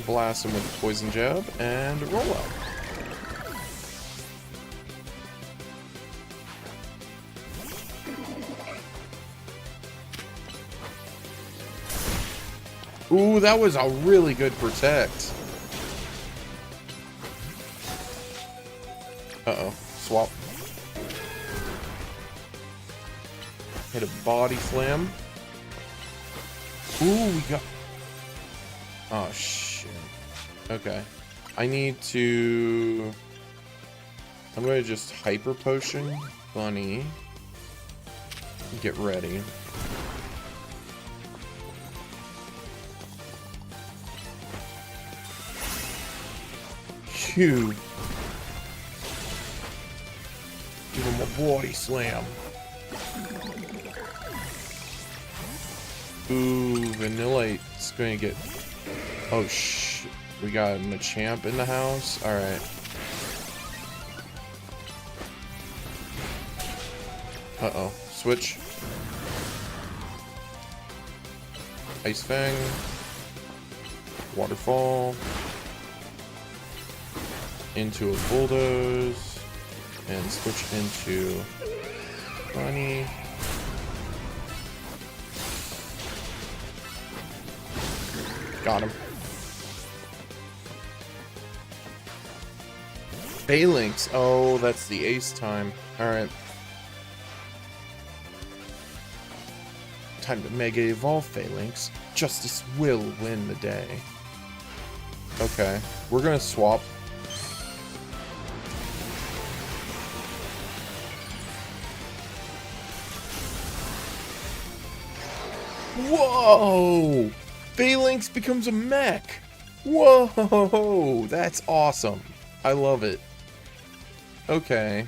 Blast him with Poison Jab and roll out. Ooh, that was a really good protect. Uh-oh. Swap. Hit a Body Slam. Ooh, we got... Oh, shit. Okay. I need to... I'm going to just Hyper Potion Bunny. Get ready. Phew. Give him a Body Slam. Ooh, Vanillite's going to get... Oh, shit. We got a Machamp in the house. Alright. Uh-oh. Switch. Ice Fang. Waterfall. Into a Bulldoze. And switch into Bunny. Got him. Phalanx. Oh, that's the ace time. Alright. Time to Mega Evolve Phalanx. Justice will win the day. Okay. We're gonna swap. Whoa! Phalanx becomes a mech! Whoa! That's awesome. I love it. Okay.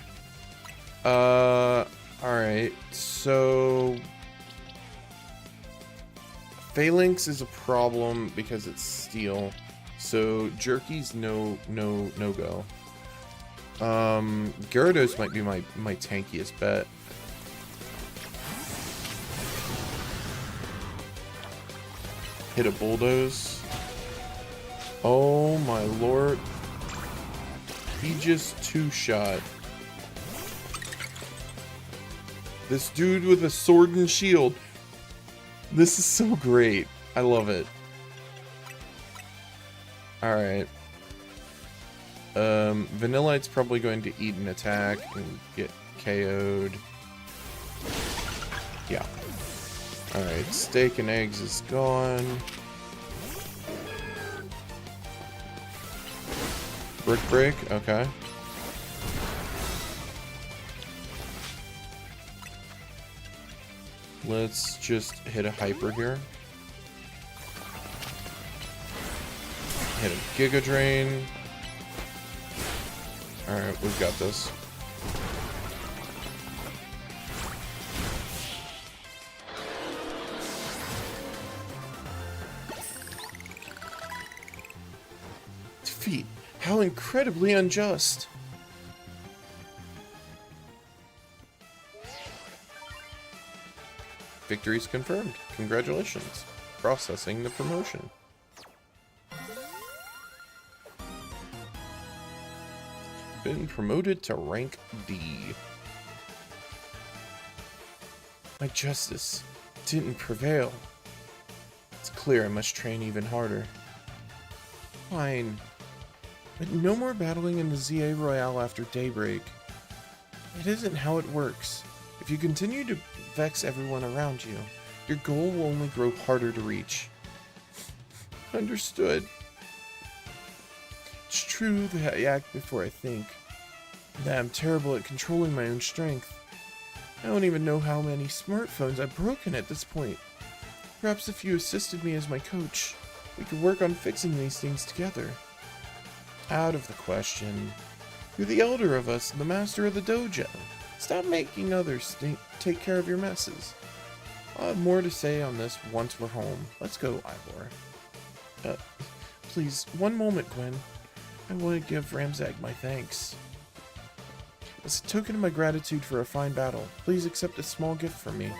Alright. So... Phalanx is a problem because it's steel. So, Jerky's no go. Gyarados might be my tankiest bet. Hit a Bulldoze. Oh my lord. He just two-shot. This dude with a sword and shield. This is so great. I love it. Alright. Vanillite's probably going to eat an attack and get KO'd. Yeah. Alright, Steak and Eggs is gone. Brick Break, okay. Let's just hit a Hyper here. Hit a Giga Drain. Alright, we've got this. Defeat. How incredibly unjust. Victory's confirmed. Congratulations. Processing the promotion. Been promoted to rank D. My justice didn't prevail. It's clear I must train even harder. Fine. But no more battling in the ZA Royale after daybreak. It isn't how it works. If you continue to vex everyone around you, your goal will only grow harder to reach. Understood. It's true that I act before I think. That I'm terrible at controlling my own strength. I don't even know how many smartphones I've broken at this point. Perhaps if you assisted me as my coach, we could work on fixing these things together. Out of the question. You're the elder of us and the master of the dojo. Stop making others take care of your messes. I'll have more to say on this once we're home. Let's go, Ivor. Please, one moment, Gwen. I want to give Ramzag my thanks. As a token of my gratitude for a fine battle, please accept a small gift from me.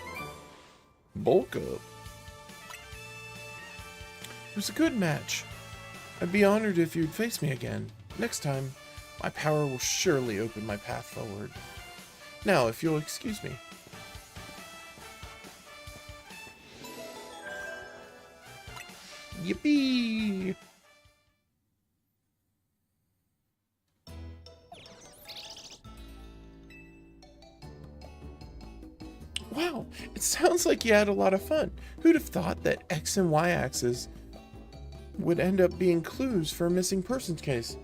Bulk up. It was a good match. I'd be honored if you'd face me again. Next time, my power will surely open my path forward. Now, if you'll excuse me. Yippee! Wow, it sounds like you had a lot of fun. Who'd have thought that X and Y axes would end up being clues for a missing persons case?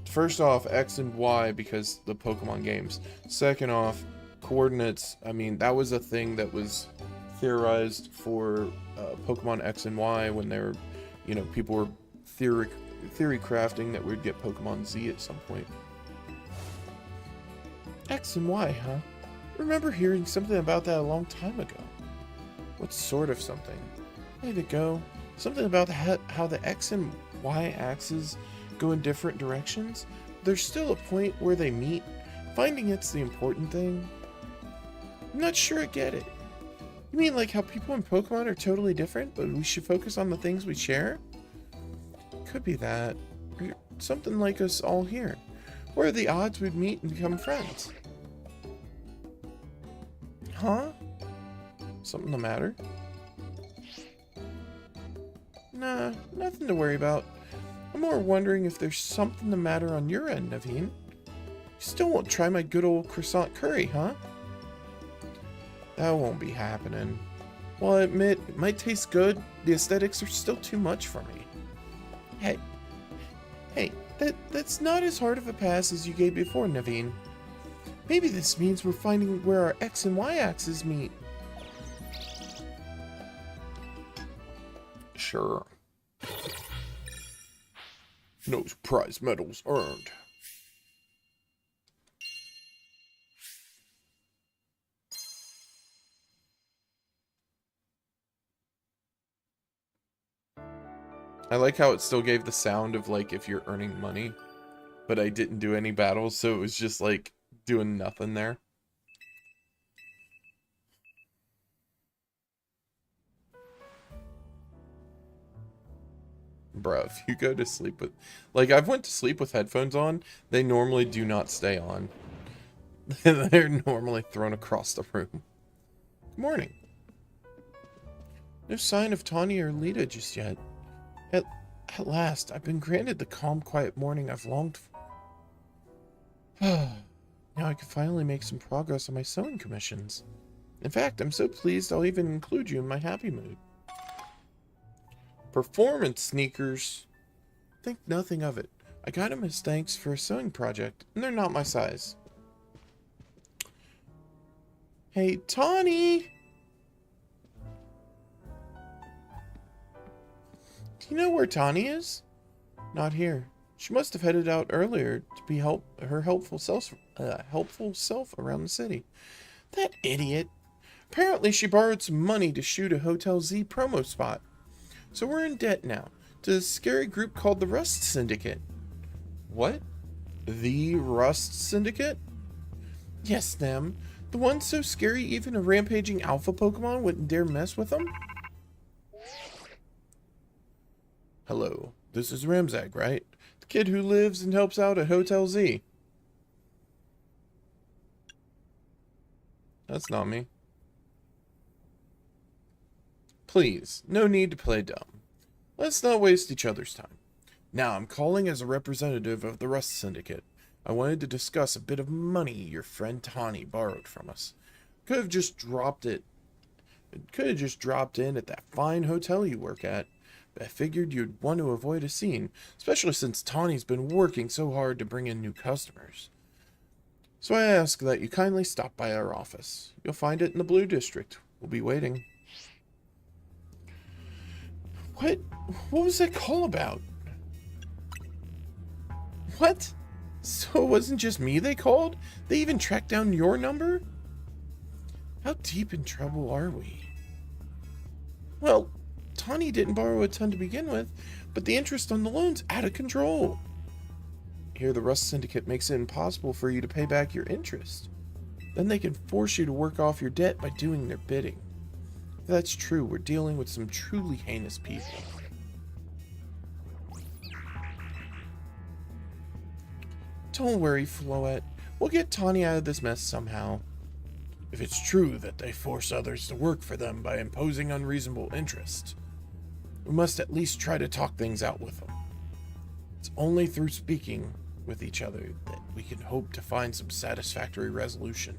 First off, X and Y because the Pokemon games. Second off, coordinates. I mean, that was a thing that was theorized for Pokemon X and Y when they were, you know, people were theory crafting that we'd get Pokemon Z at some point. X and Y, huh? I remember hearing something about that a long time ago. What sort of something? Way to go. Something about how the X and Y axes go in different directions. There's still a point where they meet. Finding it's the important thing. I'm not sure I get it. You mean like how people in Pokemon are totally different, but we should focus on the things we share? Could be that. Or something like us all here. What are the odds we'd meet and become friends? Huh? Something the matter? Nah, nothing to worry about. I'm more wondering if there's something the matter on your end, Naveen. You still won't try my good old croissant curry, huh? That won't be happening. Well, I admit, it might taste good. The aesthetics are still too much for me. Hey, that's not as hard of a pass as you gave before, Naveen. Maybe this means we're finding where our X and Y axes meet. Sure. No prize medals earned. I like how it still gave the sound of like if you're earning money, but I didn't do any battles, so it was just like doing nothing there. Bruh, if you go to sleep with... Like, I've went to sleep with headphones on. They normally do not stay on. They're normally thrown across the room. Good morning. No sign of Tawny or Lita just yet. At last, I've been granted the calm, quiet morning I've longed for. Now I can finally make some progress on my sewing commissions. In fact, I'm so pleased I'll even include you in my happy mood. Performance sneakers. Think nothing of it. I got him as thanks for a sewing project, and they're not my size. Hey, Tawny! Do you know where Tawny is? Not here. She must have headed out earlier to be her helpful self around the city. That idiot. Apparently she borrowed some money to shoot a Hotel Z promo spot. So we're in debt now to a scary group called the Rust Syndicate. What? The Rust Syndicate? Yes, them. The ones so scary even a rampaging alpha Pokemon wouldn't dare mess with them? Hello, this is Ramzag, right? The kid who lives and helps out at Hotel Z. That's not me. Please, no need to play dumb. Let's not waste each other's time. Now, I'm calling as a representative of the Rust Syndicate. I wanted to discuss a bit of money your friend Tawny borrowed from us. Could have just dropped it. Could have just dropped in at that fine hotel you work at. But I figured you'd want to avoid a scene, especially since Tawny's been working so hard to bring in new customers. So I ask that you kindly stop by our office. You'll find it in the Blue District. We'll be waiting. What? What was that call about? What? So it wasn't just me they called? They even tracked down your number? How deep in trouble are we? Well, Tawny didn't borrow a ton to begin with, but the interest on the loan's out of control. Here, the Rust Syndicate makes it impossible for you to pay back your interest. Then they can force you to work off your debt by doing their bidding. If that's true, we're dealing with some truly heinous people. Don't worry, Floette. We'll get Tawny out of this mess somehow. If it's true that they force others to work for them by imposing unreasonable interest, we must at least try to talk things out with them. It's only through speaking with each other that we can hope to find some satisfactory resolution.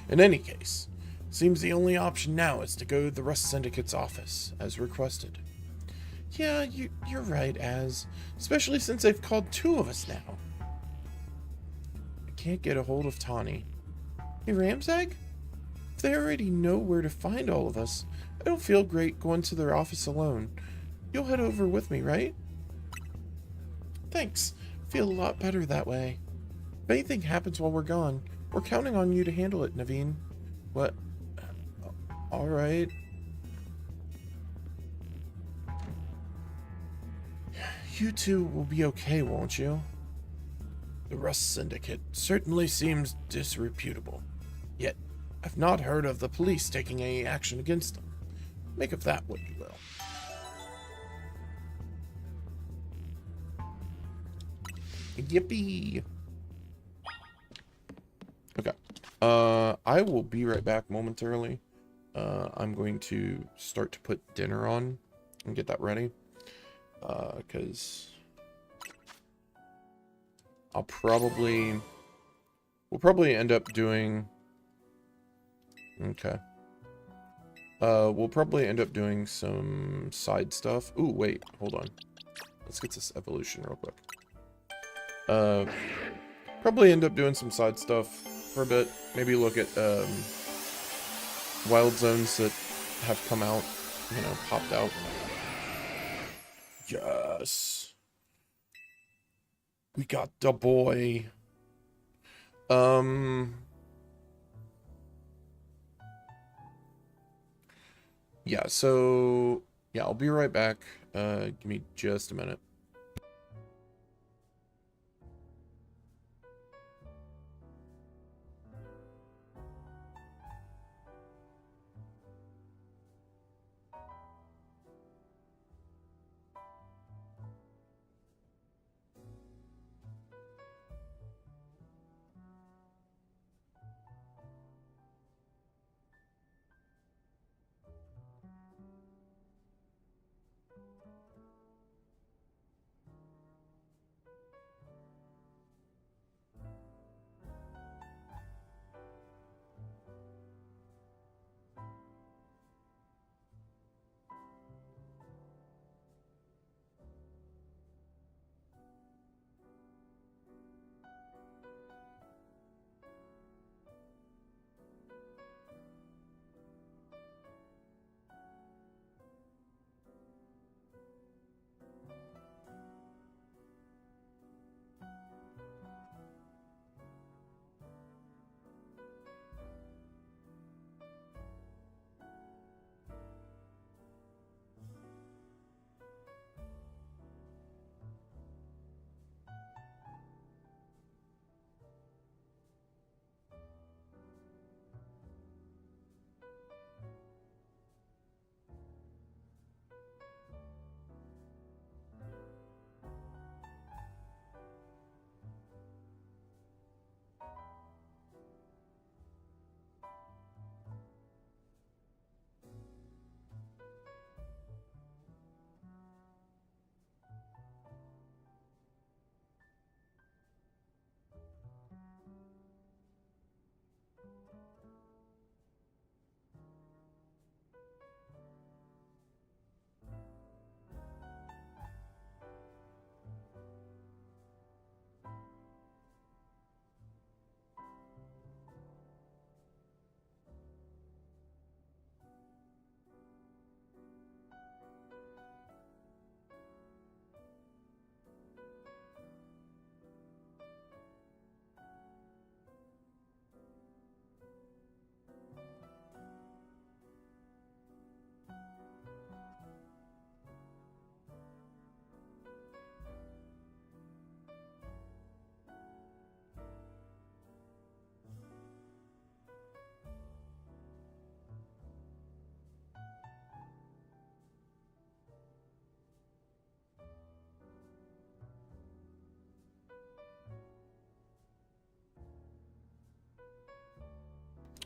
In any case, it seems the only option now is to go to the Rust Syndicate's office, as requested. Yeah, you're right, Az. Especially since they've called 2 of us now. I can't get a hold of Tawny. Hey, Ramsag? If they already know where to find all of us, I don't feel great going to their office alone. You'll head over with me, right? Thanks. Feel a lot better that way. If anything happens while we're gone, we're counting on you to handle it, Naveen. What? Alright. You two will be okay, won't you? The Rust Syndicate certainly seems disreputable. Yet, I've not heard of the police taking any action against them. Make of that what you will. Yippee! Okay. I will be right back momentarily. I'm going to start to put dinner on and get that ready. Because we'll probably end up doing... Okay. We'll probably end up doing some side stuff. Ooh, wait, hold on. Let's get this evolution real quick. Probably end up doing some side stuff for a bit. Maybe look at, wild zones that have come out, you know, popped out. Yes. We got the boy. Yeah, so, yeah, I'll be right back. Give me just a minute.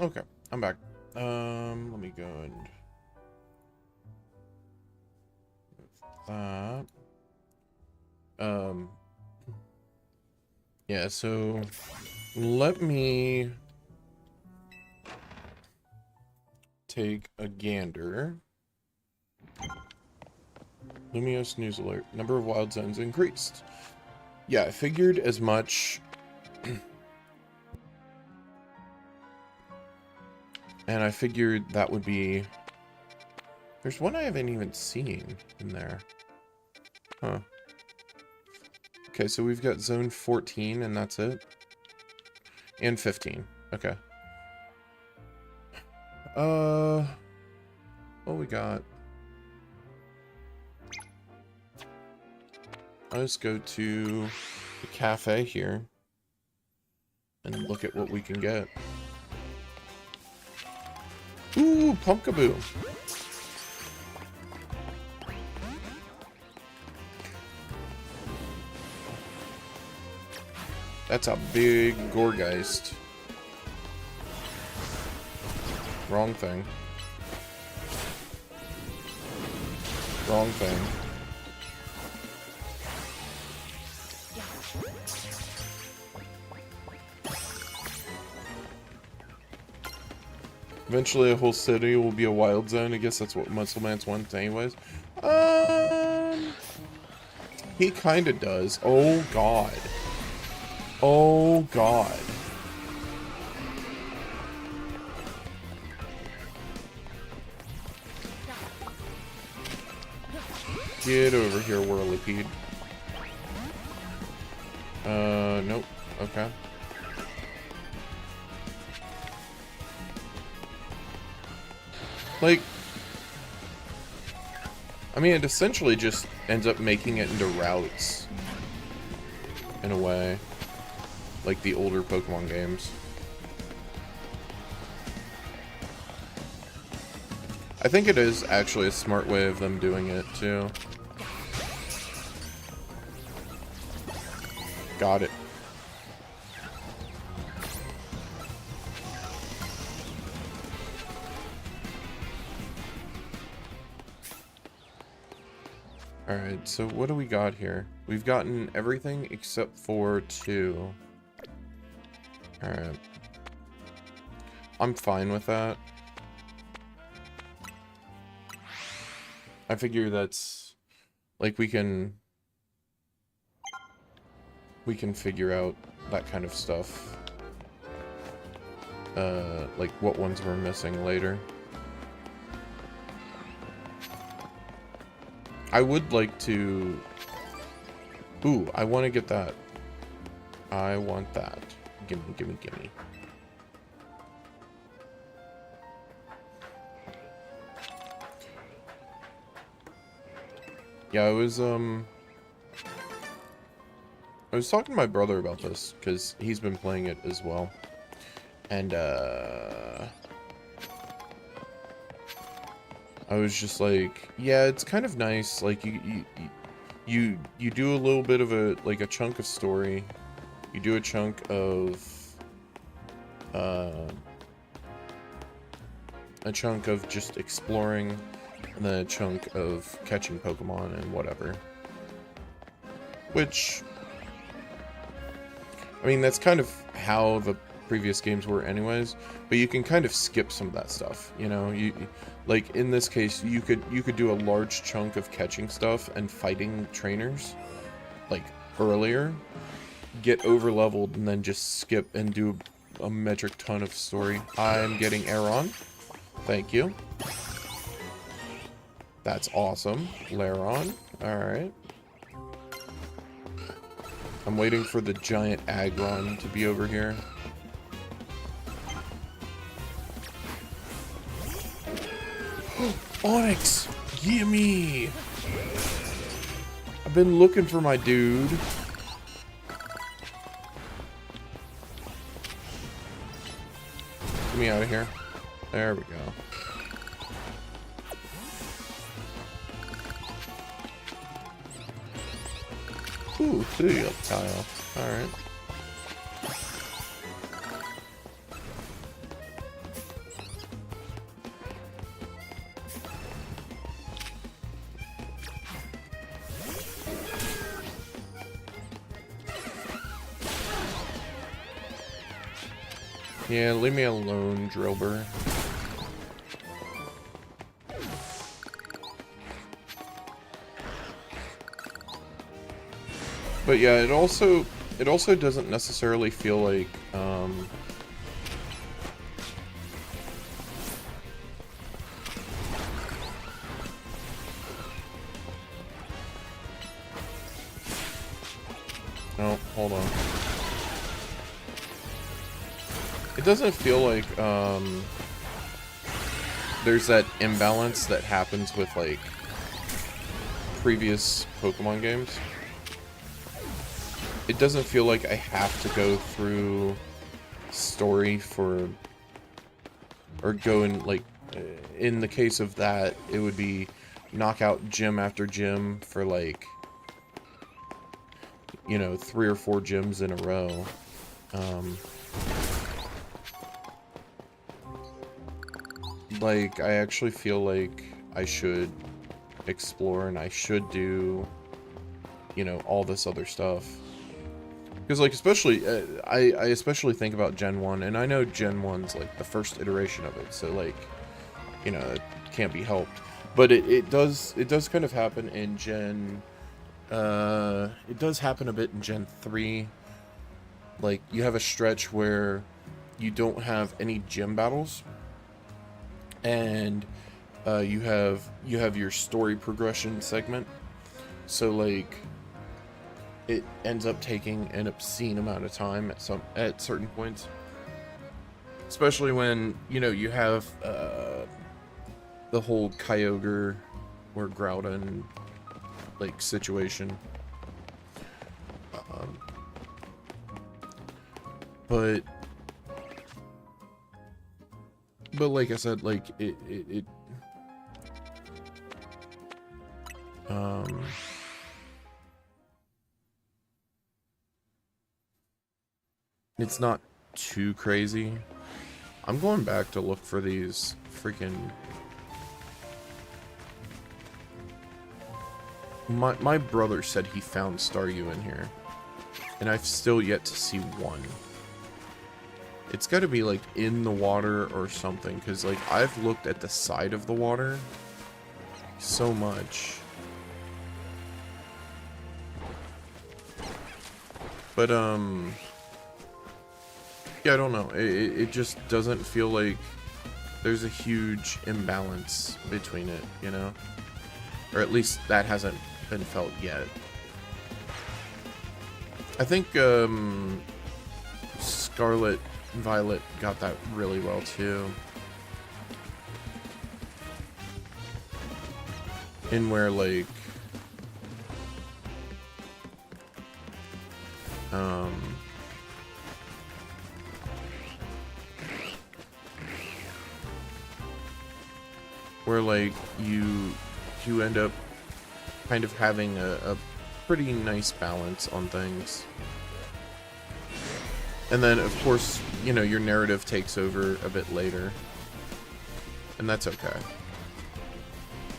Okay, I'm back. Let me go and move that. Yeah, so let me take a gander. Lumios news alert. Number of wild zones increased. Yeah, I figured as much. And I figured that would be... There's one I haven't even seen in there. Huh. Okay, so we've got zone 14 and that's it. And 15. Okay. What we got? Let's go to the cafe here and look at what we can get. Ooh, Pumpkaboo. That's a big Gourgeist. Wrong thing. Wrong thing. Eventually a whole city will be a wild zone. I guess that's what Muscleman's wants anyways. He kinda does. Oh god. Oh god. Get over here, Whirlipede. Nope. Okay. Like, I mean, it essentially just ends up making it into routes. In a way. Like the older Pokemon games. I think it is actually a smart way of them doing it, too. Got it. Alright, so what do we got here? We've gotten everything except for 2. Alright. I'm fine with that. I figure that's... like, we can figure out that kind of stuff. Like, what ones we're missing later. I would like to... Ooh, I want to get that. I want that. Gimme, gimme, gimme. Yeah, I was talking to my brother about this, because he's been playing it as well. And, I was just like, yeah, it's kind of nice. Like you do a little bit of a chunk of story. You do a chunk of just exploring, and then a chunk of catching Pokemon and whatever. Which, I mean, that's kind of how the previous games were anyways, but you can kind of skip some of that stuff, you know. You like, in this case, you could do a large chunk of catching stuff and fighting trainers like earlier, get over leveled, and then just skip and do a metric ton of story. I'm getting Aeron, thank you. That's awesome. Lairon, all right. I'm waiting for the giant Aggron to be over here. Onix! Gimme! I've been looking for my dude. Get me out of here. There we go. Ooh, see ya, Kyle. Alright. Yeah, leave me alone, Drillbur. But yeah, it also doesn't necessarily feel like oh, hold on. It doesn't feel like there's that imbalance that happens with like previous Pokemon games. It doesn't feel like I have to go through story for, or go in, like, in the case of that, it would be knock out gym after gym for, like, you know, 3 or 4 gyms in a row. Like, I actually feel like I should explore and I should do, you know, all this other stuff. Because, like, especially, I especially think about Gen 1, and I know Gen 1's, like, the first iteration of it, so, like, you know, it can't be helped. But it does kind of happen in Gen, it does happen a bit in Gen 3. Like, you have a stretch where you don't have any gym battles, and, you have your story progression segment, so, like, it ends up taking an obscene amount of time at certain points, especially when, you know, you have the whole Kyogre or Groudon like situation. But like I said, like it it's not too crazy. I'm going back to look for these freaking... My brother said he found Staryu in here, and I've still yet to see one. It's got to be like in the water or something, because like I've looked at the side of the water so much. But yeah, I don't know. It just doesn't feel like there's a huge imbalance between it, you know? Or at least that hasn't been felt yet. I think Scarlet and Violet got that really well too. In where like where like you end up kind of having a pretty nice balance on things. And then of course, you know, your narrative takes over a bit later. And that's okay.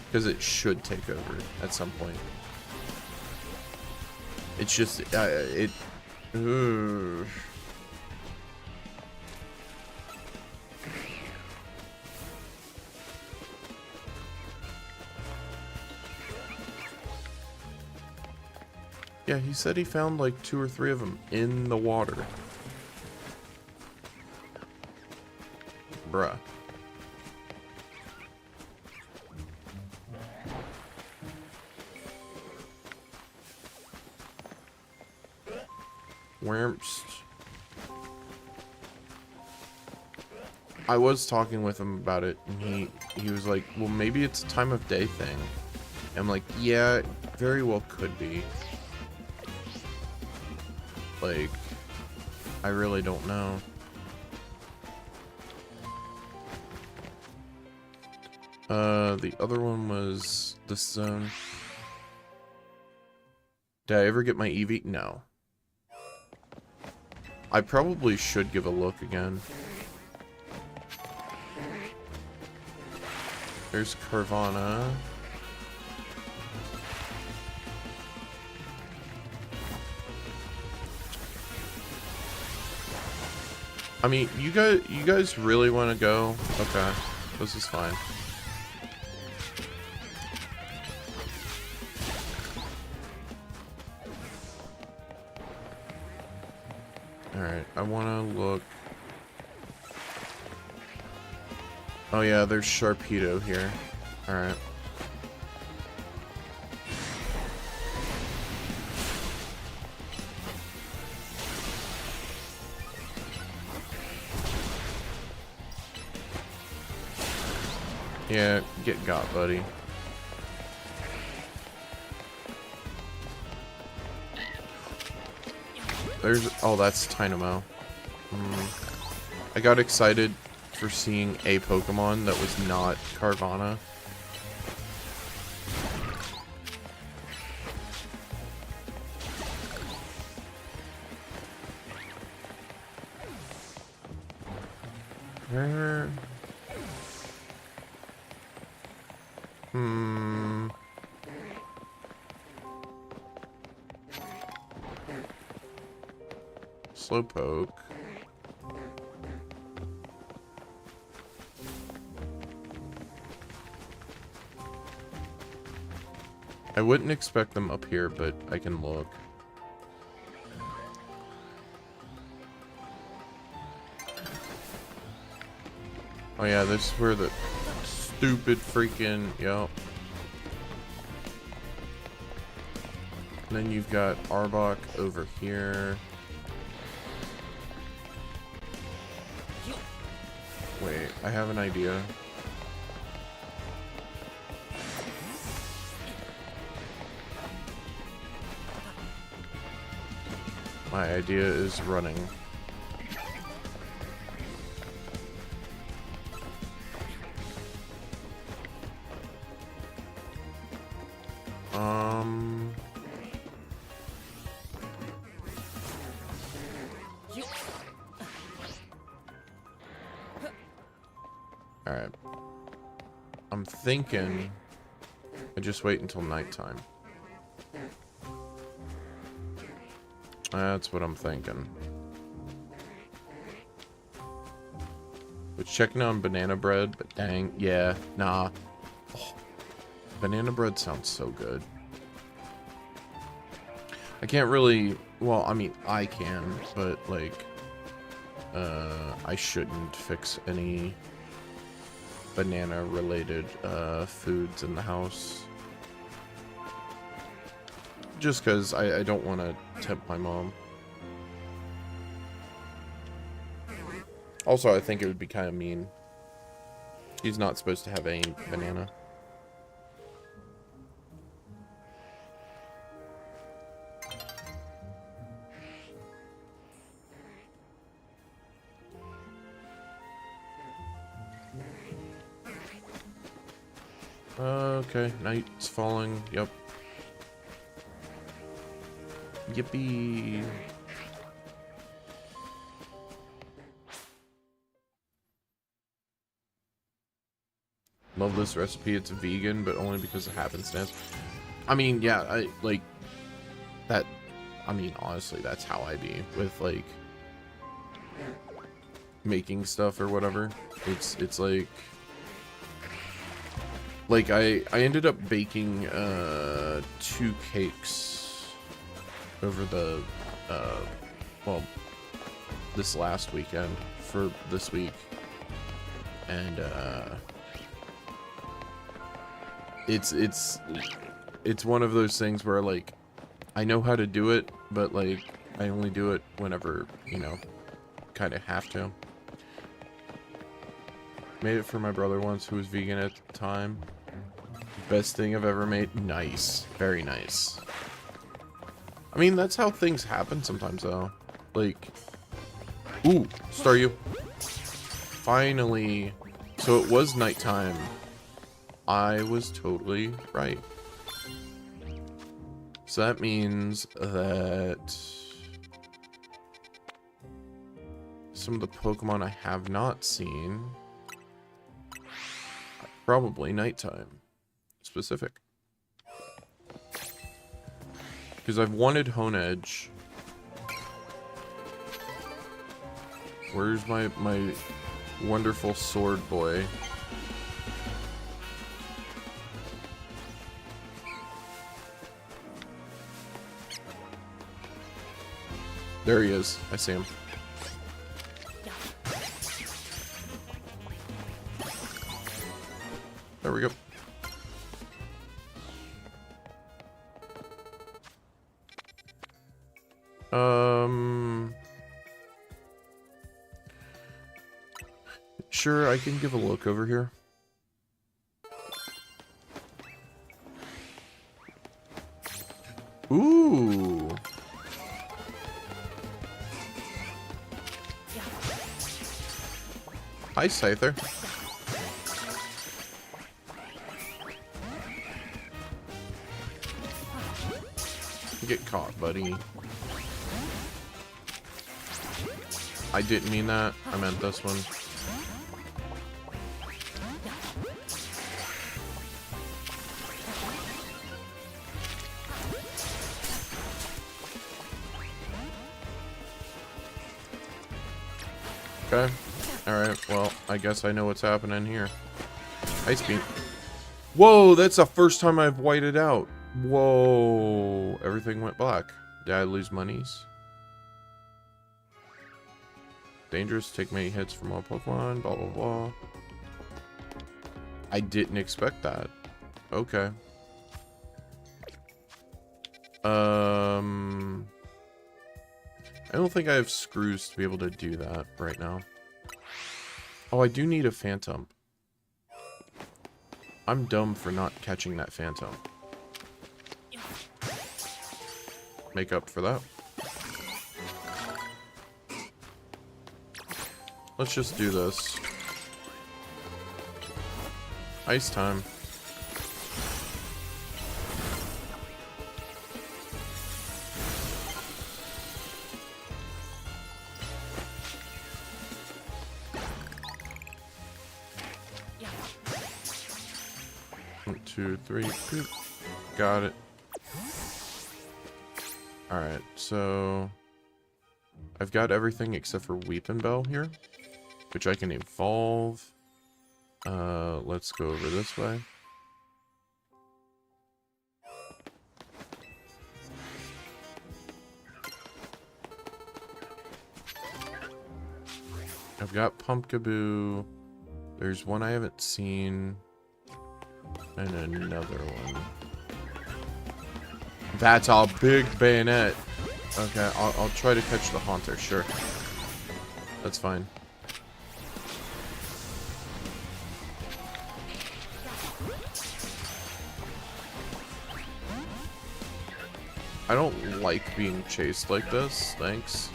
Because it should take over at some point. It's just, yeah, he said he found like 2 or 3 of them in the water. Bruh. Wimps. I was talking with him about it, and he was like, well, maybe it's a time of day thing. I'm like, yeah, it very well could be. Like, I really don't know. The other one was this zone. Did I ever get my Eevee? No. I probably should give a look again. There's Carvanha. I mean, you guys really want to go? Okay, this is fine. Alright, I want to look. Oh yeah, there's Sharpedo here. Alright. Yeah, get got, buddy. There's... Oh, that's Tynamo. I got excited for seeing a Pokemon that was not Carvana. Where... Slowpoke. I wouldn't expect them up here, but I can look. Oh yeah, this is where the stupid freaking... Yep. And then you've got Arbok over here. Wait, I have an idea. My idea is running. Alright. I'm thinking I just wait until nighttime. That's what I'm thinking. Was checking on banana bread, but dang, yeah, nah. Oh, banana bread sounds so good. I can't really, well, I mean, I can, but like, I shouldn't fix any banana related foods in the house. Just because I don't want to tempt my mom. Also, I think it would be kind of mean. She's not supposed to have any banana. Okay, night's falling. Yep. Yippee. Love this recipe. It's vegan, but only because of happenstance. I mean, yeah, I like that. I mean, honestly, that's how I be with like making stuff or whatever. It's like I ended up baking 2 cakes over the well, this last weekend for this week, and it's one of those things where like I know how to do it, but like I only do it whenever, you know, kind of have to. Made it for my brother once, who was vegan at the time. Best thing I've ever made. Nice. Very nice. I mean, that's how things happen sometimes, though. Like... Ooh! Staryu. Finally. So it was nighttime. I was totally right. So that means that... some of the Pokemon I have not seen... probably nighttime specific. Because I've wanted Honedge. Where's my wonderful sword boy? There he is. I see him. There we go. Sure, I can give a look over here. Ooh. Hi, Scyther. Get caught, buddy. I didn't mean that. I meant this one. Okay. Alright, well, I guess I know what's happening here. Ice beam. Whoa, that's the first time I've whited out. Whoa. Everything went black. Did I lose monies? Dangerous. Take many hits from all Pokemon. Blah, blah, blah. I didn't expect that. Okay. I don't think I have screws to be able to do that right now. Oh, I do need a Phantom. I'm dumb for not catching that Phantom. Make up for that. Let's just do this. Ice time. One, two, three. Boop. Got it. Alright, so I've got everything except for Weepin' Bell here, which I can evolve. Let's go over this way. I've got Pumpkaboo. There's one I haven't seen. And another one. That's a big bayonet. Okay, I'll try to catch the Haunter, sure. That's fine. I don't like being chased like this, thanks.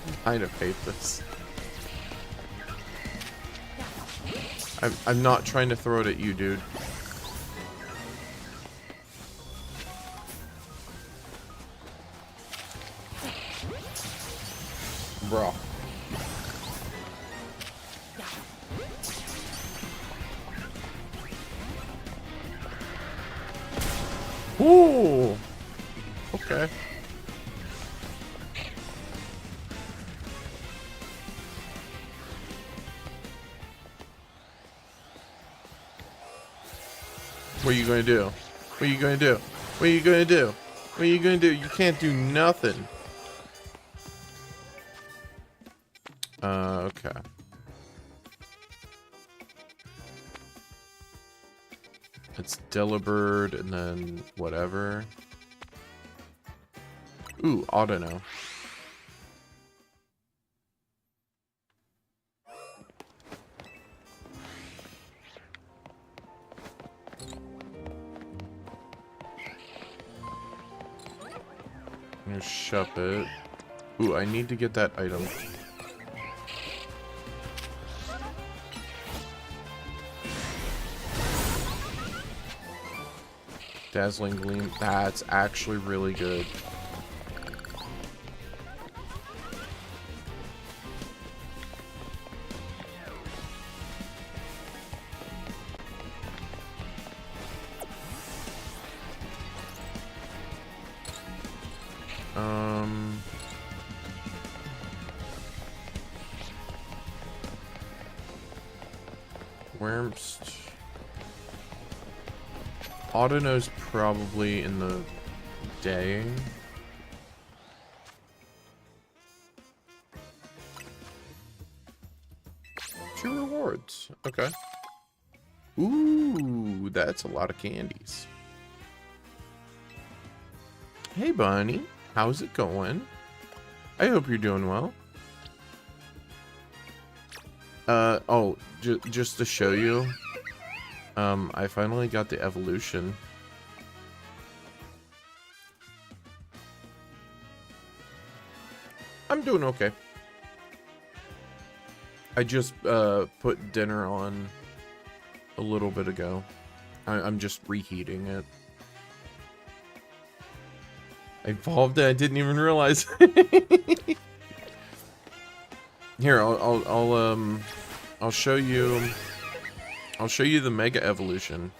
I kind of hate this. I'm not trying to throw it at you, dude. Bro. Ooh. Okay. What are you gonna do? What are you gonna do? What are you gonna do? What are you gonna do? You can't do nothing. Okay. It's Delibird and then whatever. Ooh, Audino. Shuppet. Ooh, I need to get that item. Dazzling Gleam. That's actually really good. Wurmst. Audino's probably in the day. Two rewards. Okay. Ooh, that's a lot of candies. Hey, Bunny. How's it going? I hope you're doing well. Oh, just to show you, I finally got the evolution. I'm doing okay. I just, put dinner on a little bit ago. I'm just reheating it. I evolved it, I didn't even realize. Here, I'll show you. I'll show you the Mega Evolution.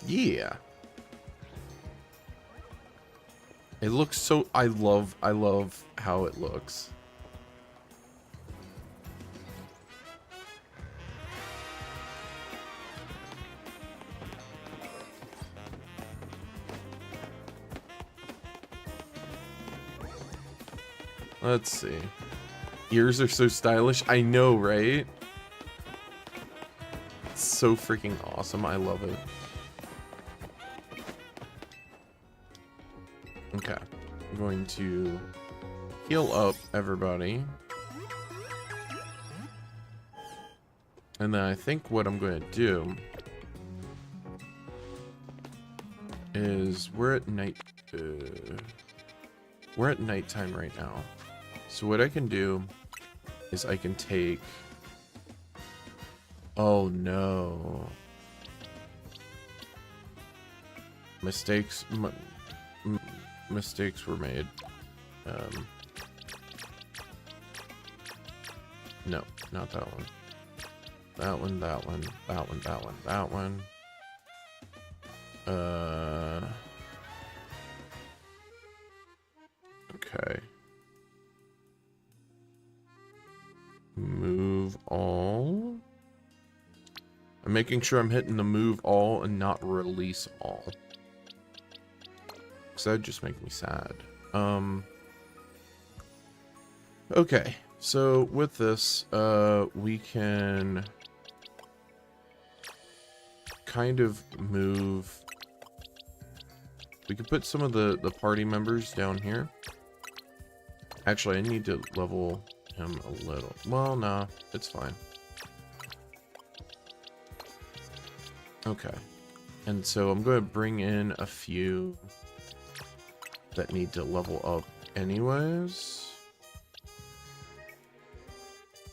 Yeah. It looks so. I love how it looks. Let's see. Ears are so stylish. I know, right? It's so freaking awesome. I love it. Okay. I'm going to heal up everybody. And then I think what I'm going to do is we're at nighttime right now. So what I can do is I can take... Oh no. Mistakes were made. No, not that one. That one, that one, that one, that one, that one. Okay. Move all. I'm making sure I'm hitting the move all and not release all. Because that would just make me sad. Okay. So with this, we can kind of move. We could put some of the party members down here. Actually, I need to level him a little. Well, nah, it's fine. Okay. And so I'm going to bring in a few that need to level up anyways.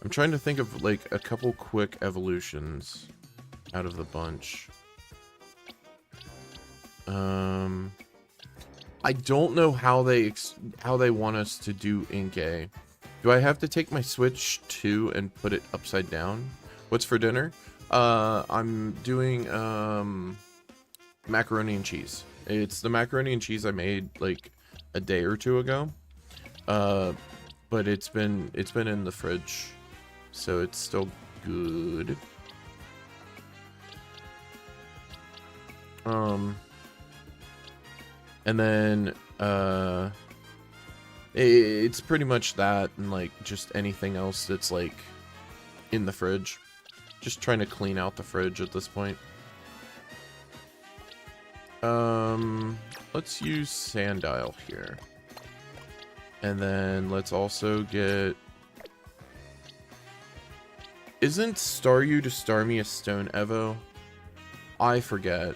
I'm trying to think of like a couple quick evolutions out of the bunch. I don't know how they want us to do Inkay. Do I have to take my Switch 2 and put it upside down? What's for dinner? I'm doing macaroni and cheese. It's the macaroni and cheese I made like a day or two ago. But it's been in the fridge, so it's still good. And then it's pretty much that, and like just anything else that's like in the fridge. Just trying to clean out the fridge at this point. Let's use Sandile here. And then let's also get... Isn't Staryu to Starmie a Stone Evo? I forget.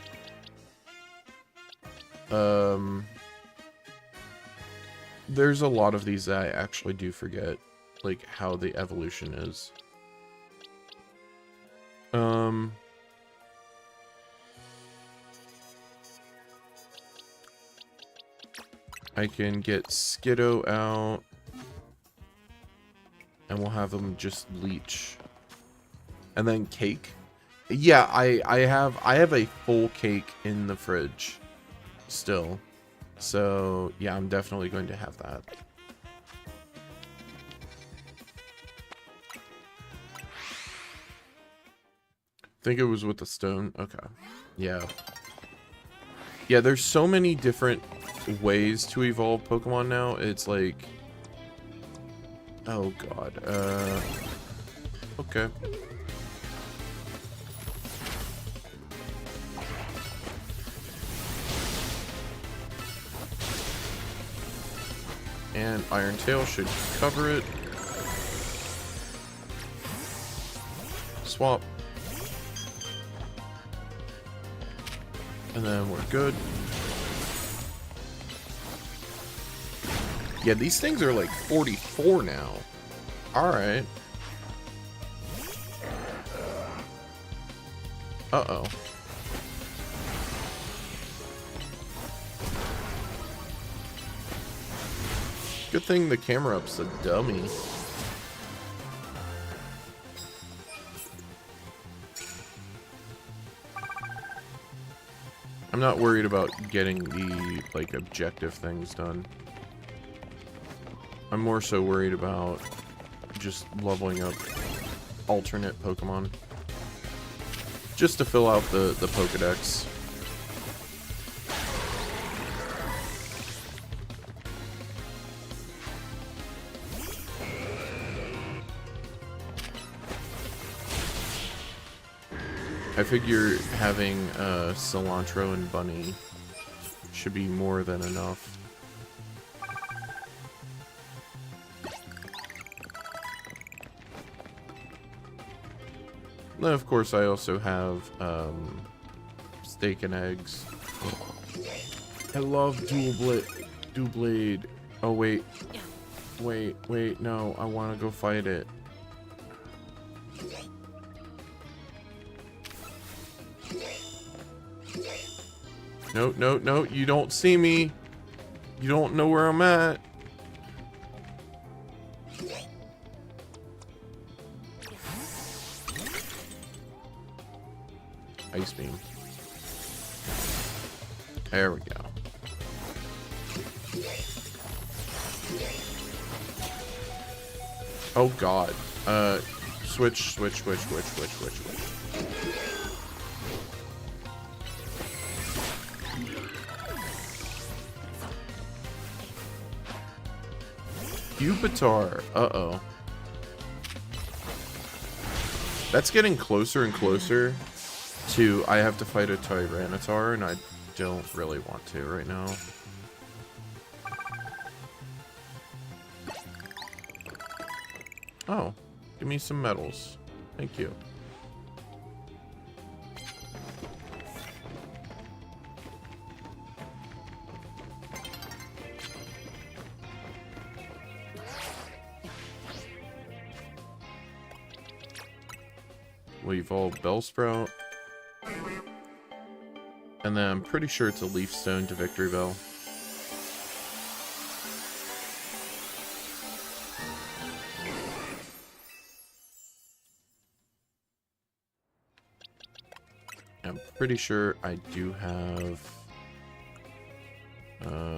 There's a lot of these that I actually do forget, like, how the evolution is. I can get Skiddo out, and we'll have them just leech And then cake. Yeah, I have a full cake in the fridge still. So, yeah, I'm definitely going to have that. I think it was with the stone. Okay. Yeah. Yeah, there's so many different ways to evolve Pokemon now. It's like... Oh, God. Okay. And Iron Tail should cover it. Swap. And then we're good. Yeah, these things are like 44 now. Alright. Uh-oh. Good thing the camera up's a dummy. I'm not worried about getting the, like, objective things done. I'm more so worried about just leveling up alternate Pokemon. Just to fill out the Pokedex. I figure having Cilantro and Bunny should be more than enough. Then, of course, I also have steak and eggs. I love Dual Blade. Oh, wait. Wait, no. I want to go fight it. No, you don't see me. You don't know where I'm at. Ice Beam. There we go. Oh god. Switch. Pupitar. Uh-oh. That's getting closer and closer to I have to fight a Tyranitar, and I don't really want to right now. Oh, give me some medals. Thank you. We evolve Bellsprout. And then I'm pretty sure it's a Leaf Stone to Victory Bell. I'm pretty sure I do have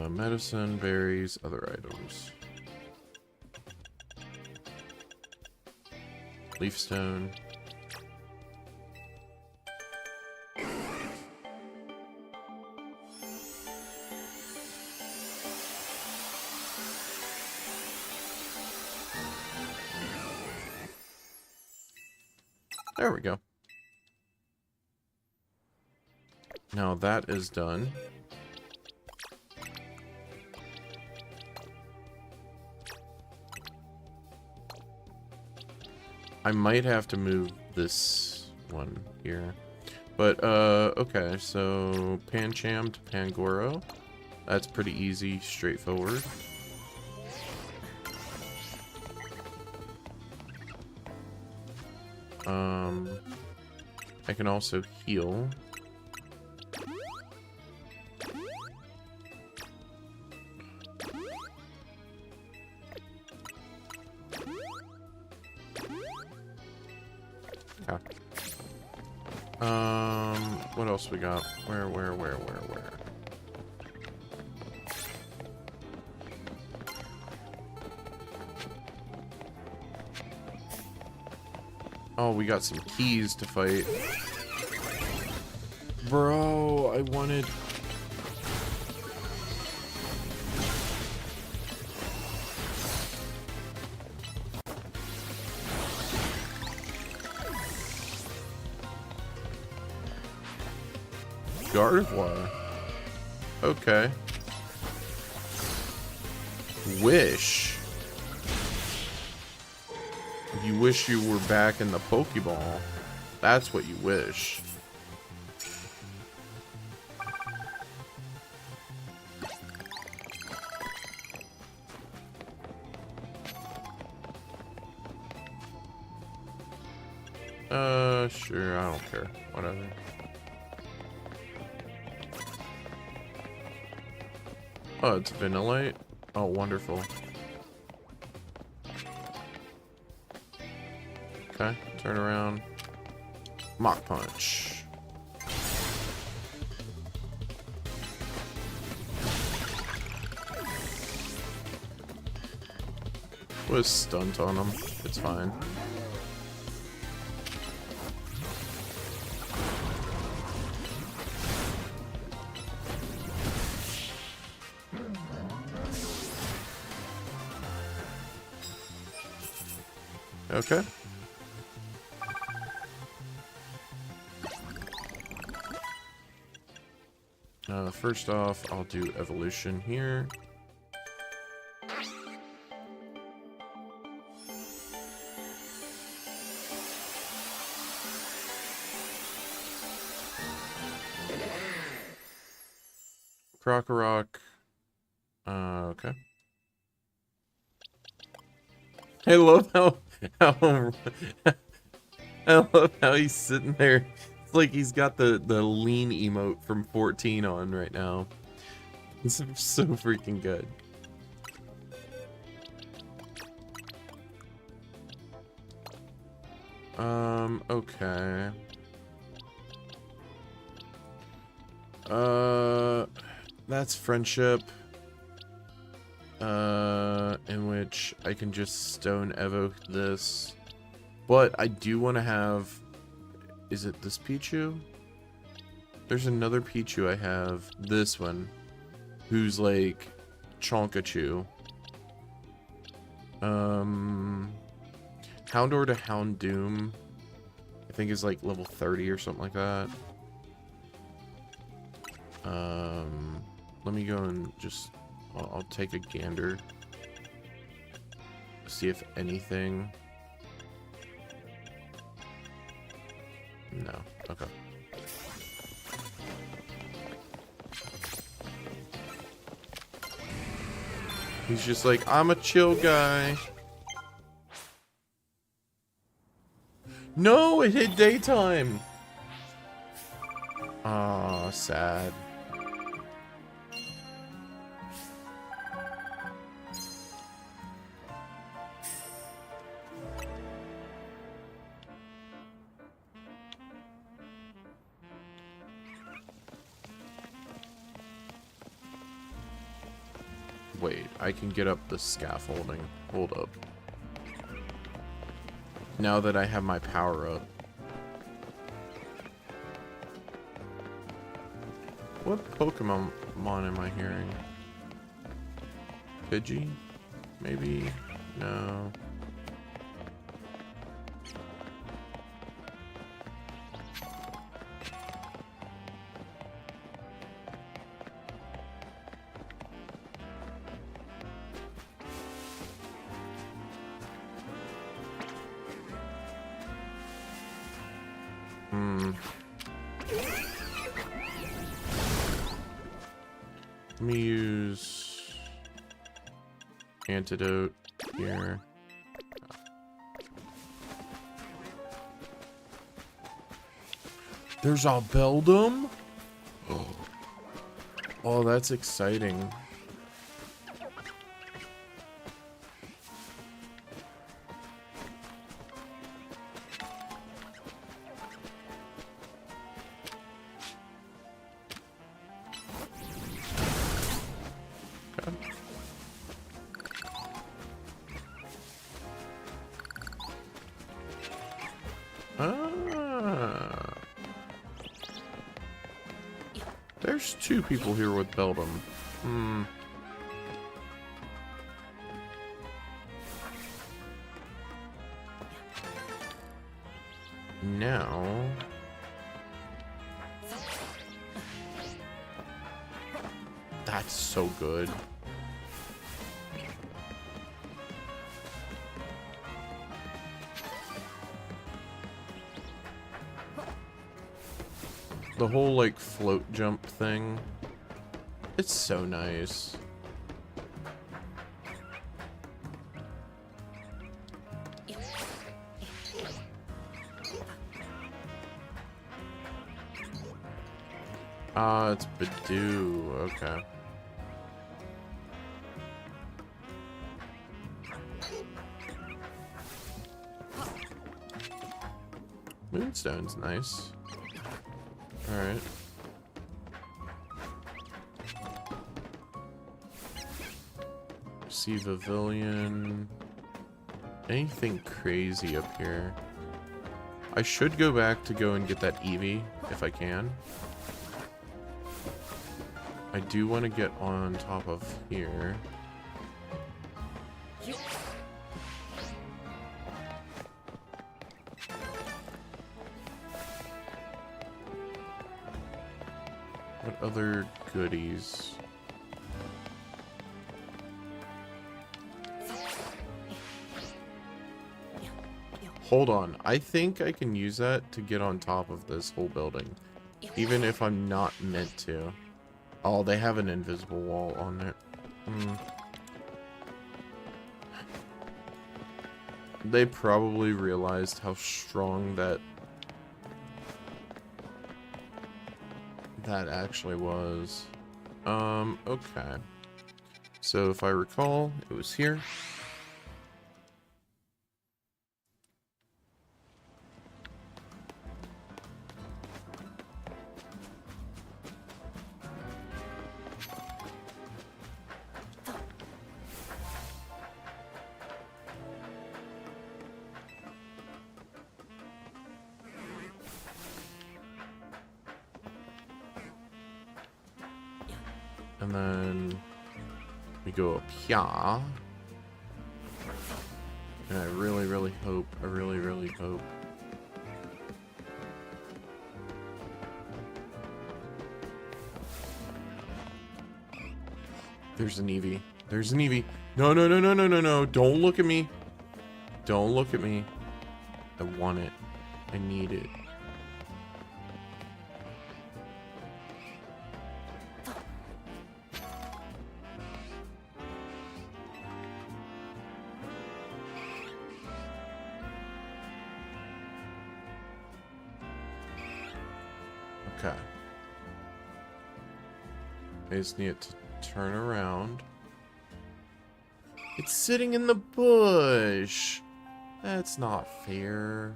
medicine, berries, other items. Leaf Stone. There we go. Now that is done. I might have to move this one here. But, okay, so Pancham to Pangoro. That's pretty easy, straightforward. I can also heal. Okay. What else we got? Where? Oh, we got some keys to fight. Bro, I wanted... Gardevoir. Okay. Wish. You wish you were back in the Pokeball. That's what you wish. Sure, I don't care. Whatever. Oh, it's Vanillite? Oh, wonderful. Okay, turn around. Mach Punch. Put a stunt on him. It's fine. Okay. First off, I'll do evolution here. Krokorok. Okay. I love how I love how he's sitting there. It's like he's got the lean emote from 14 on right now. It's so freaking good. Okay. That's friendship. In which I can just stone evoke this. But I do want to have... Is it this Pichu? There's another Pichu I have. This one. Who's like... Chonkachu. Houndour to Houndoom. I think is like level 30 or something like that. Let me go and just... I'll take a gander. See if anything... No. Okay. He's just like, I'm a chill guy. No, it hit daytime. Aw, sad. Wait, I can get up the scaffolding. Hold up. Now that I have my power up. What Pokemon am I hearing? Pidgey? Maybe? No. Let me use antidote here. There's a Beldum? Oh, that's exciting. happen? Ah. There's two people here with Beldum. Hmm. Now... That's so good. The whole, like, float jump thing. It's so nice. Ah, it's Badoo. Okay. Moonstone's nice. Alright. See Pavilion. Anything crazy up here? I should go back to go and get that Eevee, if I can. I do want to get on top of here. What other goodies? Hold on. I think I can use that to get on top of this whole building. Even if I'm not meant to. Oh, they have an invisible wall on there. They probably realized how strong that actually was. Okay. So if I recall, it was here. And then we go up here. And I really, really hope, I really, really hope. There's an Eevee. There's an Eevee. No, no, no, no, no, no, no. Don't look at me. Don't look at me. I want it. I need it. Okay. I just need it to turn around. It's sitting in the bush. That's not fair.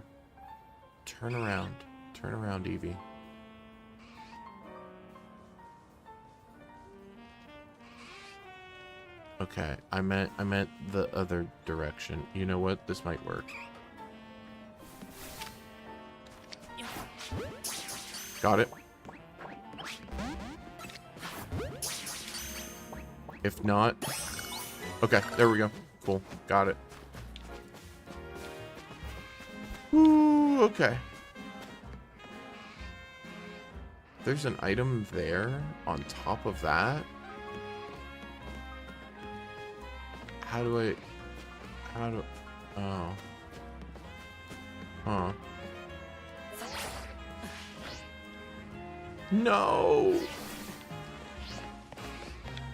Turn around. Turn around, Eevee. Okay, I meant the other direction. You know what? This might work. Got it. If not... Okay, there we go. Cool. Got it. Ooh, okay. There's an item there on top of that. How do I... Oh. Huh. No!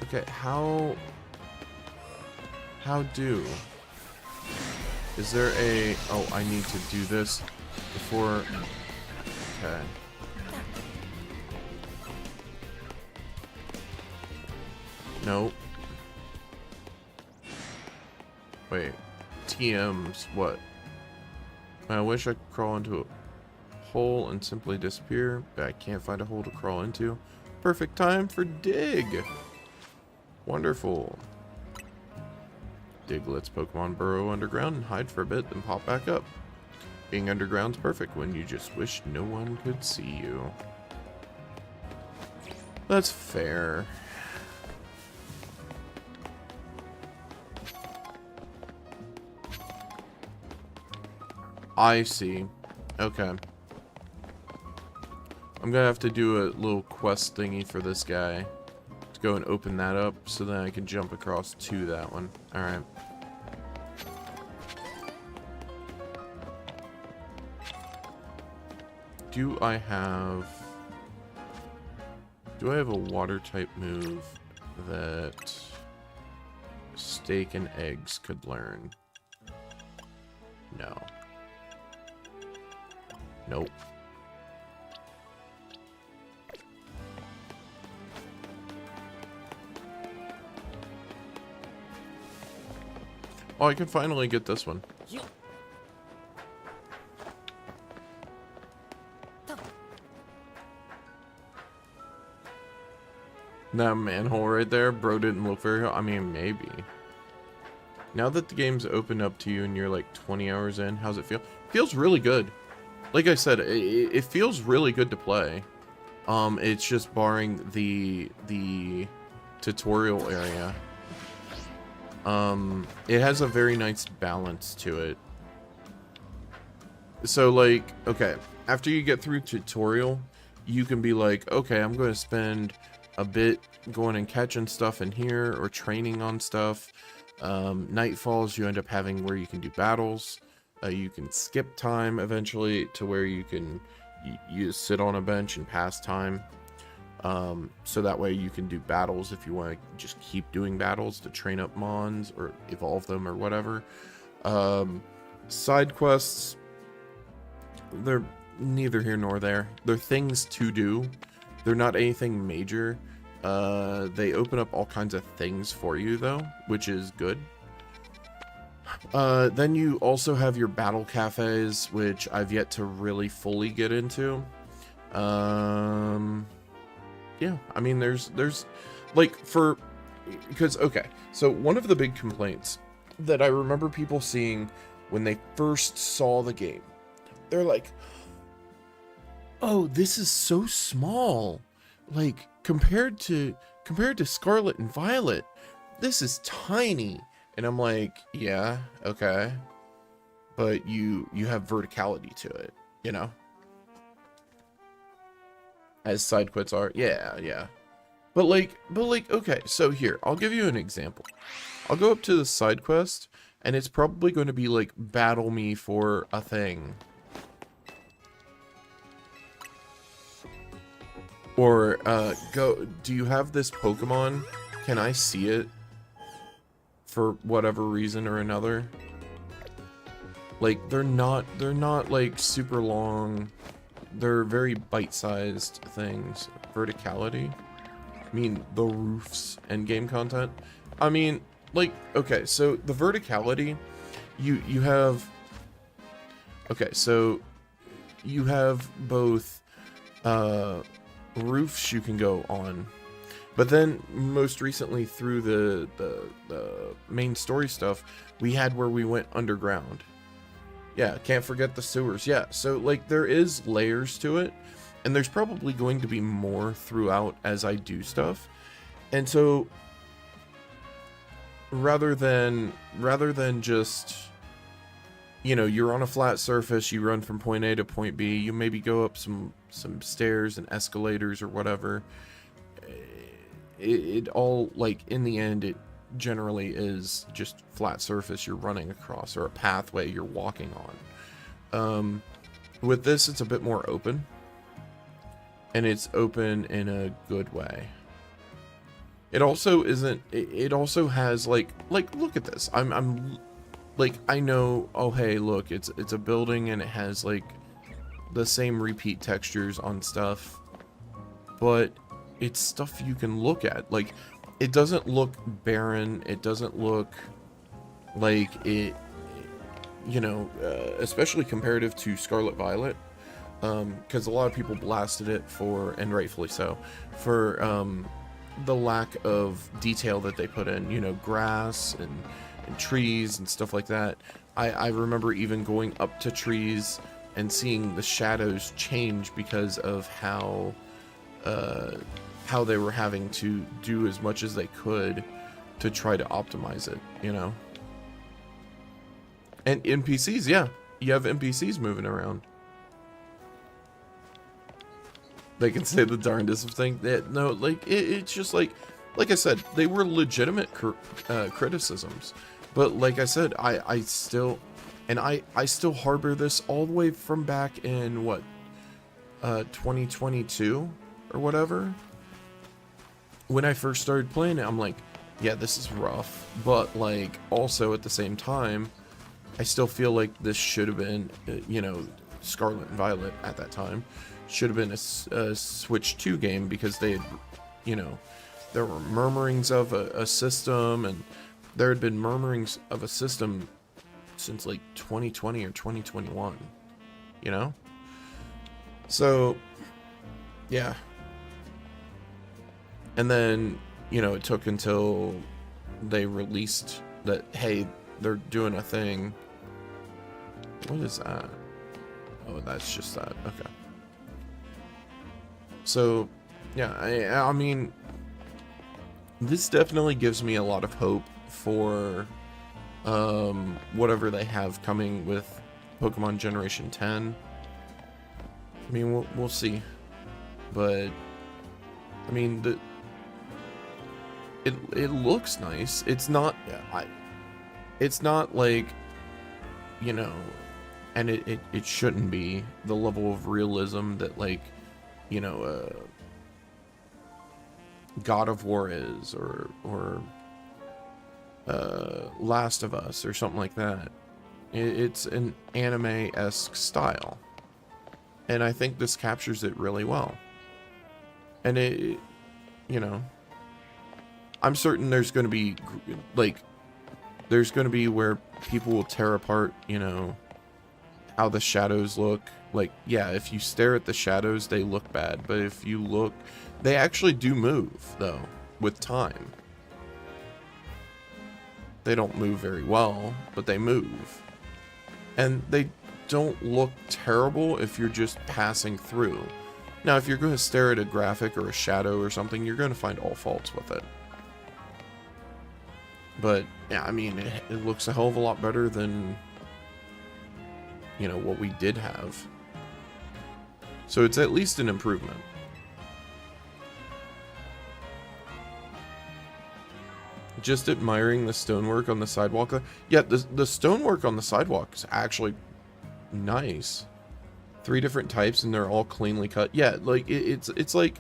Okay, how do? Is there a... Oh, I need to do this before... Okay. Nope. Wait. TM's what? I wish I could crawl into a hole and simply disappear, but I can't find a hole to crawl into. Perfect time for dig! Wonderful. Diglett's Pokemon burrow underground and hide for a bit, then pop back up. Being underground's perfect when you just wish no one could see you. That's fair. I see. Okay. I'm gonna have to do a little quest thingy for this guy. To go and open that up so then I can jump across to that one. Alright. Do I have a water type move that Steak and Eggs could learn? No. Nope. Oh, I can finally get this one. That manhole right there, bro didn't look very... I mean, maybe. Now that the game's opened up to you and you're like 20 hours in, how's it feel? Feels really good. Like I said, it feels really good to play. It's just barring the tutorial area. It has a very nice balance to it. So like, okay, after you get through tutorial, you can be like, okay, I'm going to spend a bit going and catching stuff in here or training on stuff. Night falls, you end up having where you can do battles. You can skip time eventually to where you can you sit on a bench and pass time. So that way you can do battles if you want to just keep doing battles to train up mons or evolve them or whatever. Side quests, they're neither here nor there. They're things to do. They're not anything major. They open up all kinds of things for you though, which is good. Then you also have your battle cafes, which I've yet to really fully get into. Yeah, I mean, there's like because, okay, so one of the big complaints that I remember people seeing when they first saw the game, they're like, oh, this is so small. Like, compared to Scarlet and Violet, this is tiny. And I'm like, yeah, okay. But you have verticality to it, you know? As side quests are. Yeah. But like, okay, so here, I'll give you an example. I'll go up to the side quest, and it's probably going to be like, battle me for a thing. Or, do you have this Pokemon? Can I see it? For whatever reason or another. Like, they're not like super long. They're very bite-sized things. Verticality. I mean, the roofs and game content. I mean, like, okay, so the verticality, you have, okay, so you have both roofs you can go on, but then most recently through the main story stuff, we had where we went underground. Yeah, can't forget the sewers. Yeah, so like there is layers to it, and there's probably going to be more throughout as I do stuff. And so rather than just, you know, you're on a flat surface, you run from point A to point B, you maybe go up some stairs and escalators or whatever. It all, like, in the end, it generally is just flat surface you're running across, or a pathway you're walking on. With this, it's a bit more open, and it's open in a good way. It also isn't, it also has like look at this. I'm like, I know, oh hey, look, it's a building and it has like the same repeat textures on stuff, but it's stuff you can look at. Like, it doesn't look barren. It doesn't look like it, you know, especially comparative to Scarlet Violet, because a lot of people blasted it for, and rightfully so, for the lack of detail that they put in, you know, grass and trees and stuff like that. I remember even going up to trees and seeing the shadows change because of how they were having to do as much as they could to try to optimize it, you know. And NPCs, yeah, you have NPCs moving around. They can say the darndest of things. No, like it's just like I said, they were legitimate criticisms. But like I said, I still harbor this all the way from back in what 2022 or whatever. When I first started playing it, I'm like, yeah, this is rough, but like also at the same time, I still feel like this should have been, you know, Scarlet and Violet at that time should have been a Switch 2 game, because they had, you know, there were murmurings of a system, and there had been murmurings of a system since like 2020 or 2021, you know? So, yeah. And then, you know, it took until they released that, hey, they're doing a thing. What is that? Oh, that's just that. Okay. So, yeah, I mean, this definitely gives me a lot of hope for whatever they have coming with Pokemon Generation 10. I mean, we'll see. But, I mean, it looks nice. It's not, it's not like, you know, and it shouldn't be the level of realism that, like, you know, God of War is, or Last of Us, or something like that. It's an anime-esque style, and I think this captures it really well. And it, you know, I'm certain there's going to be, like, there's going to be where people will tear apart, you know, how the shadows look. Like, yeah, if you stare at the shadows, they look bad. But if you look, they actually do move, though, with time. They don't move very well, but they move. And they don't look terrible if you're just passing through. Now, if you're going to stare at a graphic or a shadow or something, you're going to find all faults with it. But, yeah, I mean, it looks a hell of a lot better than, you know, what we did have. So it's at least an improvement. Just admiring the stonework on the sidewalk. Yeah, the stonework on the sidewalk is actually nice. 3 different types, and they're all cleanly cut. Yeah, like it's like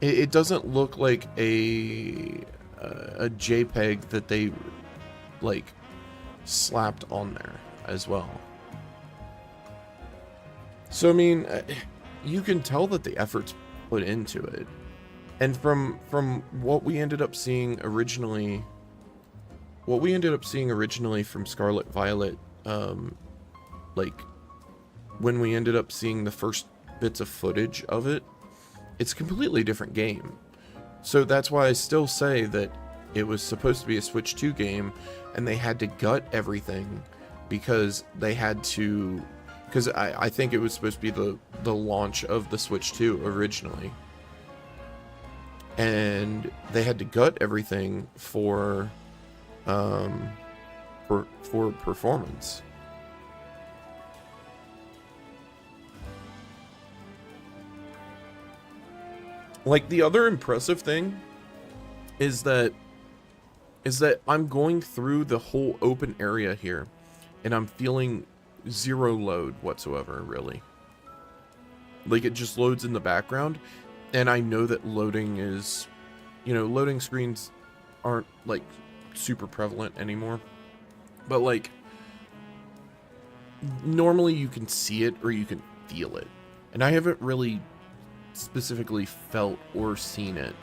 it doesn't look like a JPEG that they like slapped on there as well. So I mean, you can tell that the effort's put into it. And from what we ended up seeing originally, from Scarlet Violet, like when we ended up seeing the first bits of footage of it, it's a completely different game. So that's why I still say that it was supposed to be a Switch 2 game, and they had to gut everything because they had to, because I think it was supposed to be the launch of the Switch 2 originally. And they had to gut everything for performance. Like, the other impressive thing is that I'm going through the whole open area here, and I'm feeling zero load whatsoever, really. Like, it just loads in the background. And I know that loading is, you know, loading screens aren't, like, super prevalent anymore. But, like, normally you can see it or you can feel it. And I haven't really specifically felt or seen it.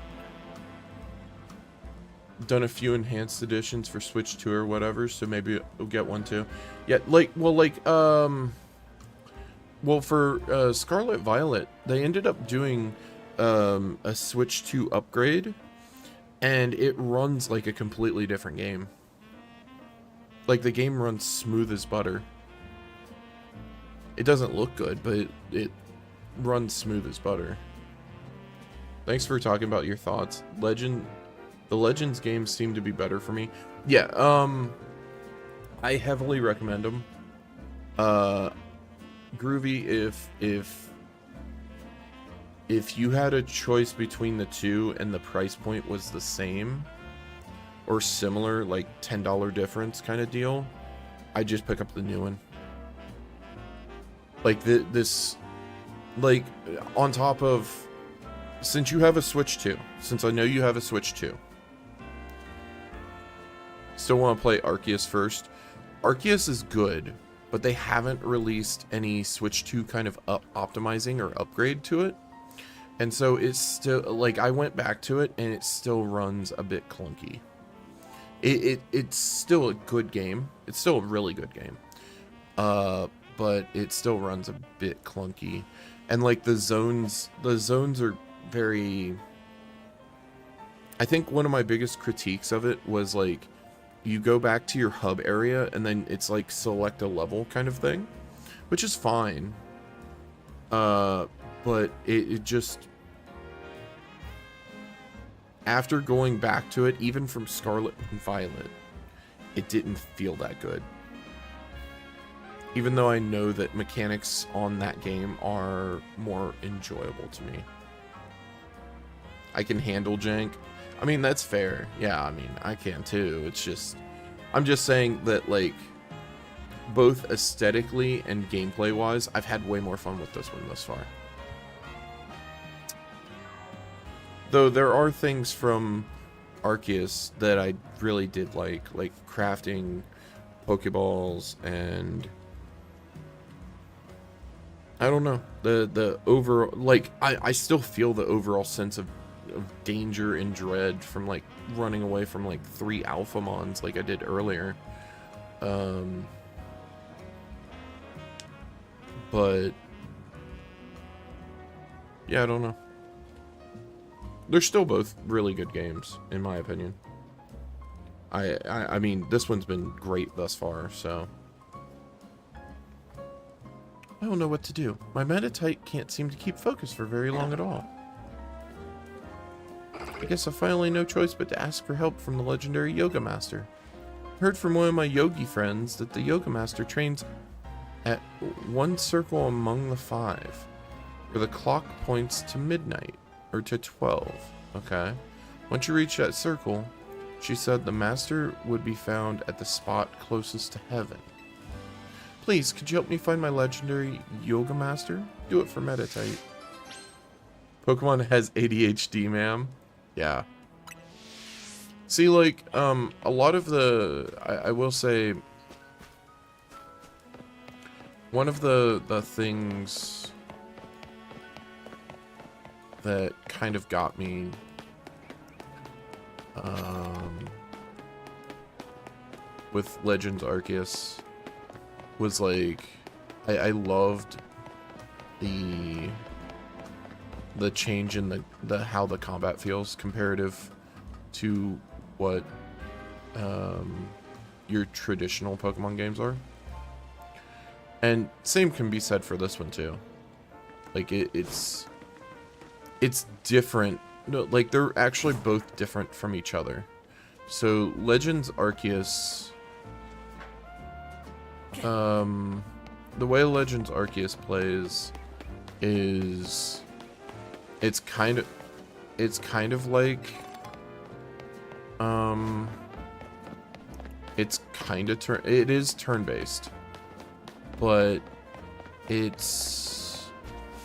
Done a few enhanced editions for Switch 2 or whatever, so maybe we'll get one too. Yeah, like, well, for Scarlet Violet, they ended up doing a Switch 2 upgrade, and it runs like a completely different game. Like, the game runs smooth as butter. It doesn't look good, but it runs smooth as butter. Thanks for talking about your thoughts. The Legends games seem to be better for me. Yeah, I heavily recommend them. Groovy, if you had a choice between the two and the price point was the same or similar, like $10 difference kind of deal, I'd just pick up the new one. Like this, like on top of, since you have a Switch 2, since I know you have a Switch 2, still want to play Arceus first. Arceus is good, but they haven't released any Switch 2 kind of optimizing or upgrade to it. And so it's still, like, I went back to it and it still runs a bit clunky. It's still a good game. It's still a really good game. But it still runs a bit clunky. And like the zones are very, I think one of my biggest critiques of it was like, you go back to your hub area and then it's like select a level kind of thing, which is fine. But it just, after going back to it, even from Scarlet and Violet, it didn't feel that good. Even though I know that mechanics on that game are more enjoyable to me. I can handle jank. I mean, that's fair. Yeah, I mean, I can too. It's just, I'm just saying that, like, both aesthetically and gameplay wise, I've had way more fun with this one thus far. Though there are things from Arceus that I really did like crafting Pokeballs, and I don't know, the overall, like, I still feel the overall sense of danger and dread from like running away from like 3 Alphamons like I did earlier. But yeah, I don't know. They're still both really good games, in my opinion. I mean, this one's been great thus far, so. I don't know what to do. My Meditite can't seem to keep focus for very long at all. I guess I finally no choice but to ask for help from the legendary Yoga Master. I heard from one of my yogi friends that the Yoga Master trains at one circle among the 5, where the clock points to midnight. Or to 12. Okay. Once you reach that circle, she said the master would be found at the spot closest to heaven. Please, could you help me find my legendary Yoga Master? Do it for Meditite. Pokemon has ADHD, ma'am. Yeah. See, like, a lot of the, I will say, one of the things that kind of got me with Legends Arceus was like, I loved the change in the how the combat feels comparative to what your traditional Pokemon games are. And same can be said for this one too. Like it's different. No, like they're actually both different from each other. So Legends Arceus, the way Legends Arceus plays is it's kind of like it is turn-based, but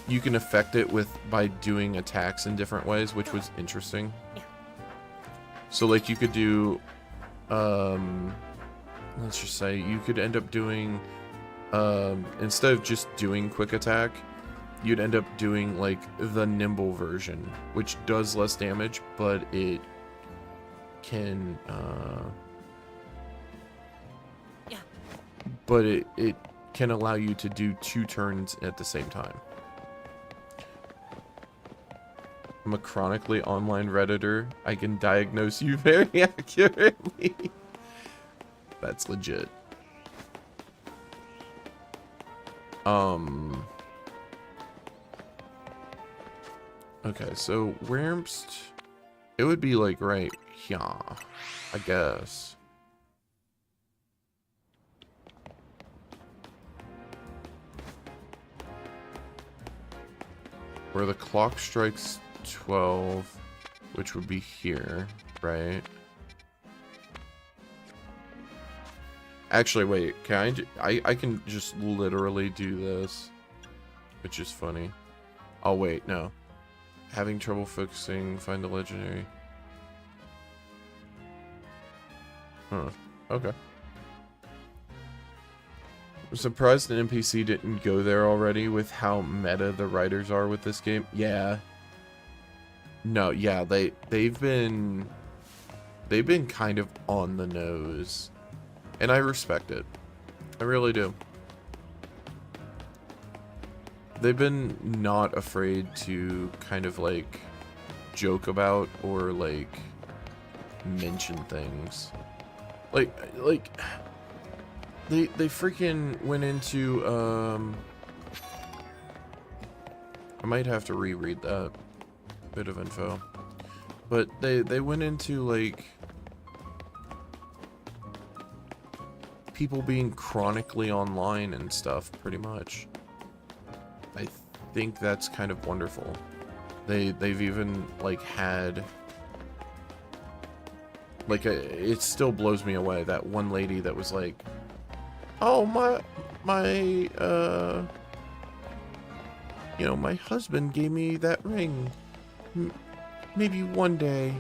you can affect it by doing attacks in different ways, which was interesting. Yeah. So like you could do, let's just say you could end up doing, instead of just doing quick attack, you'd end up doing like the nimble version, which does less damage, but it can, yeah. But it can allow you to do 2 turns at the same time. I'm a chronically online Redditor. I can diagnose you very accurately. That's legit. Okay, so Wurmst, it would be like right here, I guess. Where the clock strikes 12, which would be here, right? Actually, wait, can I can just literally do this, which is funny. Oh, wait, no. Having trouble focusing, find a legendary. Huh, okay. I'm surprised an NPC didn't go there already with how meta the writers are with this game. Yeah. No, yeah, they've been kind of on the nose. And I respect it. I really do. They've been not afraid to kind of like joke about or like mention things. Like they freaking went into I might have to reread that bit of info. But they went into like people being chronically online and stuff, pretty much. I think that's kind of wonderful. They've even like had like it still blows me away that one lady that was like, oh my you know, my husband gave me that ring. Maybe one day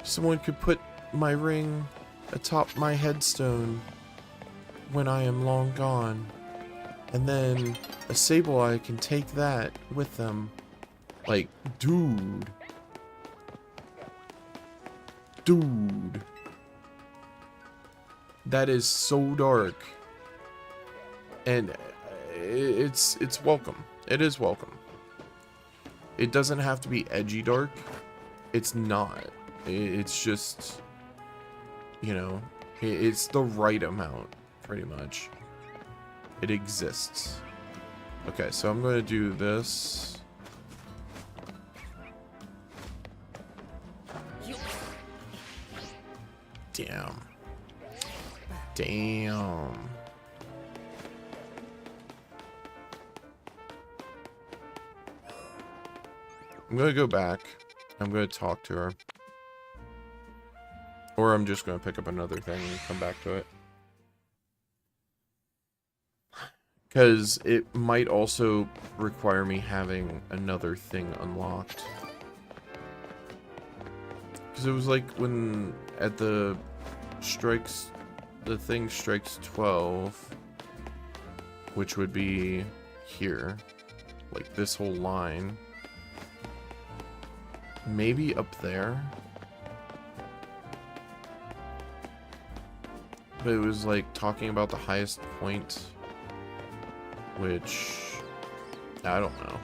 someone could put my ring atop my headstone when I am long gone, and then a Sableye can take that with them. Like, dude. That is so dark. And it's welcome. It is welcome. It doesn't have to be edgy dark. It's not. It's just, you know, it's the right amount, pretty much. It exists. Okay, so I'm going to do this. Damn. I'm going to go back. I'm going to talk to her. Or I'm just going to pick up another thing and come back to it. Because it might also require me having another thing unlocked. Because it was like when at the thing strikes 12, which would be here, like this whole line. Maybe up there. But it was like talking about the highest point, which I don't know.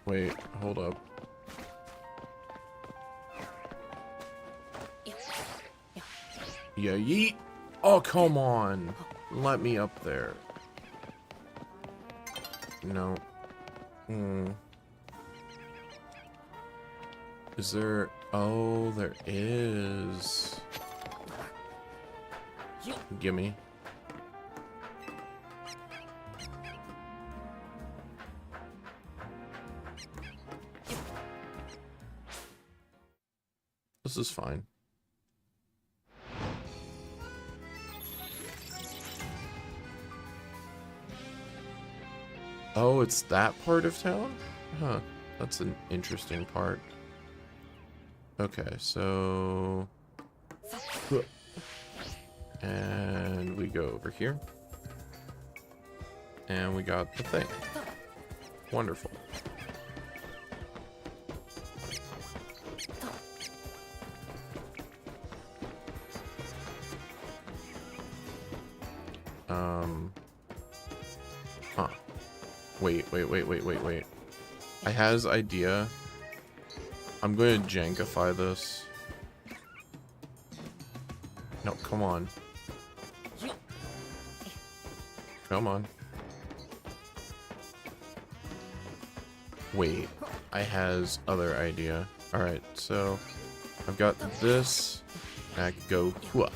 Wait, hold up. Yeah, yeet! Oh, come on! Let me up there. No. Is there... Oh, there is. Gimme. This is fine. Oh, it's that part of town? Huh. That's an interesting part. Okay, so... And we go over here. And we got the thing. Wonderful. Wait. I has idea. I'm going to jankify this. No, come on. Come on. Wait, I has other idea. Alright, so I've got this. I could go. Hua.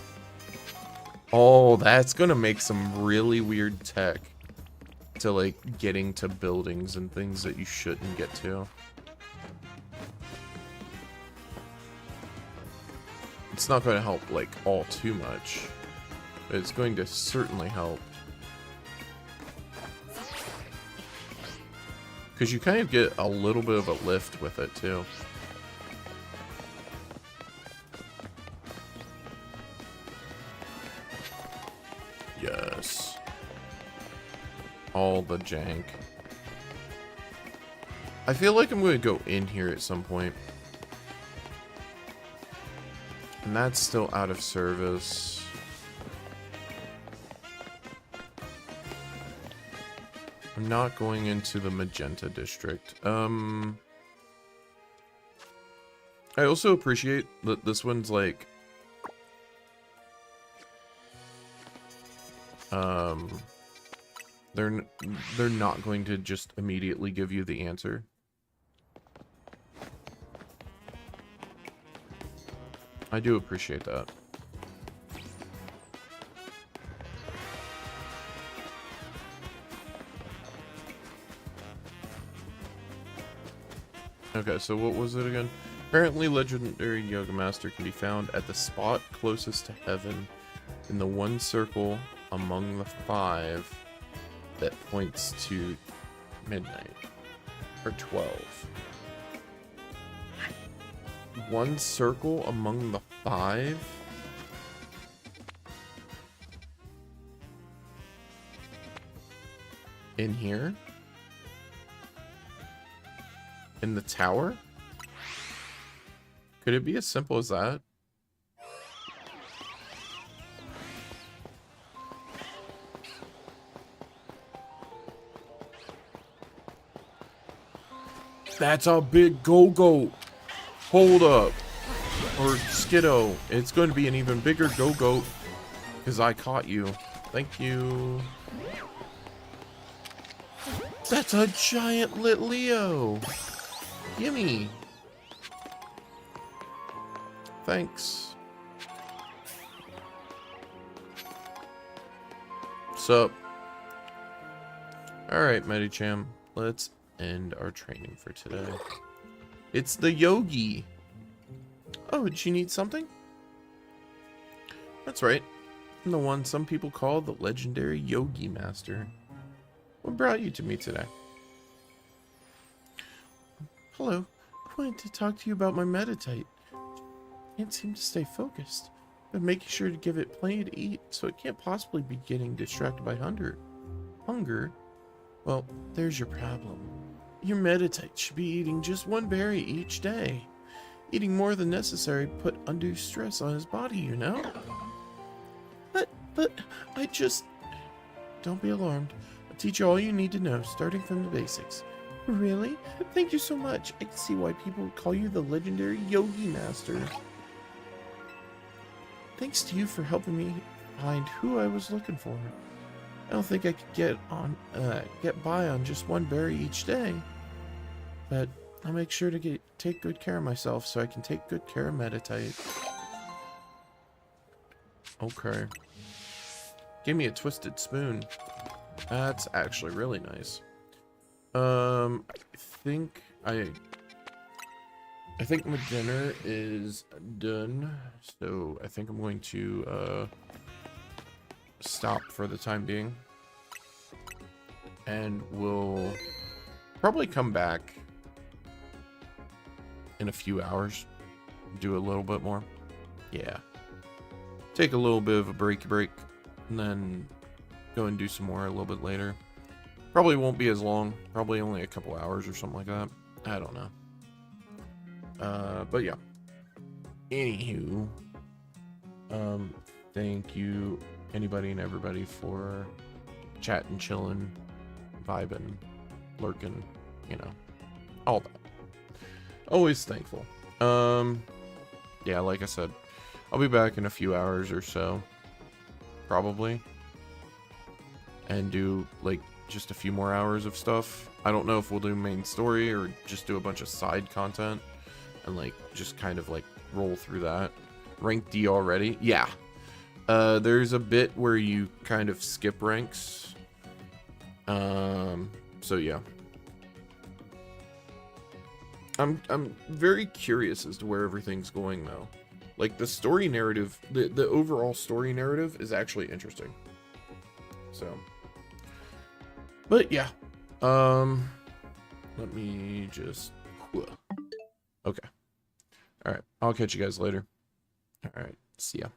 Oh, that's gonna make some really weird tech to like getting to buildings and things that you shouldn't get to. It's not going to help like all too much, but it's going to certainly help. Because you kind of get a little bit of a lift with it too. Yes. All the jank. I feel like I'm going to go in here at some point. And that's still out of service. I'm not going into the Magenta District. I also appreciate that this one's like... They're not going to just immediately give you the answer. I do appreciate that. Okay, so what was it again? Apparently, legendary Yoga Master can be found at the spot closest to heaven in the one circle among the 5 that points to midnight, or 12. One circle among the 5? In here? In the tower? Could it be as simple as that? That's a big go-go. Hold up. Or Skiddo. It's going to be an even bigger go-go. Because I caught you. Thank you. That's a giant Litleo. Gimme. Thanks. Sup? Alright, Medicham. Let's end our training for today. It's the Yogi. Oh, did you need something? That's right. I'm the one some people call the legendary Yogi Master. What brought you to me today? Hello. I wanted to talk to you about my Meditite. Can't seem to stay focused. But making sure to give it plenty to eat, so it can't possibly be getting distracted by hunger. Hunger? Well, there's your problem. Your Meditite should be eating just one berry each day. Eating more than necessary put undue stress on his body, you know? But, I just... Don't be alarmed. I'll teach you all you need to know, starting from the basics. Really? Thank you so much. I can see why people call you the legendary Yogi Master. Thanks to you for helping me find who I was looking for. I don't think I could get by on just one berry each day. But I'll make sure to take good care of myself so I can take good care of Meditite. Okay. Give me a twisted spoon. That's actually really nice. I think my dinner is done, so I think I'm going to stop for the time being, and we'll probably come back in a few hours, do a little bit more. Yeah, take a little bit of a break, and then go and do some more a little bit later. Probably won't be as long, probably only a couple hours or something like that. I don't know. But yeah. Anywho, thank you anybody and everybody for chatting, chilling, vibing, lurking, you know, all that. Always thankful. Yeah, like I said, I'll be back in a few hours or so, probably, and do like just a few more hours of stuff. I don't know if we'll do main story or just do a bunch of side content and like just kind of like roll through that. Rank D already? Yeah. There's a bit where you kind of skip ranks. So yeah. I'm very curious as to where everything's going though. Like the story narrative, the overall story narrative is actually interesting. So, but yeah. Let me just okay. All right. I'll catch you guys later. All right. See ya.